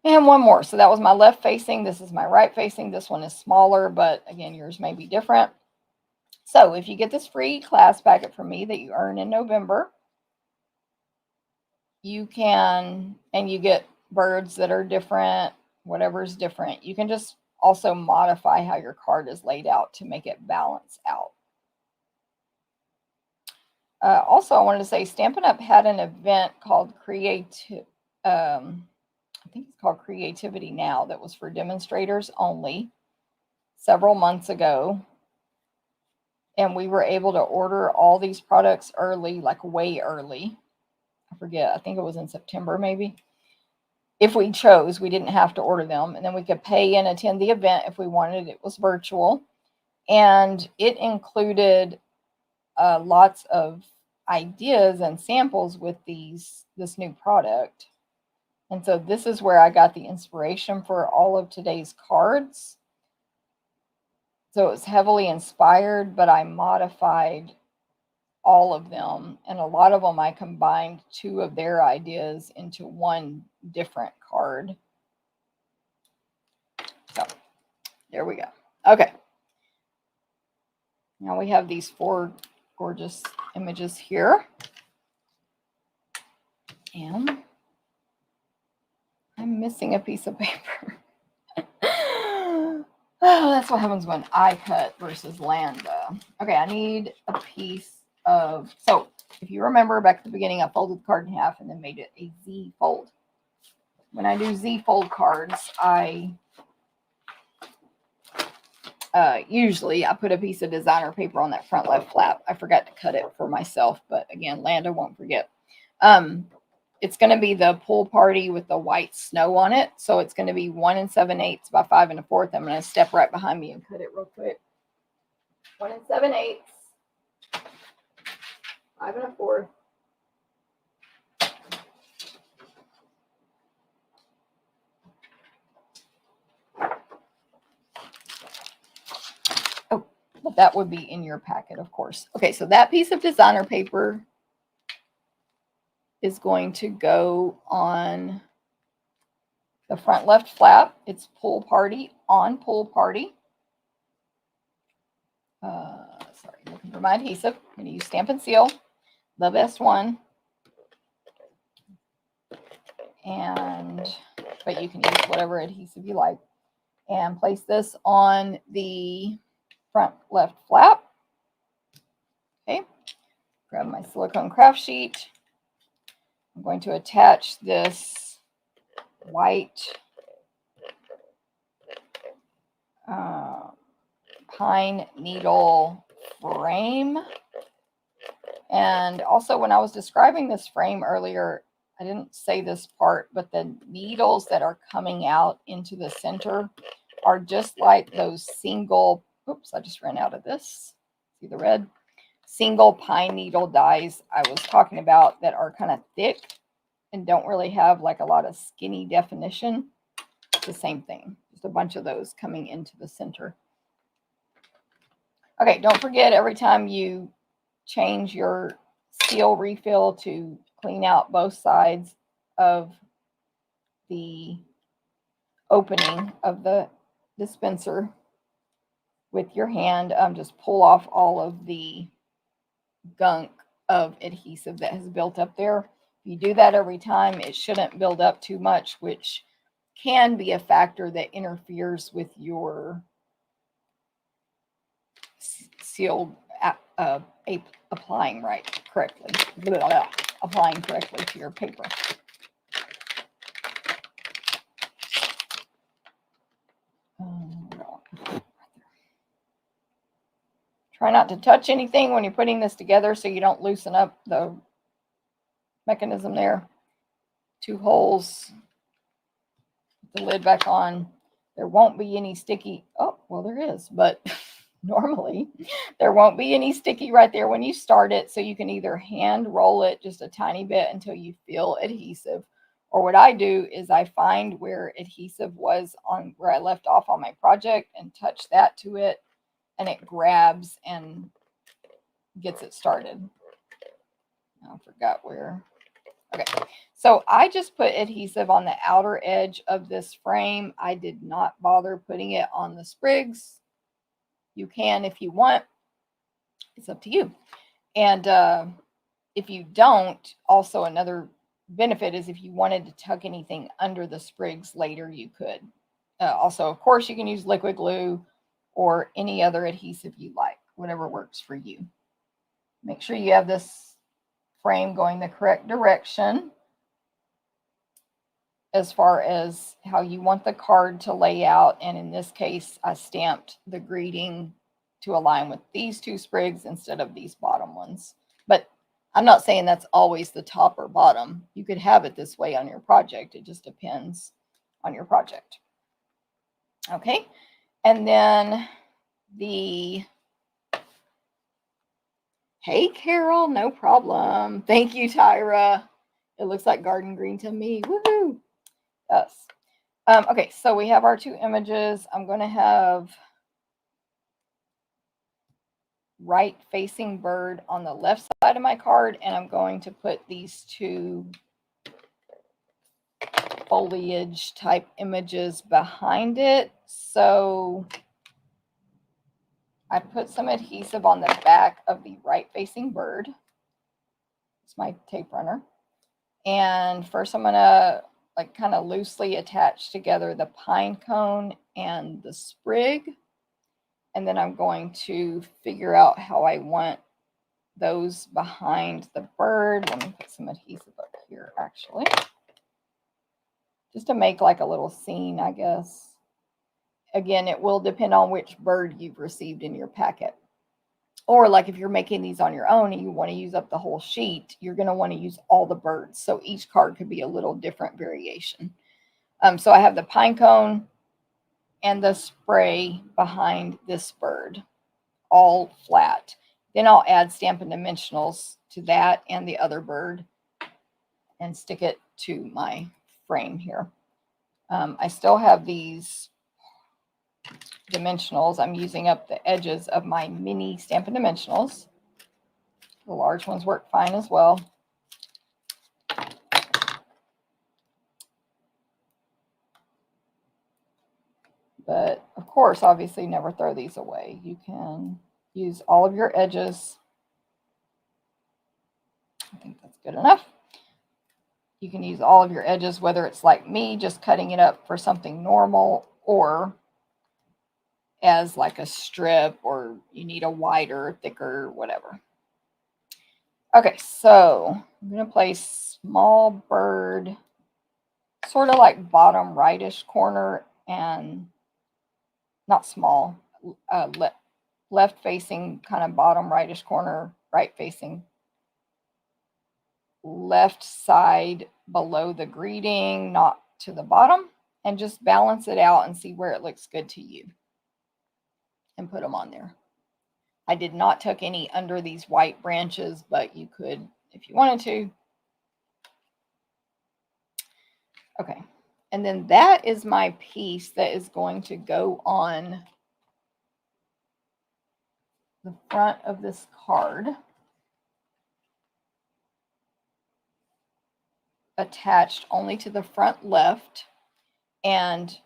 Speaker 1: And one more. So that was my left facing. This is my right facing. This one is smaller, but again, yours may be different. So if you get this free class packet from me that you earn in November, you can, and you get birds that are different, whatever's different. You can just also modify how your card is laid out to make it balance out. Also, I wanted to say Stampin' Up! Had an event called I think it's called Creativity Now, that was for demonstrators only several months ago. And we were able to order all these products early, like way early. I forget, I think it was in September maybe. If we chose, we didn't have to order them. And then we could pay and attend the event if we wanted. It was virtual. And it included lots of ideas and samples with this new product. And so this is where I got the inspiration for all of today's cards. So it's heavily inspired, but I modified all of them. And a lot of them, I combined two of their ideas into one different card. So there we go. Okay. Now we have these 4 gorgeous images here. And I'm missing a piece of paper. Oh, that's what happens when I cut versus Landa. Okay, I need a piece of, so if you remember back at the beginning, I folded the card in half and then made it a Z fold. When I do Z fold cards, usually I put a piece of designer paper on that front left flap. I forgot to cut it for myself, but again, Landa won't forget. It's going to be the pool party with the white snow on it. So it's going to be 1 7/8 by 5 1/4. I'm going to step right behind me and cut it real quick. 1 7/8, 5 1/4. Oh, but that would be in your packet, of course. Okay, so that piece of designer paper is going to go on the front left flap. It's pool party on pool party. Sorry, looking for my adhesive. I'm going to use Stampin' Seal, the best one. But you can use whatever adhesive you like. And place this on the front left flap. Okay. Grab my silicone craft sheet. I'm going to attach this white pine needle frame. And also, when I was describing this frame earlier, I didn't say this part, but the needles that are coming out into the center are just like those single, oops, I just ran out of this. See the red? Single pine needle dies I was talking about that are kind of thick and don't really have like a lot of skinny definition. It's the same thing. Just a bunch of those coming into the center. Okay, don't forget every time you change your seal refill to clean out both sides of the opening of the dispenser with your hand. Just pull off all of the gunk of adhesive that has built up there. If you do that every time, it shouldn't build up too much, which can be a factor that interferes with your sealed applying correctly to your paper. Try not to touch anything when you're putting this together so you don't loosen up the mechanism there. 2 holes. Put the lid back on. There won't be any sticky. Oh, well, there is, but normally there won't be any sticky right there when you start it. So you can either hand roll it just a tiny bit until you feel adhesive. Or what I do is I find where adhesive was on where I left off on my project and touch that to it, and it grabs and gets it started. I forgot where. Okay, so I just put adhesive on the outer edge of this frame. I did not bother putting it on the sprigs. You can if you want. It's up to you. And if you don't, also another benefit is if you wanted to tuck anything under the sprigs later, you could. Also, of course, you can use liquid glue or any other adhesive you like, whatever works for you. Make sure you have this frame going the correct direction as far as how you want the card to lay out. And in this case, I stamped the greeting to align with these 2 sprigs instead of these bottom ones. But I'm not saying that's always the top or bottom. You could have it this way on your project. It just depends on your project. Okay, and then hey, Carol, no problem. Thank you, Tyra. It looks like garden green to me. Woohoo! Yes. Okay, so we have our 2 images. I'm going to have right facing bird on the left side of my card, and I'm going to put these 2 foliage type images behind it. So I put some adhesive on the back of the right facing bird. It's my tape runner. And first I'm going to like kind of loosely attach together the pine cone and the sprig. And then I'm going to figure out how I want those behind the bird. Let me put some adhesive up here, actually. Just to make like a little scene, I guess. Again, it will depend on which bird you've received in your packet. Or like if you're making these on your own and you want to use up the whole sheet, you're going to want to use all the birds. So each card could be a little different variation. So I have the pine cone and the spray behind this bird, all flat. Then I'll add Stampin' Dimensionals to that and the other bird and stick it to my frame here. I still have these dimensionals. I'm using up the edges of my mini Stampin' Dimensionals. The large ones work fine as well. But of course, obviously never throw these away. You can use all of your edges. I think that's good enough. You can use all of your edges, whether it's like me, just cutting it up for something normal, or as like a strip, or you need a wider, thicker, whatever. Okay, so I'm going to place small bird, sort of like bottom rightish corner, and not small, left facing, kind of bottom rightish corner, right facing, left side below the greeting, not to the bottom, and just balance it out and see where it looks good to you and put them on there. I did not tuck any under these white branches, but you could if you wanted to. Okay, and then that is my piece that is going to go on the front of this card, attached only to the front left, and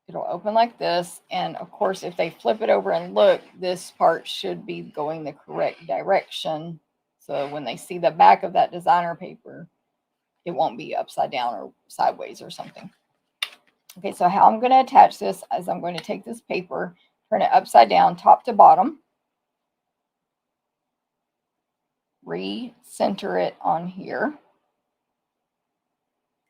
Speaker 1: it'll open like this. And of course, if they flip it over and look, this part should be going the correct direction. So when they see the back of that designer paper, it won't be upside down or sideways or something. Okay, so how I'm going to attach this is I'm going to take this paper, turn it upside down, top to bottom, re-center it on here.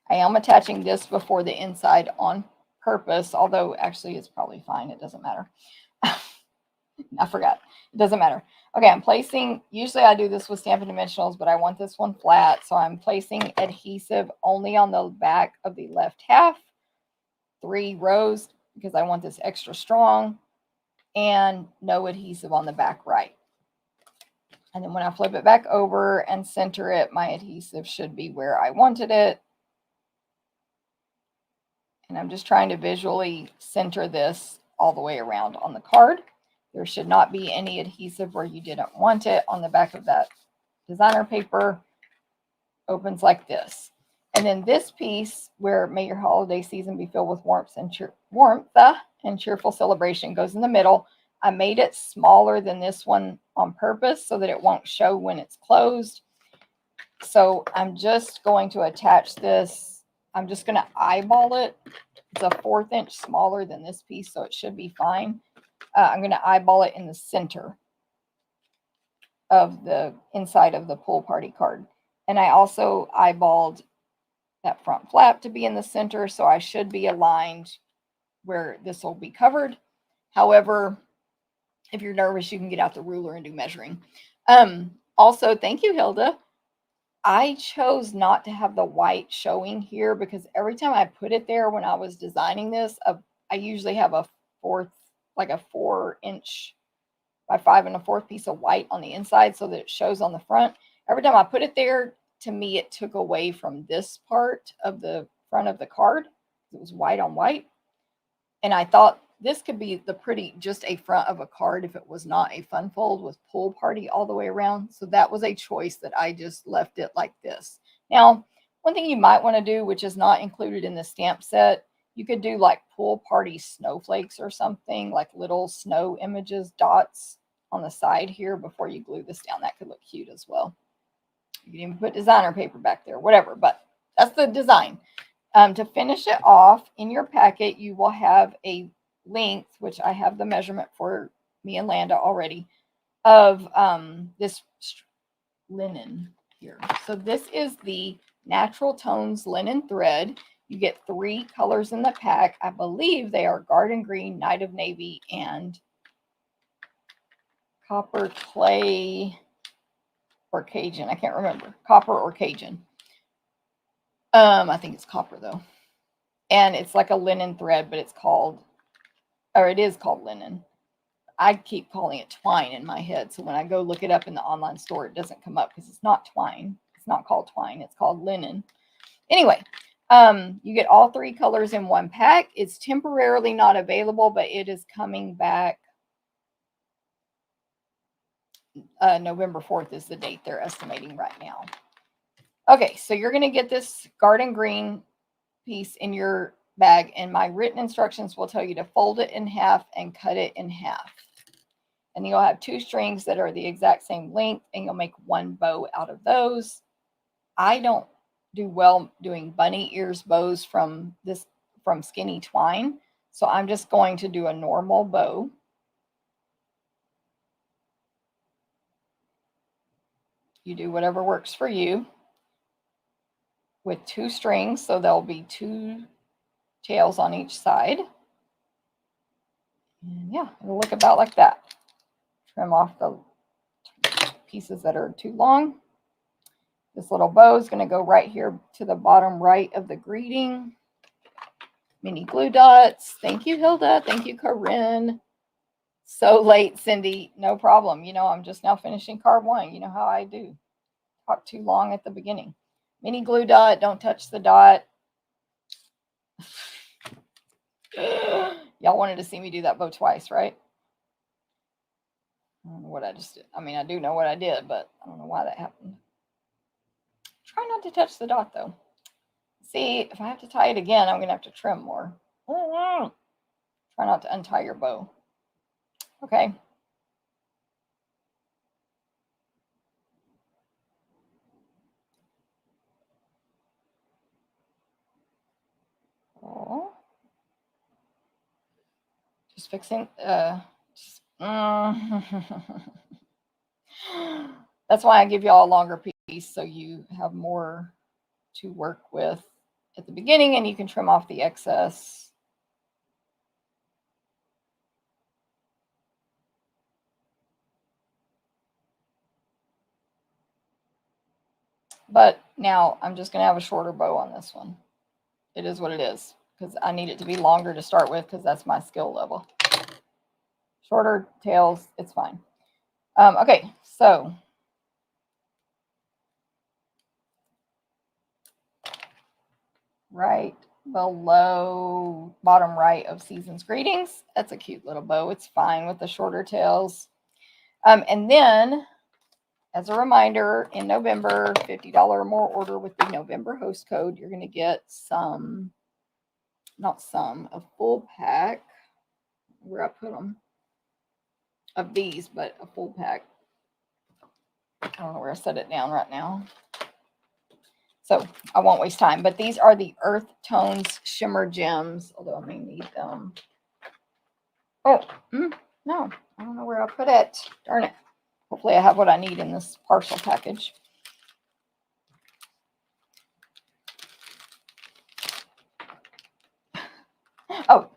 Speaker 1: I am attaching this before the inside on purpose, although actually it's probably fine. It doesn't matter. I forgot. It doesn't matter. Okay, I'm placing, usually I do this with Stampin' Dimensionals, but I want this one flat. So I'm placing adhesive only on the back of the left half, 3 rows, because I want this extra strong, and no adhesive on the back right. And then when I flip it back over and center it, my adhesive should be where I wanted it. And I'm just trying to visually center this all the way around on the card. There should not be any adhesive where you didn't want it on the back of that designer paper. Opens like this. And then this piece, where may your holiday season be filled with warmth and cheerful celebration, goes in the middle. I made it smaller than this one on purpose so that it won't show when it's closed. So I'm just going to attach this. I'm just going to eyeball it. It's a 1/4 inch smaller than this piece, so it should be fine. I'm going to eyeball it in the center of the inside of the pool party card. And I also eyeballed that front flap to be in the center, so I should be aligned where this will be covered. However, if you're nervous, you can get out the ruler and do measuring. Also, thank you, Hilda. I chose not to have the white showing here because every time I put it there when I was designing this, I usually have a 4 inch by 5 1/4 piece of white on the inside so that it shows on the front. Every time I put it there, to me, it took away from this part of the front of the card. It was white on white. And I thought this could be just a front of a card if it was not a fun fold with pool party all the way around. So that was a choice that I just left it like this. Now, one thing you might want to do, which is not included in the stamp set, you could do like pool party snowflakes or something, like little snow images, dots on the side here before you glue this down. That could look cute as well. You can even put designer paper back there, whatever, but that's the design. To finish it off, in your packet, you will have a length, which I have the measurement for me and Landa already, of this linen here. So this is the Natural Tones linen thread. You get 3 colors in the pack. I believe they are Garden Green, Night of Navy, and Copper Clay or Cajun. I can't remember. Copper or Cajun. I think it's copper though. And it's like a linen thread, but it is called linen. I keep calling it twine in my head. So when I go look it up in the online store, it doesn't come up because it's not twine. It's not called twine. It's called linen. Anyway, you get all 3 colors in one pack. It's temporarily not available, but it is coming back. November 4th is the date they're estimating right now. Okay, so you're going to get this garden green piece in your bag, and my written instructions will tell you to fold it in half and cut it in half. And you'll have 2 strings that are the exact same length, and you'll make 1 bow out of those. I don't do well doing bunny ears bows from skinny twine, so I'm just going to do a normal bow. You do whatever works for you with 2 strings, so there'll be 2 tails on each side. And yeah, it'll look about like that. Trim off the pieces that are too long. This little bow is going to go right here to the bottom right of the greeting. Mini glue dots. Thank you, Hilda. Thank you, Corinne. So late, Cindy. No problem. You know, I'm just now finishing card 1. You know how I do. Talk too long at the beginning. Mini glue dot. Don't touch the dot. Y'all wanted to see me do that bow twice, right? I don't know what I just did. I mean, I do know what I did, but I don't know why that happened. Try not to touch the dot, though. See, if I have to tie it again, I'm going to have to trim more. Try not to untie your bow. Okay. Oh. Just fixing. That's why I give y'all a longer piece, so you have more to work with at the beginning, and you can trim off the excess. But now I'm just going to have a shorter bow on this one. It is what it is, because I need it to be longer to start with, because that's my skill level. Shorter tails, it's fine. Okay, so right below bottom right of Season's Greetings, that's a cute little bow. It's fine with the shorter tails. And then, as a reminder, in November, $50 or more order with the November host code, you're going to get some, not some, a full pack, where I put them, of these, but a full pack. I don't know where I set it down right now. So I won't waste time, but these are the Earth Tones Shimmer Gems, although I may need them. Oh, no, I don't know where I put it. Darn it. Hopefully I have what I need in this partial package. Oh,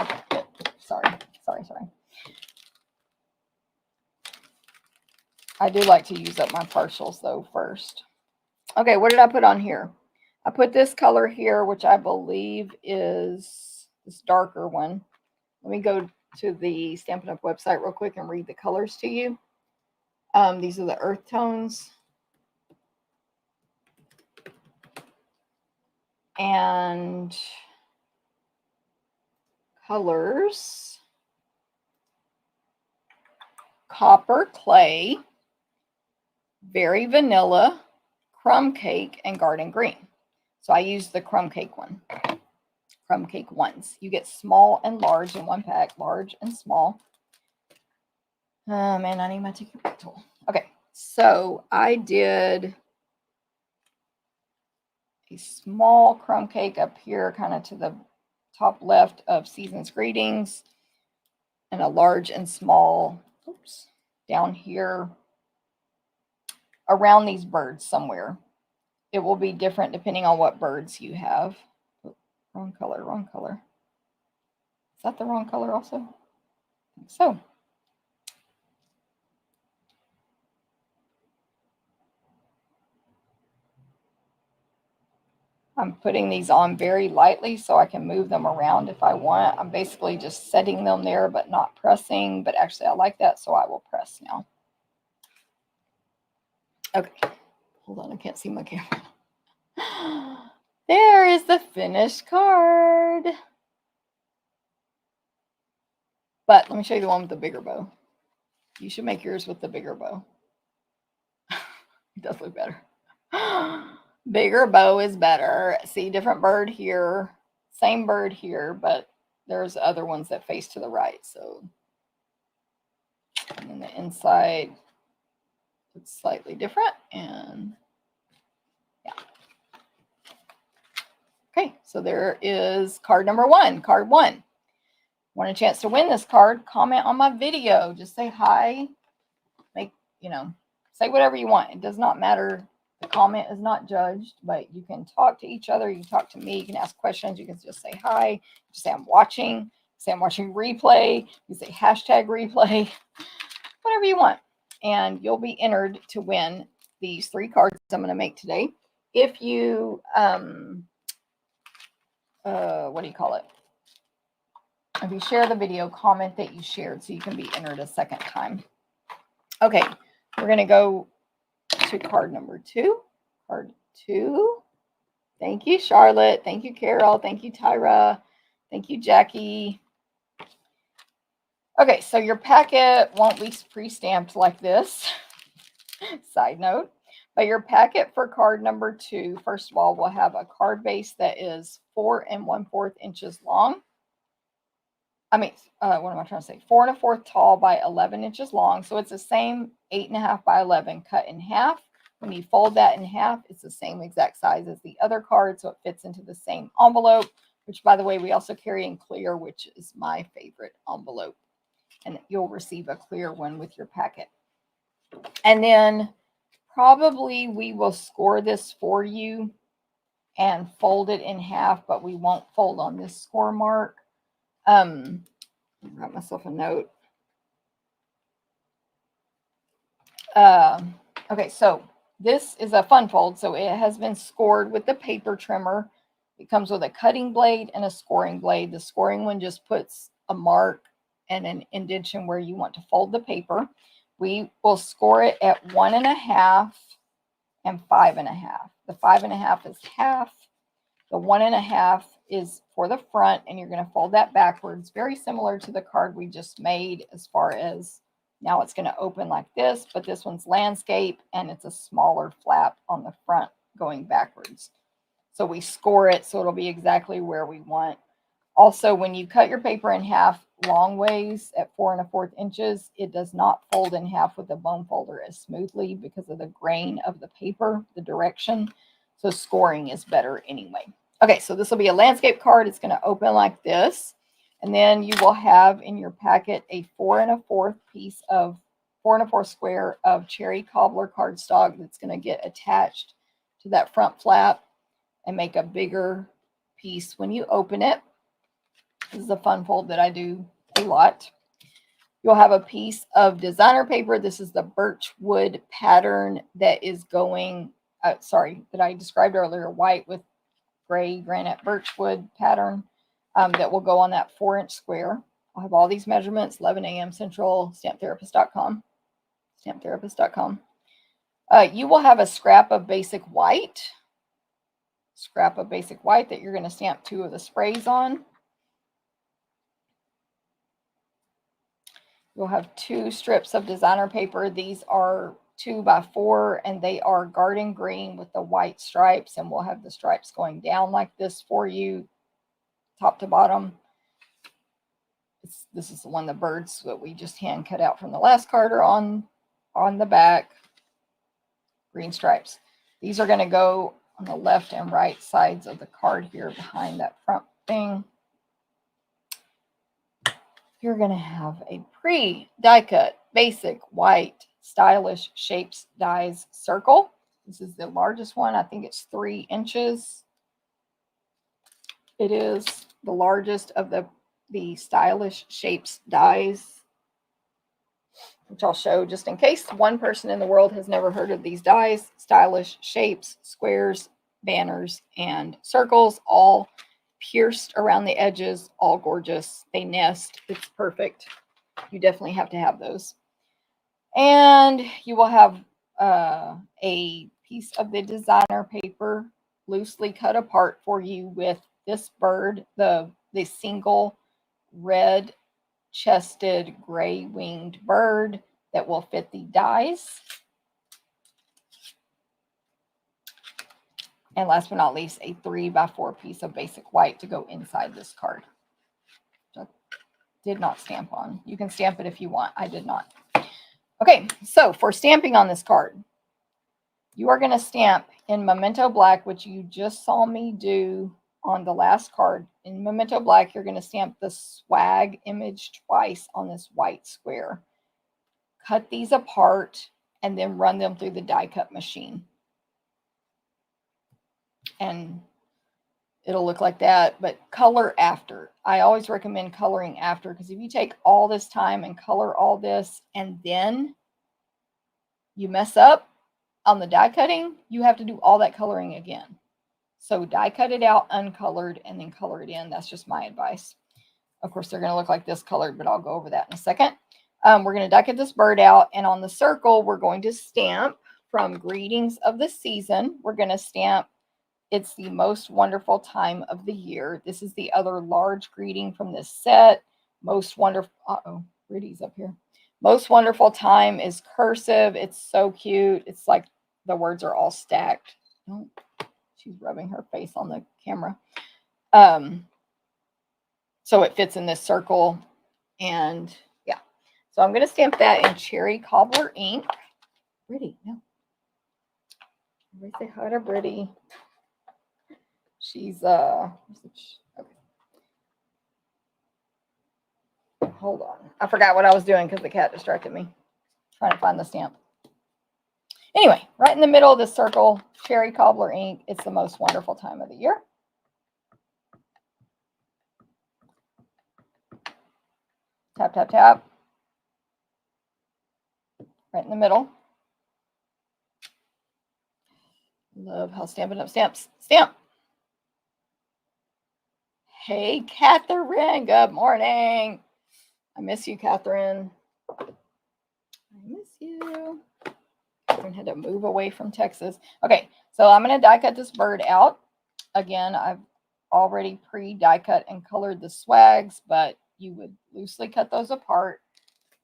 Speaker 1: okay. Sorry. I do like to use up my partials though first. Okay, what did I put on here? I put this color here, which I believe is this darker one. Let me go to the Stampin' Up website real quick and read the colors to you. These are the earth tones. And colors. Copper Clay, Very Vanilla, Crumb Cake, and Garden Green. So I used the Crumb Cake one. Crumb Cake ones. You get small and large in one pack. Large and small. Oh, man, I need my ticket tool. Okay, so I did a small crumb cake up here, kind of to the top left of Season's Greetings, and a large and small, oops, down here around these birds somewhere. It will be different depending on what birds you have. Oh, wrong color, wrong color. Is that the wrong color also? I think so. I'm putting these on very lightly so I can move them around if I want. I'm basically just setting them there but not pressing. But actually I like that, so I will press now. Okay, hold on, I can't see my camera. There is the finished card. But let me show you the one with the bigger bow. You should make yours with the bigger bow. It does look better. Bigger bow is better. See, different bird here. Same bird here, but there's other ones that face to the right. So, and then the inside looks slightly different. And yeah. Okay, so there is card number 1. Card 1. Want a chance to win this card? Comment on my video. Just say hi. Make, say whatever you want. It does not matter. The comment is not judged, but you can talk to each other. You can talk to me. You can ask questions. You can just say hi. Just say I'm watching. say I'm watching replay, you say hashtag replay, whatever you want. And you'll be entered to win these 3 cards I'm going to make today. If you, what do you call it? If you share the video, comment that you shared so you can be entered a second time. Okay, we're going to go to card number 2. Card 2. Thank you, Charlotte. Thank you, Carol. Thank you, Tyra. Thank you, Jackie. Okay, so your packet won't be pre-stamped like this. Side note. But your packet for card number 2, first of all, will have a card base that is 4 1/4 inches long. What am I trying to say? 4 1/4 tall by 11 inches long. So it's the same 8 1/2 by 11 cut in half. When you fold that in half, it's the same exact size as the other card, so it fits into the same envelope, which, by the way, we also carry in clear, which is my favorite envelope. And you'll receive a clear one with your packet. And then probably we will score this for you and fold it in half, but we won't fold on this score mark. I write myself a note. Okay, so this is a fun fold, so it has been scored with the paper trimmer. It comes with a cutting blade and a scoring blade. The scoring one just puts a mark and an indentation where you want to fold the paper. We will score it at 1 1/2 and 5 1/2. The 5 1/2 is half. The 1 1/2 is for the front, and you're going to fold that backwards. Very similar to the card we just made as far as now it's going to open like this, but this one's landscape, and it's a smaller flap on the front going backwards. So we score it so it'll be exactly where we want. Also, when you cut your paper in half long ways at 4 1/4 inches, it does not fold in half with a bone folder as smoothly because of the grain of the paper, the direction. So scoring is better anyway. Okay, so this will be a landscape card. It's going to open like this. And then you will have in your packet a 4 1/4 piece of 4 1/4 square of cherry cobbler cardstock that's going to get attached to that front flap and make a bigger piece when you open it. This is a fun fold that I do a lot. You'll have a piece of designer paper. This is the birch wood pattern that is going, that I described earlier, white with gray granite birch wood pattern. That will go on that 4-inch square. I'll have all these measurements, 11 a.m. Central, stamptherapist.com. Stamptherapist.com. You will have a scrap of basic white. That you're going to stamp 2 of the sprays on. You'll have 2 strips of designer paper. These are 2 by 4, and they are garden green with the white stripes, and we'll have the stripes going down like this for you, top to bottom. This is the one, the birds that we just hand cut out from the last card are on the back. Green stripes. These are going to go on the left and right sides of the card here behind that front thing. You're going to have a pre-die cut basic white stylish shapes dies circle. This is the largest one. I think it's 3 inches. It is the largest of the stylish shapes dies, which I'll show just in case one person in the world has never heard of these dies. Stylish shapes, squares, banners, and circles, all pierced around the edges, all gorgeous. They nest. It's perfect. You definitely have to have those. And you will have a piece of the designer paper loosely cut apart for you with this bird, the single red-chested gray-winged bird that will fit the dies. And last but not least, a 3 by 4 piece of basic white to go inside this card. I did not stamp on. You can stamp it if you want. I did not. Okay, so for stamping on this card, you are going to stamp in Memento Black, which you just saw me do on the last card. In Memento Black, you're going to stamp the swag image twice on this white square. Cut these apart and then run them through the die cut machine. And it'll look like that, but color after. I always recommend coloring after, because if you take all this time and color all this and then you mess up on the die cutting, you have to do all that coloring again. So die cut it out uncolored and then color it in. That's just my advice. Of course, they're going to look like this colored, but I'll go over that in a second. We're going to die cut this bird out, and on the circle, we're going to stamp from Greetings of the Season. We're going to stamp, it's the most wonderful time of the year. This is the other large greeting from this set. Most wonderful, Brittany's up here. Most wonderful time is cursive. It's so cute. It's like the words are all stacked. Oh, she's rubbing her face on the camera. So it fits in this circle, and yeah. So I'm going to stamp that in Cherry Cobbler ink. Brittany, no. Everybody say hi to Brittany. She's okay. Hold on. I forgot what I was doing because the cat distracted me. Trying to find the stamp. Anyway, right in the middle of this circle, Cherry Cobbler ink. It's the most wonderful time of the year. Tap, tap, tap. Right in the middle. Love how Stampin' Up stamps. Stamp. Hey, Catherine. Good morning. I miss you, Catherine. I miss you. Catherine had to move away from Texas. Okay, so I'm going to die cut this bird out. Again, I've already pre-die cut and colored the swags, but you would loosely cut those apart.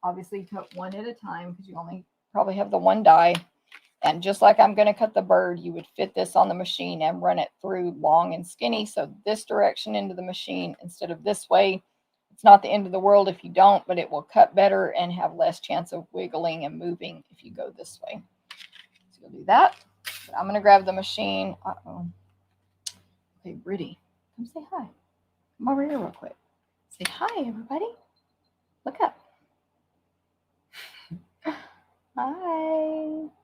Speaker 1: Obviously, cut one at a time because you only probably have the one die. And just like I'm going to cut the bird, you would fit this on the machine and run it through long and skinny. So this direction into the machine instead of this way. It's not the end of the world if you don't, but it will cut better and have less chance of wiggling and moving if you go this way. So you'll do that. But I'm going to grab the machine. Uh-oh. Okay, Brittany, come say hi. Come over here real quick. Say hi, everybody. Look up. Hi.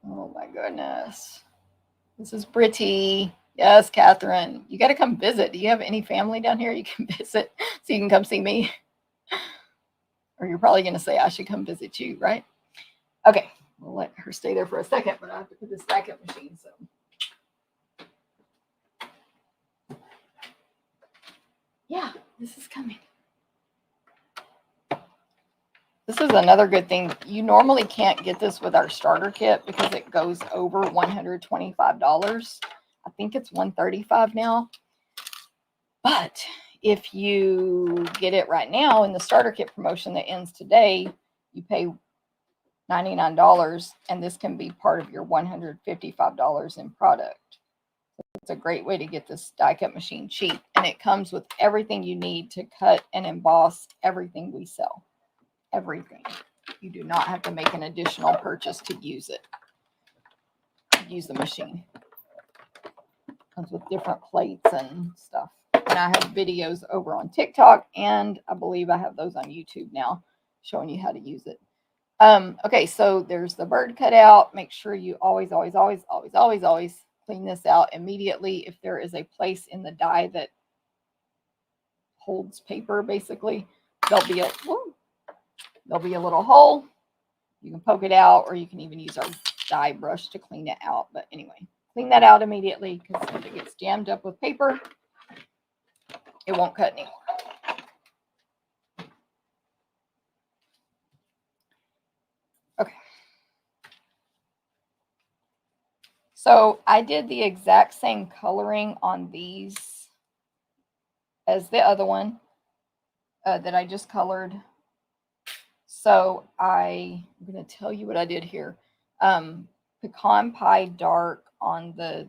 Speaker 1: Oh my goodness. This is Brittany. Yes, Catherine. You got to come visit. Do you have any family down here you can visit so you can come see me? Or you're probably going to say I should come visit you, right? Okay. We'll let her stay there for a second, but I have to put this back up machine. So. Yeah, this is coming. This is another good thing. You normally can't get this with our starter kit because it goes over $125. I think it's $135 now. But if you get it right now in the starter kit promotion that ends today, you pay $99, and this can be part of your $155 in product. So it's a great way to get this die cut machine cheap, and it comes with everything you need to cut and emboss everything we sell. Everything. You do not have to make an additional purchase to use it. Use the machine. Comes with different plates and stuff. And I have videos over on TikTok, and I believe I have those on YouTube now showing you how to use it. Okay, so there's the bird cut out. Make sure you always clean this out immediately. If there is a place in the die that holds paper, basically, there'll be a little hole. You can poke it out, or you can even use our die brush to clean it out. But anyway, clean that out immediately, because if it gets jammed up with paper, it won't cut anymore. Okay. So I did the exact same coloring on these as the other one that I just colored. So I'm going to tell you what I did here. Pecan pie dark on the,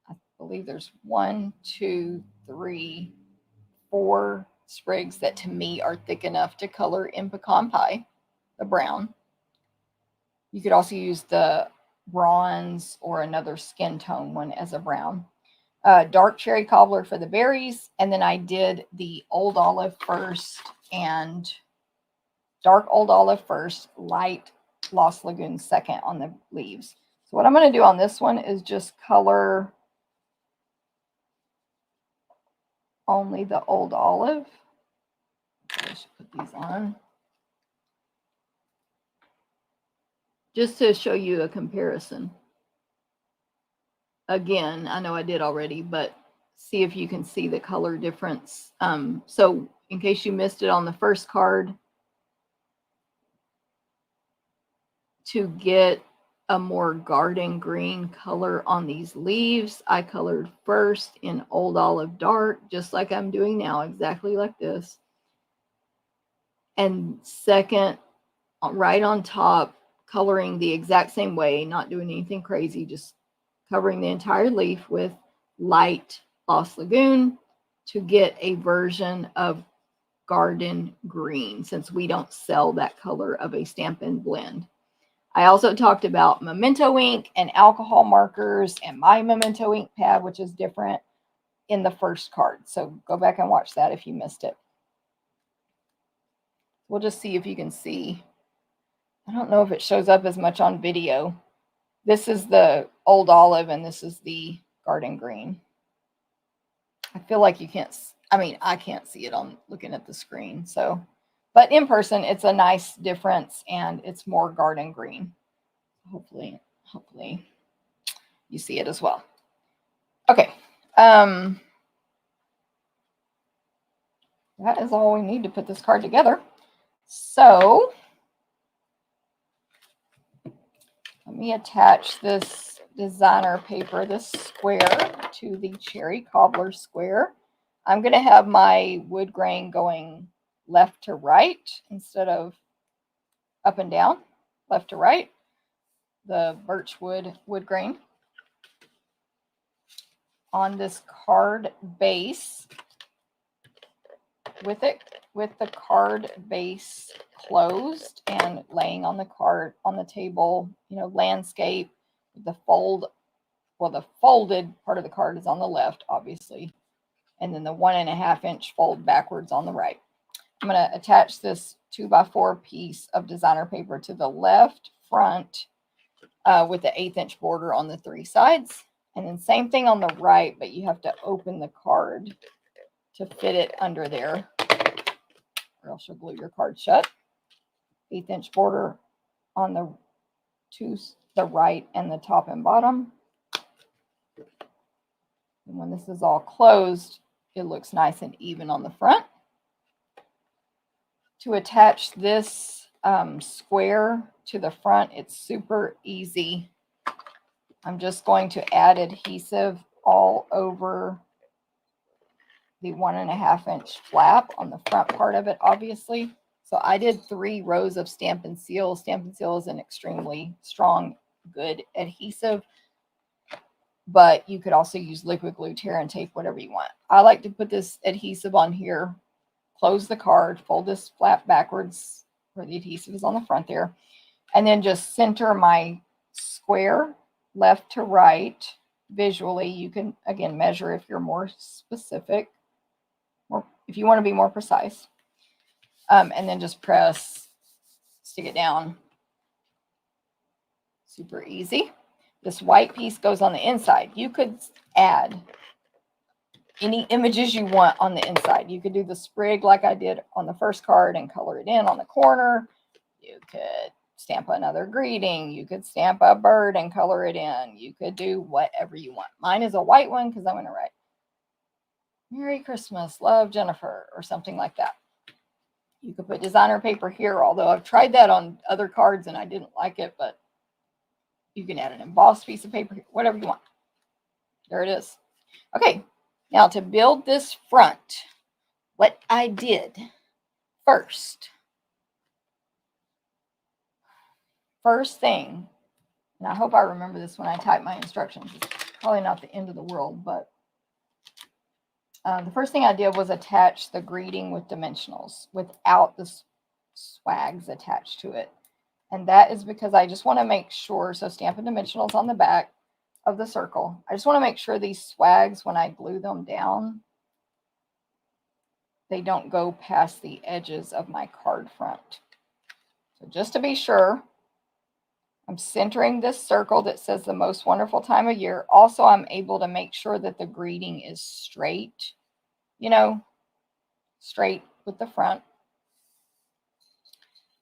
Speaker 1: I believe there's 1, 2, 3, 4 sprigs that to me are thick enough to color in pecan pie, the brown. You could also use the bronze or another skin tone one as a brown. Dark cherry cobbler for the berries, and then I did the old olive first and dark old olive first, light Lost Lagoon second on the leaves. So what I'm going to do on this one is just color only the Old Olive. I should put these on. Just to show you a comparison. Again, I know I did already, but see if you can see the color difference. So in case you missed it on the first card, to get a more garden green color on these leaves, I colored first in Old Olive Dark, just like I'm doing now, exactly like this. And second, right on top, coloring the exact same way, not doing anything crazy, just covering the entire leaf with light Lost Lagoon to get a version of garden green, since we don't sell that color of a Stampin' blend. I also talked about Memento ink and alcohol markers and my Memento ink pad, which is different, in the first card. So go back and watch that if you missed it. We'll just see if you can see. I don't know if it shows up as much on video. This is the Old Olive and this is the garden green. I feel like you can't, I mean, I can't see it on looking at the screen. So, but in person, it's a nice difference and it's more garden green. Hopefully you see it as well. Okay. That is all we need to put this card together. So let me attach this designer paper, this square, to the cherry cobbler square. I'm going to have my wood grain going left to right instead of up and down, left to right, the birchwood wood grain. On this card base, with the card base closed and laying on the card on the table, you know, landscape, the fold, well, the folded part of the card is on the left, obviously, and then the 1.5 inch fold backwards on the right. I'm going to attach this 2x4 piece of designer paper to the left front with the 1/8 inch border on the 3 sides, and then same thing on the right, but you have to open the card to fit it under there, or else you'll glue your card shut. 1/8 inch border on the right and the top and bottom. And when this is all closed, it looks nice and even on the front. To attach this square to the front, it's super easy. I'm just going to add adhesive all over the 1.5 inch flap on the front part of it, obviously. So I did 3 rows of Stampin' Seal. Stampin' Seal is an extremely strong, good adhesive, but you could also use liquid glue, tear and tape, whatever you want. I like to put this adhesive on here, close the card, fold this flap backwards where the adhesive is on the front there, and then just center my square left to right visually. You can, again, measure if you're more specific, or if you want to be more precise. And then just press, stick it down. Super easy. This white piece goes on the inside. You could add any images you want on the inside. You could do the sprig like I did on the first card and color it in on the corner. You could stamp another greeting. You could stamp a bird and color it in. You could do whatever you want. Mine is a white one because I'm going to write Merry Christmas, love, Jennifer, or something like that. You could put designer paper here, although I've tried that on other cards and I didn't like it, but you can add an embossed piece of paper, whatever you want. There it is. Okay, now to build this front, what I did first thing, and I hope I remember this when I type my instructions. It's probably not the end of the world, but the first thing I did was attach the greeting with dimensionals without the swags attached to it. And that is because I just want to make sure, so Stampin' Dimensionals on the back of the circle. I just want to make sure these swags, when I glue them down, they don't go past the edges of my card front. So just to be sure, I'm centering this circle that says the most wonderful time of year. Also, I'm able to make sure that the greeting is straight you know, straight with the front.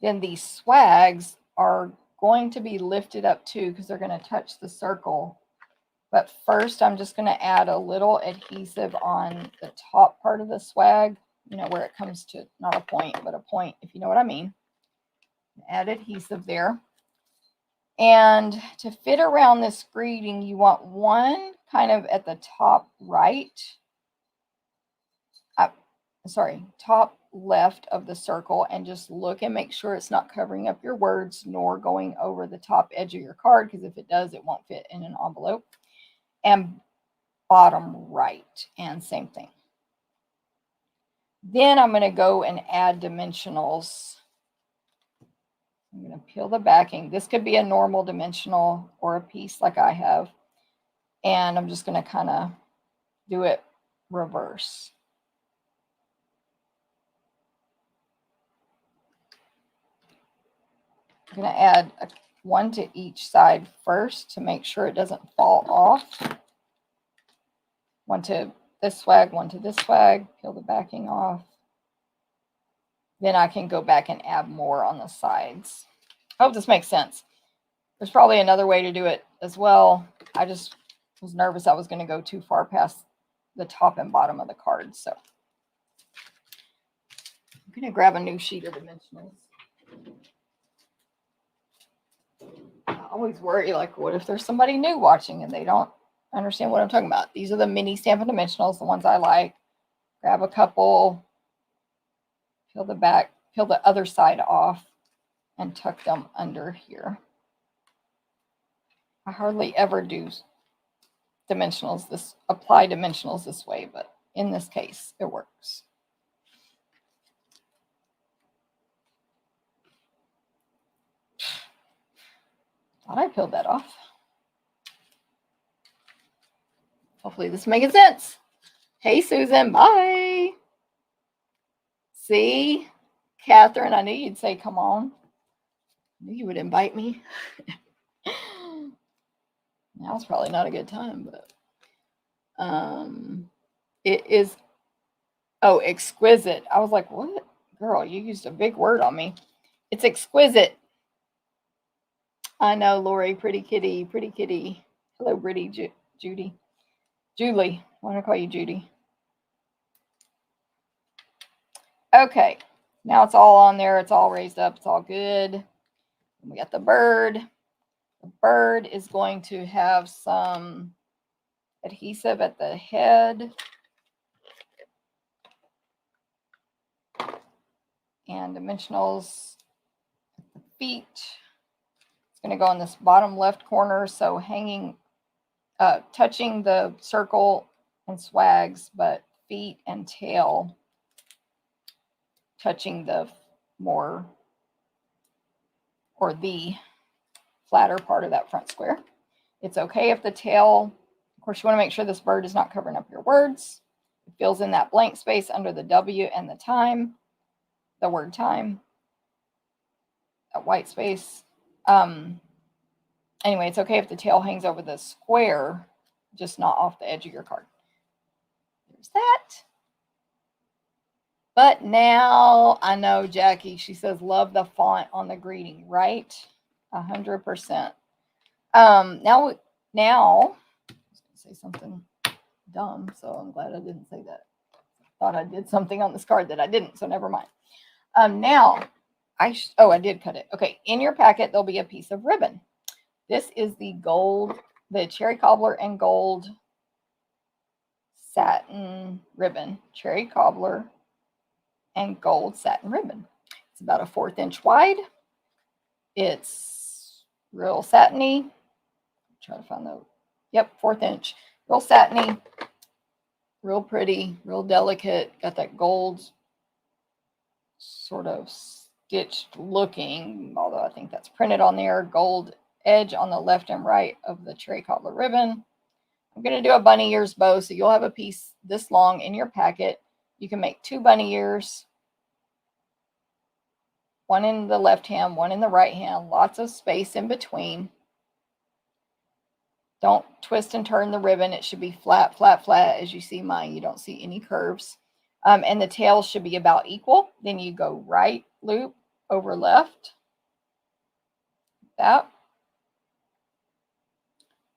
Speaker 1: Then these swags are going to be lifted up too because they're going to touch the circle. But first, I'm just going to add a little adhesive on the top part of the swag, you know, where it comes to not a point, but a point, if you know what I mean. Add adhesive there. And to fit around this greeting, you want one kind of at the top right, top left of the circle, and just look and make sure it's not covering up your words nor going over the top edge of your card, because if it does, it won't fit in an envelope. And bottom right, and same thing. Then I'm going to go and add dimensionals. I'm going to peel the backing. This could be a normal dimensional or a piece like I have. And I'm just going to kind of do it reverse. I'm going to add one to each side first to make sure it doesn't fall off. One to this swag, one to this swag, peel the backing off. Then I can go back and add more on the sides. I hope this makes sense. There's probably another way to do it as well. I just was nervous I was going to go too far past the top and bottom of the card. So I'm going to grab a new sheet of dimensionals. I always worry, like, what if there's somebody new watching and they don't understand what I'm talking about? These are the mini Stampin' Dimensionals, the ones I like. Grab a couple, peel the back, peel the other side off, and tuck them under here. I hardly ever do dimensionals apply dimensionals this way, but in this case, it works. Thought I peeled that off. Hopefully this is making sense. Hey, Susan, bye. See, Catherine, I knew you'd say, come on. I knew you would invite me. Now's probably not a good time, but it is, oh, exquisite. I was like, what? Girl, you used a big word on me. It's exquisite. I know, Lori, pretty kitty, pretty kitty. Hello, pretty Judy. Julie, I want to call you Judy. Okay, now it's all on there. It's all raised up. It's all good. We got the bird. The bird is going to have some adhesive at the head. And dimensionals at the feet. It's going to go in this bottom left corner. So hanging, touching the circle and swags, but feet and tail touching the more, or the flatter part of that front square. It's okay if the tail, of course, you want to make sure this bird is not covering up your words. It fills in that blank space under the W and the time, the word time, that white space. Anyway, it's okay if the tail hangs over the square, just not off the edge of your card. There's that. But now, I know Jackie, she says, love the font on the greeting, right? 100%. Now, I was going to say something dumb, so I'm glad I didn't say that. Thought I did something on this card that I didn't, so never mind. Now, I did cut it. Okay, in your packet, there'll be a piece of ribbon. This is the gold, the cherry cobbler and gold satin ribbon. Cherry cobbler and gold satin ribbon. It's about a 1/4 inch wide. It's real satiny. Try to find the, yep, 1/4 inch. Real satiny, real pretty, real delicate. Got that gold sort of stitched looking, although I think that's printed on there, gold edge on the left and right of the cherry cobbler ribbon. I'm going to do a bunny ears bow, so you'll have a piece this long in your packet. You can make 2 bunny ears, one in the left hand, one in the right hand, lots of space in between. Don't twist and turn the ribbon. It should be flat, flat, flat. As you see mine, you don't see any curves. And the tails should be about equal. Then you go right loop over left. That.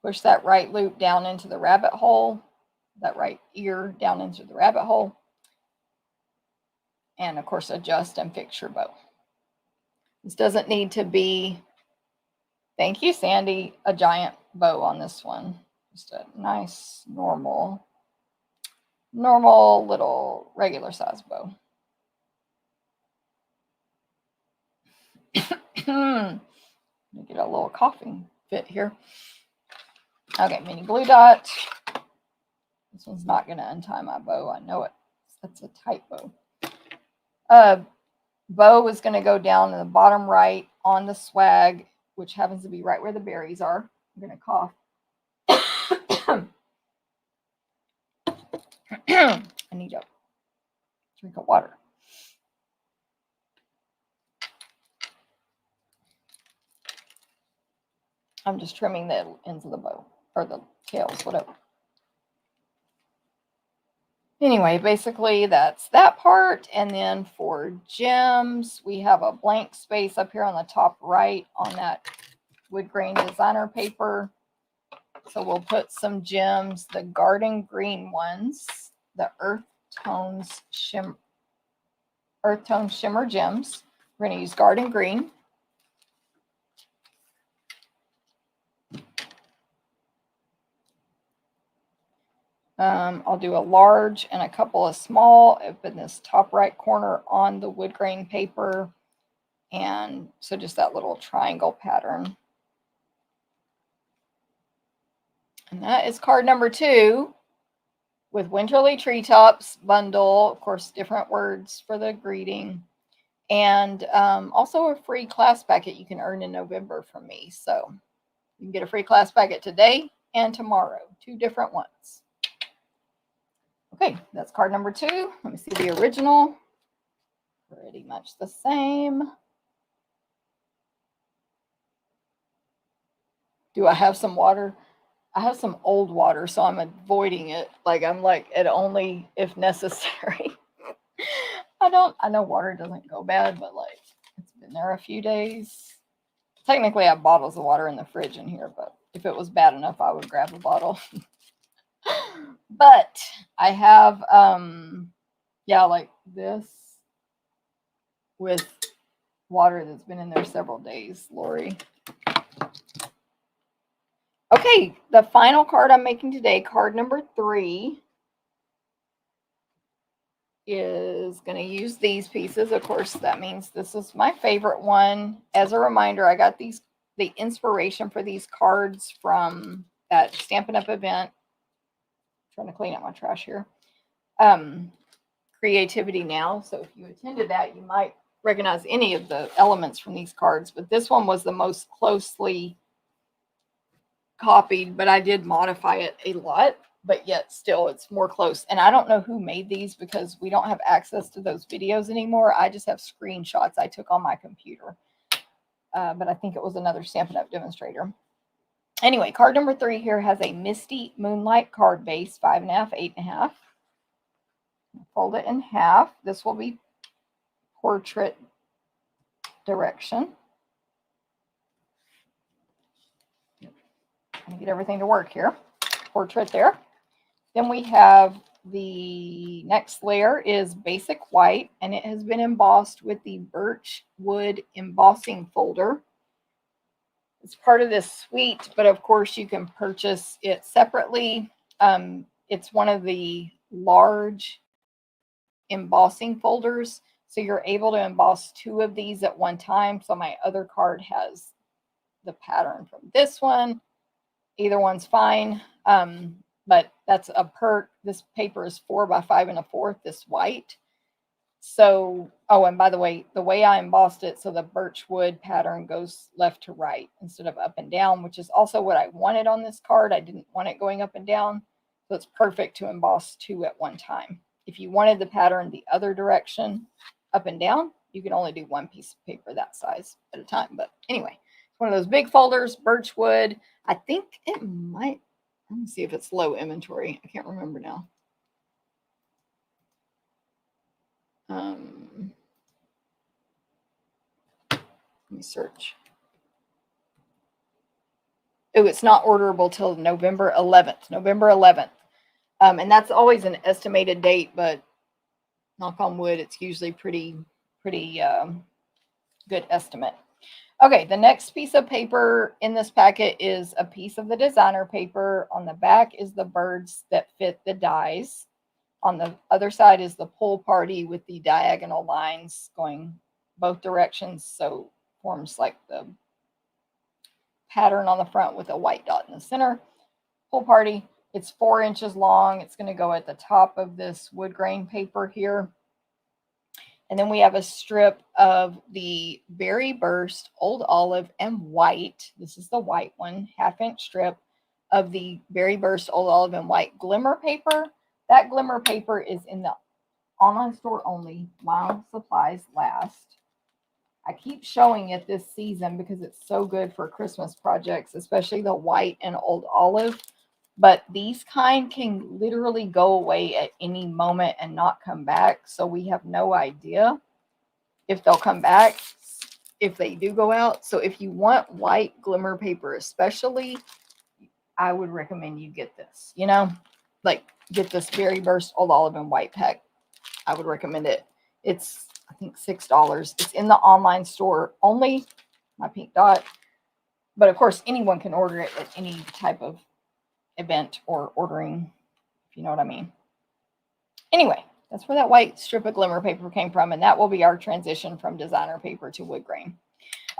Speaker 1: Push that right loop down into the rabbit hole, that right ear down into the rabbit hole. And of course, adjust and fix your bow. This doesn't need to be, thank you, Sandy, a giant bow on this one. Just a nice, normal little regular size bow. Let me get a little coughing fit here. Okay, mini blue dot. This one's not going to untie my bow. I know it. That's a tight bow. Bow is going to go down in the bottom right on the swag, which happens to be right where the berries are. I'm going to cough. I need a drink of water. I'm just trimming the ends of the bow, or the tails, whatever. Anyway, basically that's that part. And then for gems, we have a blank space up here on the top right on that wood grain designer paper. So we'll put some gems, the garden green ones, the earth tone shimmer gems. We're going to use garden green. I'll do a large and a couple of small up in this top right corner on the wood grain paper. And so just that little triangle pattern. And that is card number 2 with Winterly Treetops bundle. Of course, different words for the greeting. And also a free class packet you can earn in November from me. So you can get a free class packet today and tomorrow. 2 different ones. Okay, that's card number 2. Let me see the original. Pretty much the same. Do I have some water? I have some old water, so I'm avoiding it. I'm like it only if necessary. I know water doesn't go bad, but it's been there a few days. Technically, I have bottles of water in the fridge in here, but if it was bad enough, I would grab a bottle. But I have, like this with water that's been in there several days, Lori. Okay, the final card I'm making today, card number 3, is going to use these pieces. Of course, that means this is my favorite one. As a reminder, I got the inspiration for these cards from that Stampin' Up event. Trying to clean up my trash here. Creativity Now. So if you attended that, you might recognize any of the elements from these cards. But this one was the most closely copied, but I did modify it a lot. But yet still, it's more close. And I don't know who made these because we don't have access to those videos anymore. I just have screenshots I took on my computer. But I think it was another Stampin' Up demonstrator. Anyway, card number 3 here has a Misty Moonlight card base, 5.5, 8.5. Fold it in half. This will be portrait direction. Let me get everything to work here. Portrait there. Then we have the next layer is basic white, and it has been embossed with the birch wood embossing folder. It's part of this suite, but of course you can purchase it separately. It's one of the large embossing folders, so you're able to emboss 2 of these at one time. So my other card has the pattern from this one. Either one's fine, but that's a perk. This paper is 4 by 5 1/4, this white. So, oh, and by the way I embossed it, so the birch wood pattern goes left to right instead of up and down, which is also what I wanted on this card. I didn't want it going up and down, so it's perfect to emboss 2 at one time. If you wanted the pattern the other direction, up and down, you can only do 1 piece of paper that size at a time. But anyway, it's one of those big folders, birch wood. I think it might, let me see if it's low inventory. I can't remember now. Let me search. Oh, it's not orderable till November 11th. November 11th. And that's always an estimated date, but knock on wood, it's usually pretty good estimate. Okay, the next piece of paper in this packet is a piece of the designer paper. On the back is the birds that fit the dies. On the other side is the pull party with the diagonal lines going both directions, so forms like the pattern on the front with a white dot in the center. Pull party, it's 4 inches long. It's going to go at the top of this wood grain paper here. And then we have a strip of the Berry Burst Old Olive and White. This is the white one, 1/2 inch strip of the Berry Burst Old Olive and White glimmer paper. That glimmer paper is in the online store only while supplies last. I keep showing it this season because it's so good for Christmas projects, especially the white and old olive. But these kind can literally go away at any moment and not come back. So we have no idea if they'll come back if they do go out. So if you want white glimmer paper especially, I would recommend you get this. You know, like get this Berry Burst Old Olive and White pack. I would recommend it. It's, I think, $6. It's in the online store only, my pink dot. But of course, anyone can order it at any type of event or ordering, if you know what I mean. Anyway, that's where that white strip of glimmer paper came from, and that will be our transition from designer paper to wood grain.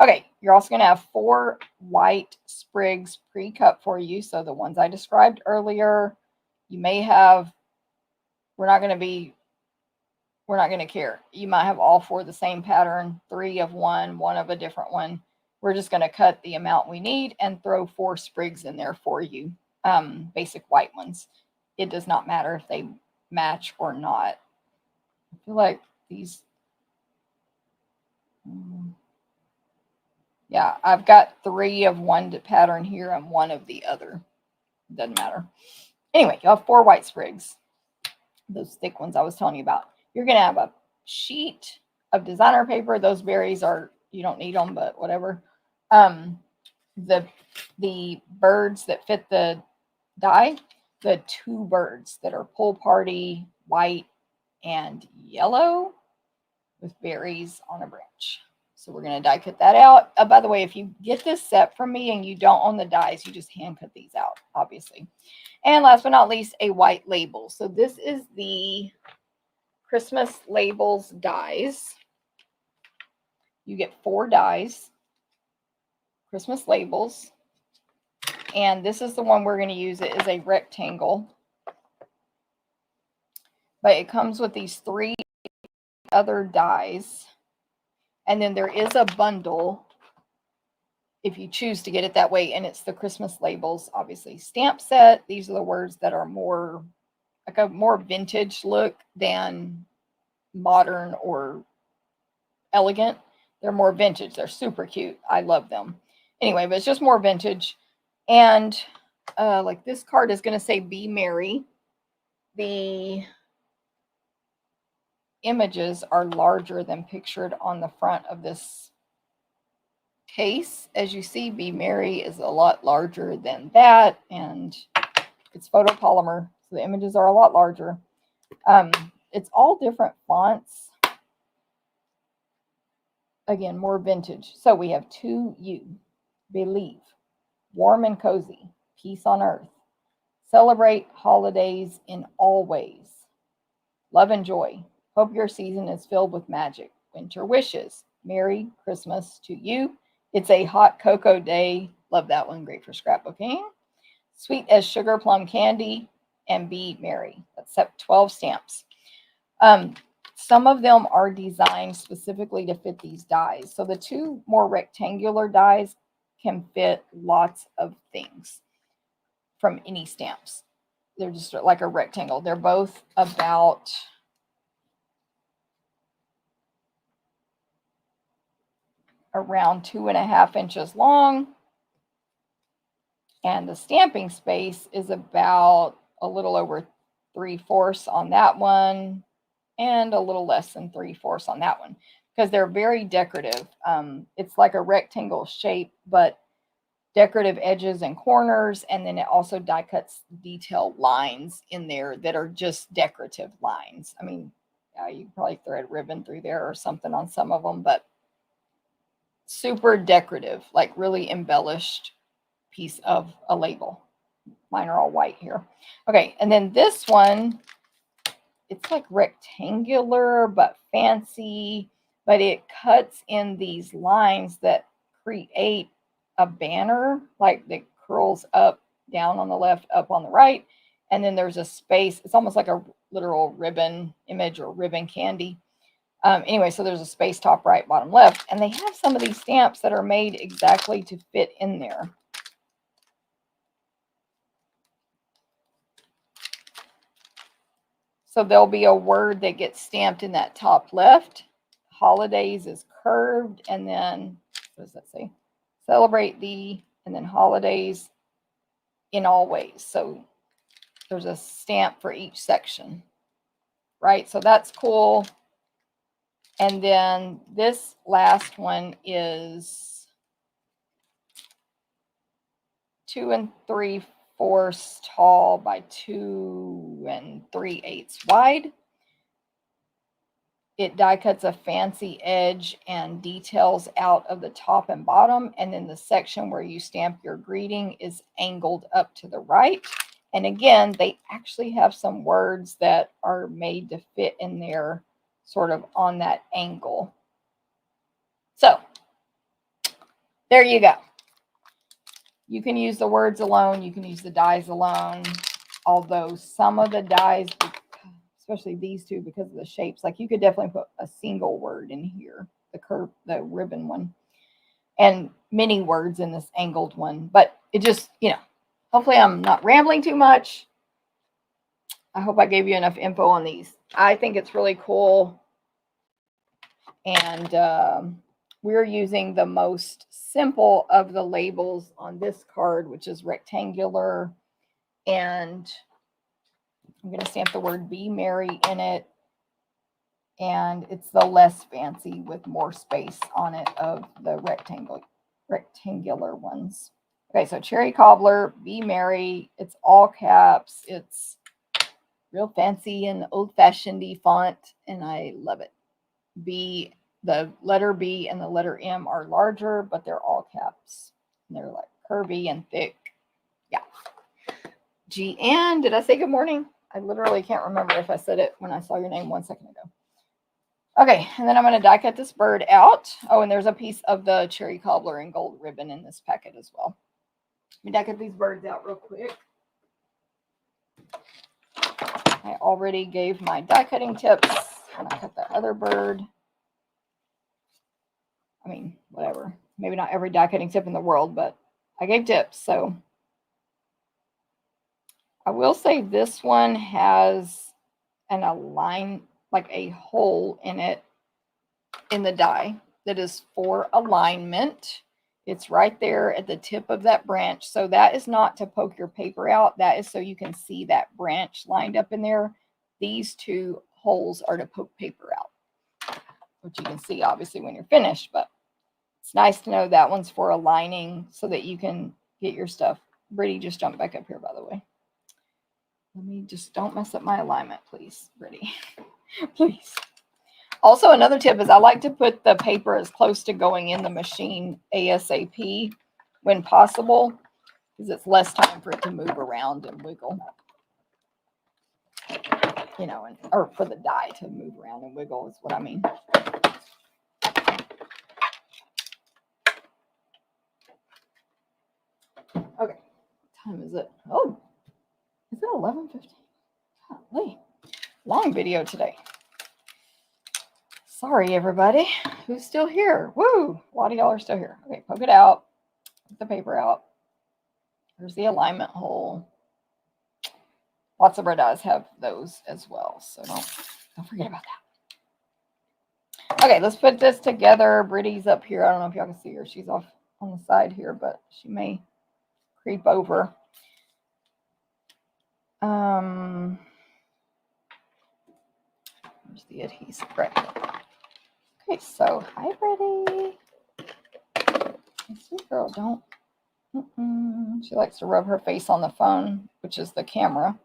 Speaker 1: Okay, you're also going to have 4 white sprigs pre-cut for you. So the ones I described earlier, you may have, we're not going to care. You might have all 4 the same pattern, 3 of one of a different one. We're just going to cut the amount we need and throw 4 sprigs in there for you. Basic white ones. It does not matter if they match or not. I feel like these, yeah, I've got 3 of one pattern here and 1 of the other. Doesn't matter. Anyway, you have 4 white sprigs, those thick ones I was telling you about. You're going to have a sheet of designer paper. Those berries are, you don't need them, but whatever. The birds that fit the die, the 2 birds that are pull party, white and yellow with berries on a branch. So we're going to die cut that out. By the way, if you get this set from me and you don't own the dies, you just hand cut these out, obviously. And last but not least, a white label. So this is the Christmas labels dies. You get 4 dies, Christmas labels. And this is the one we're going to use. It is a rectangle. But it comes with these 3 other dies. And then there is a bundle if you choose to get it that way. And it's the Christmas labels, obviously. Stamp set. These are the words that are more like a more vintage look than modern or elegant. They're more vintage. They're super cute. I love them. Anyway, but it's just more vintage. And like this card is going to say Be Merry. The images are larger than pictured on the front of this case. As you see, Be Merry is a lot larger than that, and it's photopolymer, so the images are a lot larger. It's all different fonts. Again, more vintage. So we have 2U, Believe, Warm and Cozy, Peace on Earth, Celebrate Holidays in All Ways, Love and Joy, Hope your season is filled with magic, Winter Wishes, Merry Christmas to you. It's a hot cocoa day. Love that one. Great for scrapbooking. Sweet as sugar plum candy, and Be Merry. That's 12 stamps. Some of them are designed specifically to fit these dies. So the 2 more rectangular dies can fit lots of things from any stamps. They're just like a rectangle. They're both about around 2.5 inches long. And the stamping space is about a little over 3/4 on that one, and a little less than 3/4 on that one because they're very decorative. It's like a rectangle shape, but decorative edges and corners, and then it also die cuts detail lines in there that are just decorative lines. I mean, you can probably thread ribbon through there or something on some of them, but super decorative, like really embellished piece of a label. Mine are all white here. Okay, and then this one, it's like rectangular but fancy, but it cuts in these lines that create a banner, like that curls up, down on the left, up on the right, and then there's a space. It's almost like a literal ribbon image or ribbon candy. Anyway, so there's a space top right, bottom left, and they have some of these stamps that are made exactly to fit in there. So there'll be a word that gets stamped in that top left. Holidays is curved, and then, what does that say? Celebrate thee, and then holidays in all ways. So there's a stamp for each section, right? So that's cool. And then this last one is 2 3/4 tall by 2 3/8 wide. It die cuts a fancy edge and details out of the top and bottom. And then the section where you stamp your greeting is angled up to the right. And again, they actually have some words that are made to fit in there sort of on that angle. So there you go. You can use the words alone. You can use the dies alone. Although some of the dies, especially these two, because of the shapes, like you could definitely put a single word in here, the ribbon one, and many words in this angled one. But it just, hopefully I'm not rambling too much. I hope I gave you enough info on these. I think it's really cool. And we're using the most simple of the labels on this card, which is rectangular. And I'm going to stamp the word Be Merry in it. And it's the less fancy with more space on it of the rectangular ones. Okay, so Cherry Cobbler, Be Merry. It's all caps. It's real fancy and old-fashioned font, and I love it. The letter B and the letter M are larger, but they're all caps. And they're like curvy and thick. Yeah. G-Ann, did I say good morning? I literally can't remember if I said it when I saw your name 1 second ago. Okay, and then I'm going to die cut this bird out. Oh, and there's a piece of the Cherry Cobbler and gold ribbon in this packet as well. Let me die cut these birds out real quick. I already gave my die cutting tips when I cut that other bird. I mean, whatever. Maybe not every die cutting tip in the world, but I gave tips. So I will say this one has like a hole in it in the die that is for alignment. It's right there at the tip of that branch. So that is not to poke your paper out. That is so you can see that branch lined up in there. These two holes are to poke paper out, which you can see obviously when you're finished, but it's nice to know that one's for aligning so that you can get your stuff. Brittany just jumped back up here, by the way. Let me just don't mess up my alignment, please, Brittany. Please. Also, another tip is I like to put the paper as close to going in the machine ASAP when possible, because it's less time for it to move around and wiggle. Or for the die to move around and wiggle is what I mean. Okay, what time is it? Oh, is it 11:15? Golly, long video today. Sorry, everybody who's still here. Woo! A lot of y'all are still here. Okay, poke it out. Put the paper out. There's the alignment hole. Lots of red eyes have those as well, so don't forget about that. Okay, let's put this together. Brittany's up here. I don't know if y'all can see her. She's off on the side here, but she may creep over. There's the adhesive. Right. Okay, so hi, Brittany. Sweet girl, don't. She likes to rub her face on the phone, which is the camera.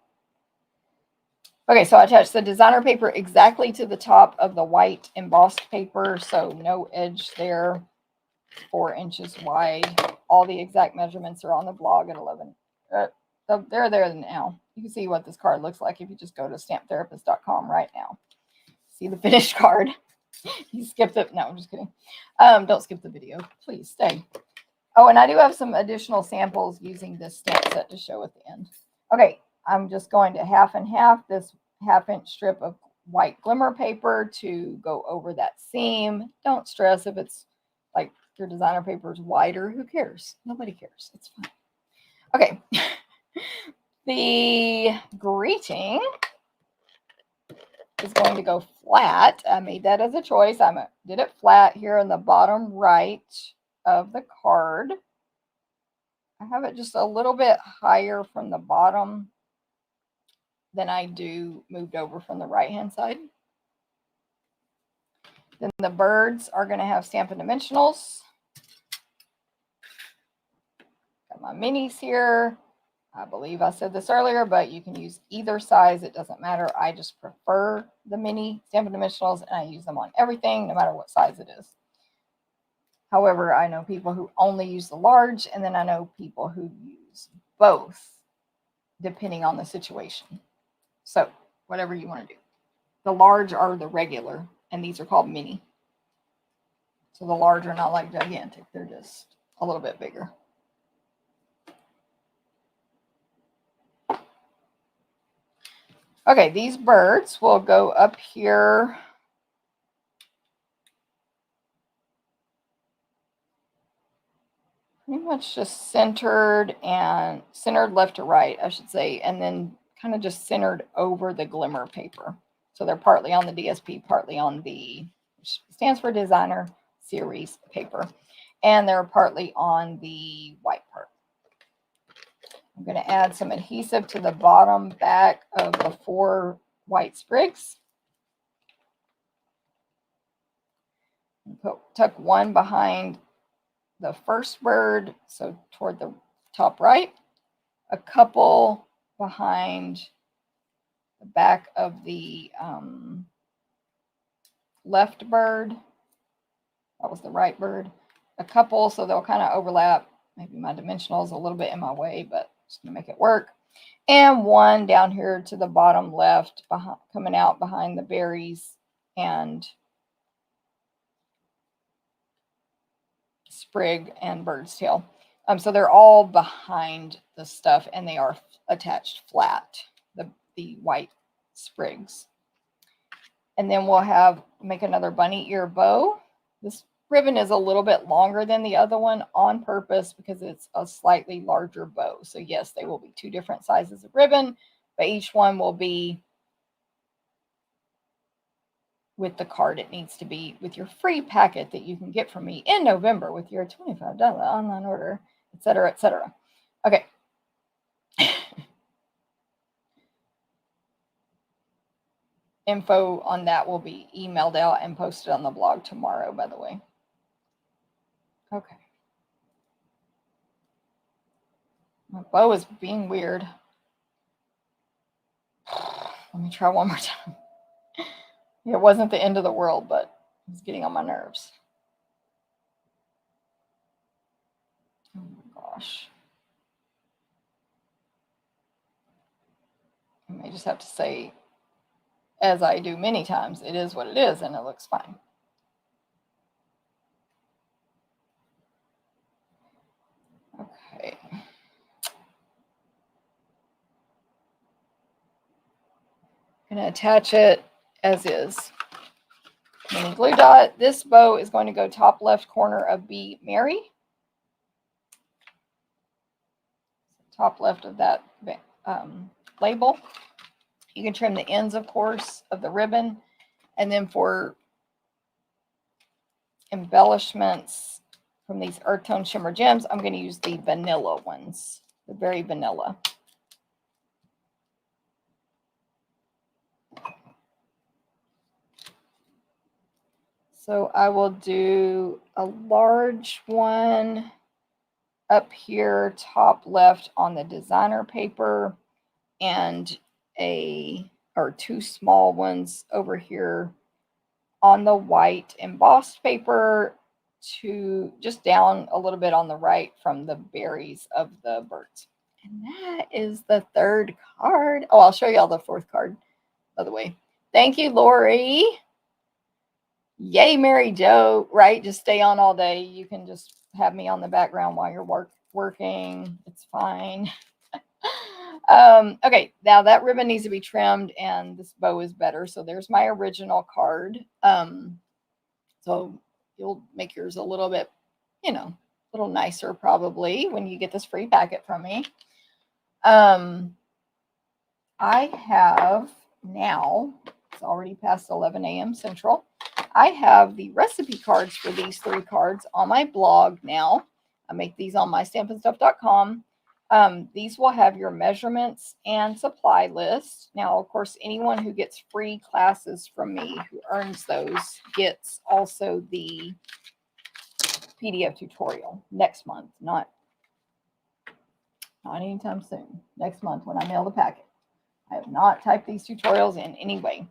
Speaker 1: Okay, so I attached the designer paper exactly to the top of the white embossed paper, so no edge there, 4 inches wide. All the exact measurements are on the blog at 11. They're there now. You can see what this card looks like if you just go to stamптherapist.com right now. See the finished card. You skipped it. No, I'm just kidding. Don't skip the video. Please stay. Oh, and I do have some additional samples using this stamp set to show at the end. Okay, I'm just going to half and half this 1/2 inch strip of white glimmer paper to go over that seam. Don't stress if it's like your designer paper is wider. Who cares? Nobody cares. It's fine. Okay. The greeting is going to go flat. I made that as a choice. I did it flat here in the bottom right of the card. I have it just a little bit higher from the bottom than I do moved over from the right hand side. Then the birds are going to have Stampin' Dimensionals. Got my minis here. I believe I said this earlier, but you can use either size. It doesn't matter. I just prefer the mini Stampin' Dimensionals, and I use them on everything, no matter what size it is. However, I know people who only use the large, and then I know people who use both, depending on the situation. So, whatever you want to do. The large are the regular, and these are called mini. So the large are not like gigantic. They're just a little bit bigger. Okay, these birds will go up here. Pretty much just centered left to right, I should say, and then kind of just centered over the glimmer paper. So they're partly on the DSP, partly on the, which stands for designer series paper, and they're partly on the white part. I'm going to add some adhesive to the bottom back of the 4 white sprigs. Tuck one behind the first bird, so toward the top right, a couple behind the back of the left bird. That was the right bird. A couple, so they'll kind of overlap. Maybe my dimensional is a little bit in my way, but just going to make it work. And one down here to the bottom left, coming out behind the berries and sprig and bird's tail. So they're all behind the stuff, and they are attached flat, the white sprigs. And then we'll make another bunny ear bow. This ribbon is a little bit longer than the other one on purpose because it's a slightly larger bow. So yes, they will be 2 different sizes of ribbon, but each one will be with the card it needs to be, with your free packet that you can get from me in November with your $25 online order, etc., etc. Okay. Info on that will be emailed out and posted on the blog tomorrow, by the way. Okay. My bow is being weird. Let me try one more time. It wasn't the end of the world, but it was getting on my nerves. Oh my gosh. I may just have to say, as I do many times, it is what it is, and it looks fine. Okay. I'm going to attach it as is. Mini glue dot. This bow is going to go top left corner of Be Merry. Top left of that label. You can trim the ends, of course, of the ribbon. And then for embellishments from these earth tone shimmer gems, I'm going to use the vanilla ones. The very vanilla. So I will do a large one up here, top left on the designer paper, and two small ones over here on the white embossed paper, to just down a little bit on the right from the berries of the birds. And that is the third card. Oh, I'll show y'all the fourth card, by the way. Thank you, Lori. Yay, Mary Jo, right? Just stay on all day. You can just have me on the background while you're working. It's fine. Okay, now that ribbon needs to be trimmed and this bow is better. So there's my original card. So you'll make yours a little bit, a little nicer probably when you get this free packet from me. I have now, it's already past 11 a.m. Central. I have the recipe cards for these 3 cards on my blog now. I make these on my stampinstuff.com. These will have your measurements and supply list. Now, of course, anyone who gets free classes from me, who earns those, gets also the PDF tutorial next month, not anytime soon. Next month when I mail the packet. I have not typed these tutorials in any way.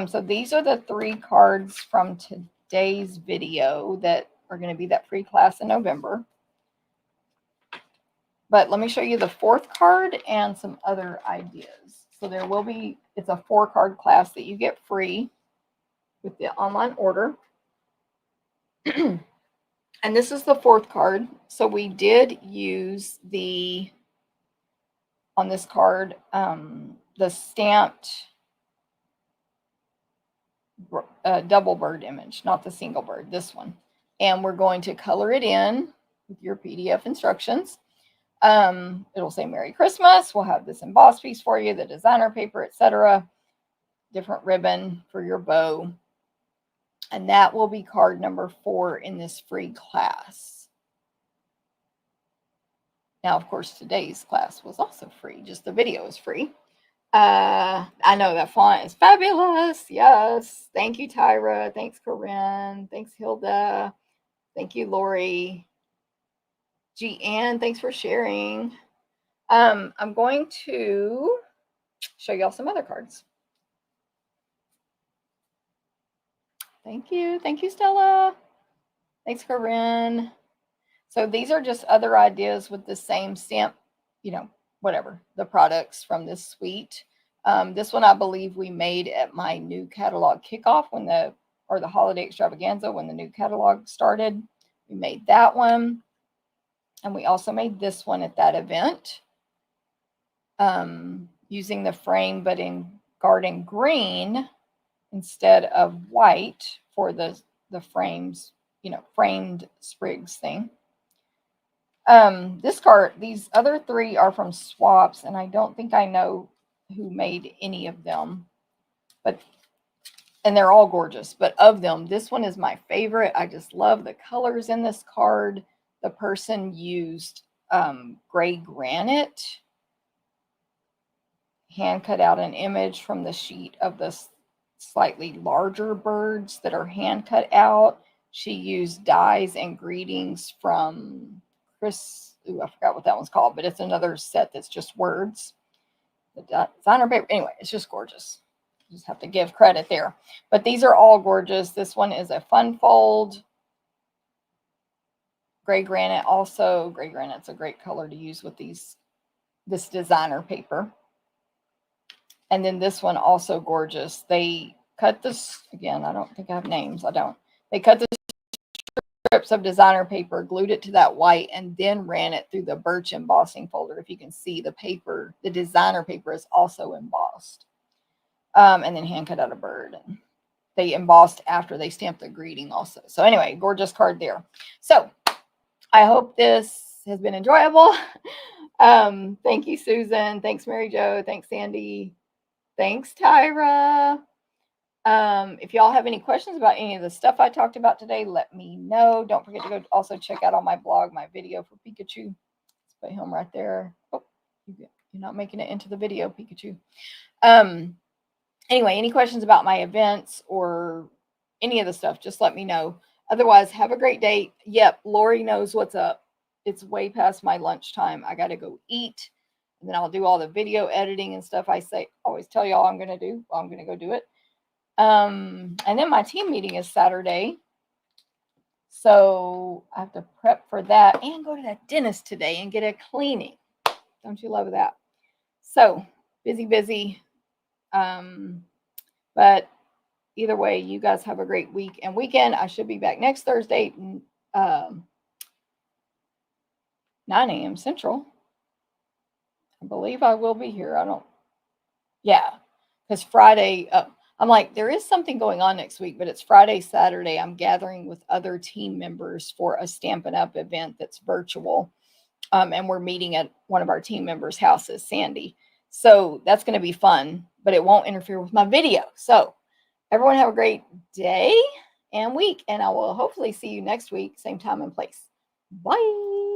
Speaker 1: So these are the 3 cards from today's video that are going to be that free class in November. But let me show you the 4th card and some other ideas. So there will be, it's a 4-card class that you get free with the online order. And this is the 4th card. So we did use on this card, the stamped double bird image, not the single bird, this one. And we're going to color it in with your PDF instructions. It'll say Merry Christmas. We'll have this embossed piece for you, the designer paper, etc. Different ribbon for your bow. And that will be card number 4 in this free class. Now, of course, today's class was also free. Just the video is free. I know that font is fabulous. Yes. Thank you, Tyra. Thanks, Corinne. Thanks, Hilda. Thank you, Lori. G-Ann, thanks for sharing. I'm going to show y'all some other cards. Thank you. Thank you, Stella. Thanks, Corinne. So these are just other ideas with the same stamp, whatever, the products from this suite. This one I believe we made at my new catalog kickoff or the holiday extravaganza when the new catalog started. We made that one. And we also made this one at that event. Using the frame, but in garden green instead of white for the frames, framed sprigs thing. These other 3 are from swaps, and I don't think I know who made any of them, and they're all gorgeous. But of them, this one is my favorite. I just love the colors in this card. The person used gray granite, hand cut out an image from the sheet of the slightly larger birds that are hand cut out. She used dies and greetings from Chris. I forgot what that one's called, but it's another set that's just words. The designer paper. Anyway, it's just gorgeous. You just have to give credit there. But these are all gorgeous. This one is a fun fold. Gray granite also. Gray granite's a great color to use with this designer paper. And then this one also gorgeous. They cut this, again, I don't think I have names. I don't. They cut the strips of designer paper, glued it to that white, and then ran it through the birch embossing folder. If you can see the paper, the designer paper is also embossed. And then hand cut out a bird. And they embossed after they stamped the greeting also. So anyway, gorgeous card there. So I hope this has been enjoyable. Thank you, Susan. Thanks, Mary Jo. Thanks, Sandy. Thanks, Tyra. If y'all have any questions about any of the stuff I talked about today, let me know. Don't forget to go also check out on my blog my video for Pikachu. Let's put him right there. Oh, you're not making it into the video, Pikachu. Anyway, any questions about my events or any of the stuff, just let me know. Otherwise, have a great day. Yep, Lori knows what's up. It's way past my lunchtime. I got to go eat, and then I'll do all the video editing and stuff. I say always tell y'all I'm going to do. Well, I'm going to go do it. And then my team meeting is Saturday, so I have to prep for that and go to that dentist today and get a cleaning. Don't you love that? So busy. But either way, you guys have a great week and weekend. I should be back next Thursday, 9 a.m. Central. I believe I will be here. Because Friday, I'm like, there is something going on next week, but it's Friday, Saturday. I'm gathering with other team members for a Stampin' Up event that's virtual. And we're meeting at one of our team members' houses, Sandy. So that's going to be fun, but it won't interfere with my video. So everyone have a great day and week, and I will hopefully see you next week, same time and place. Bye.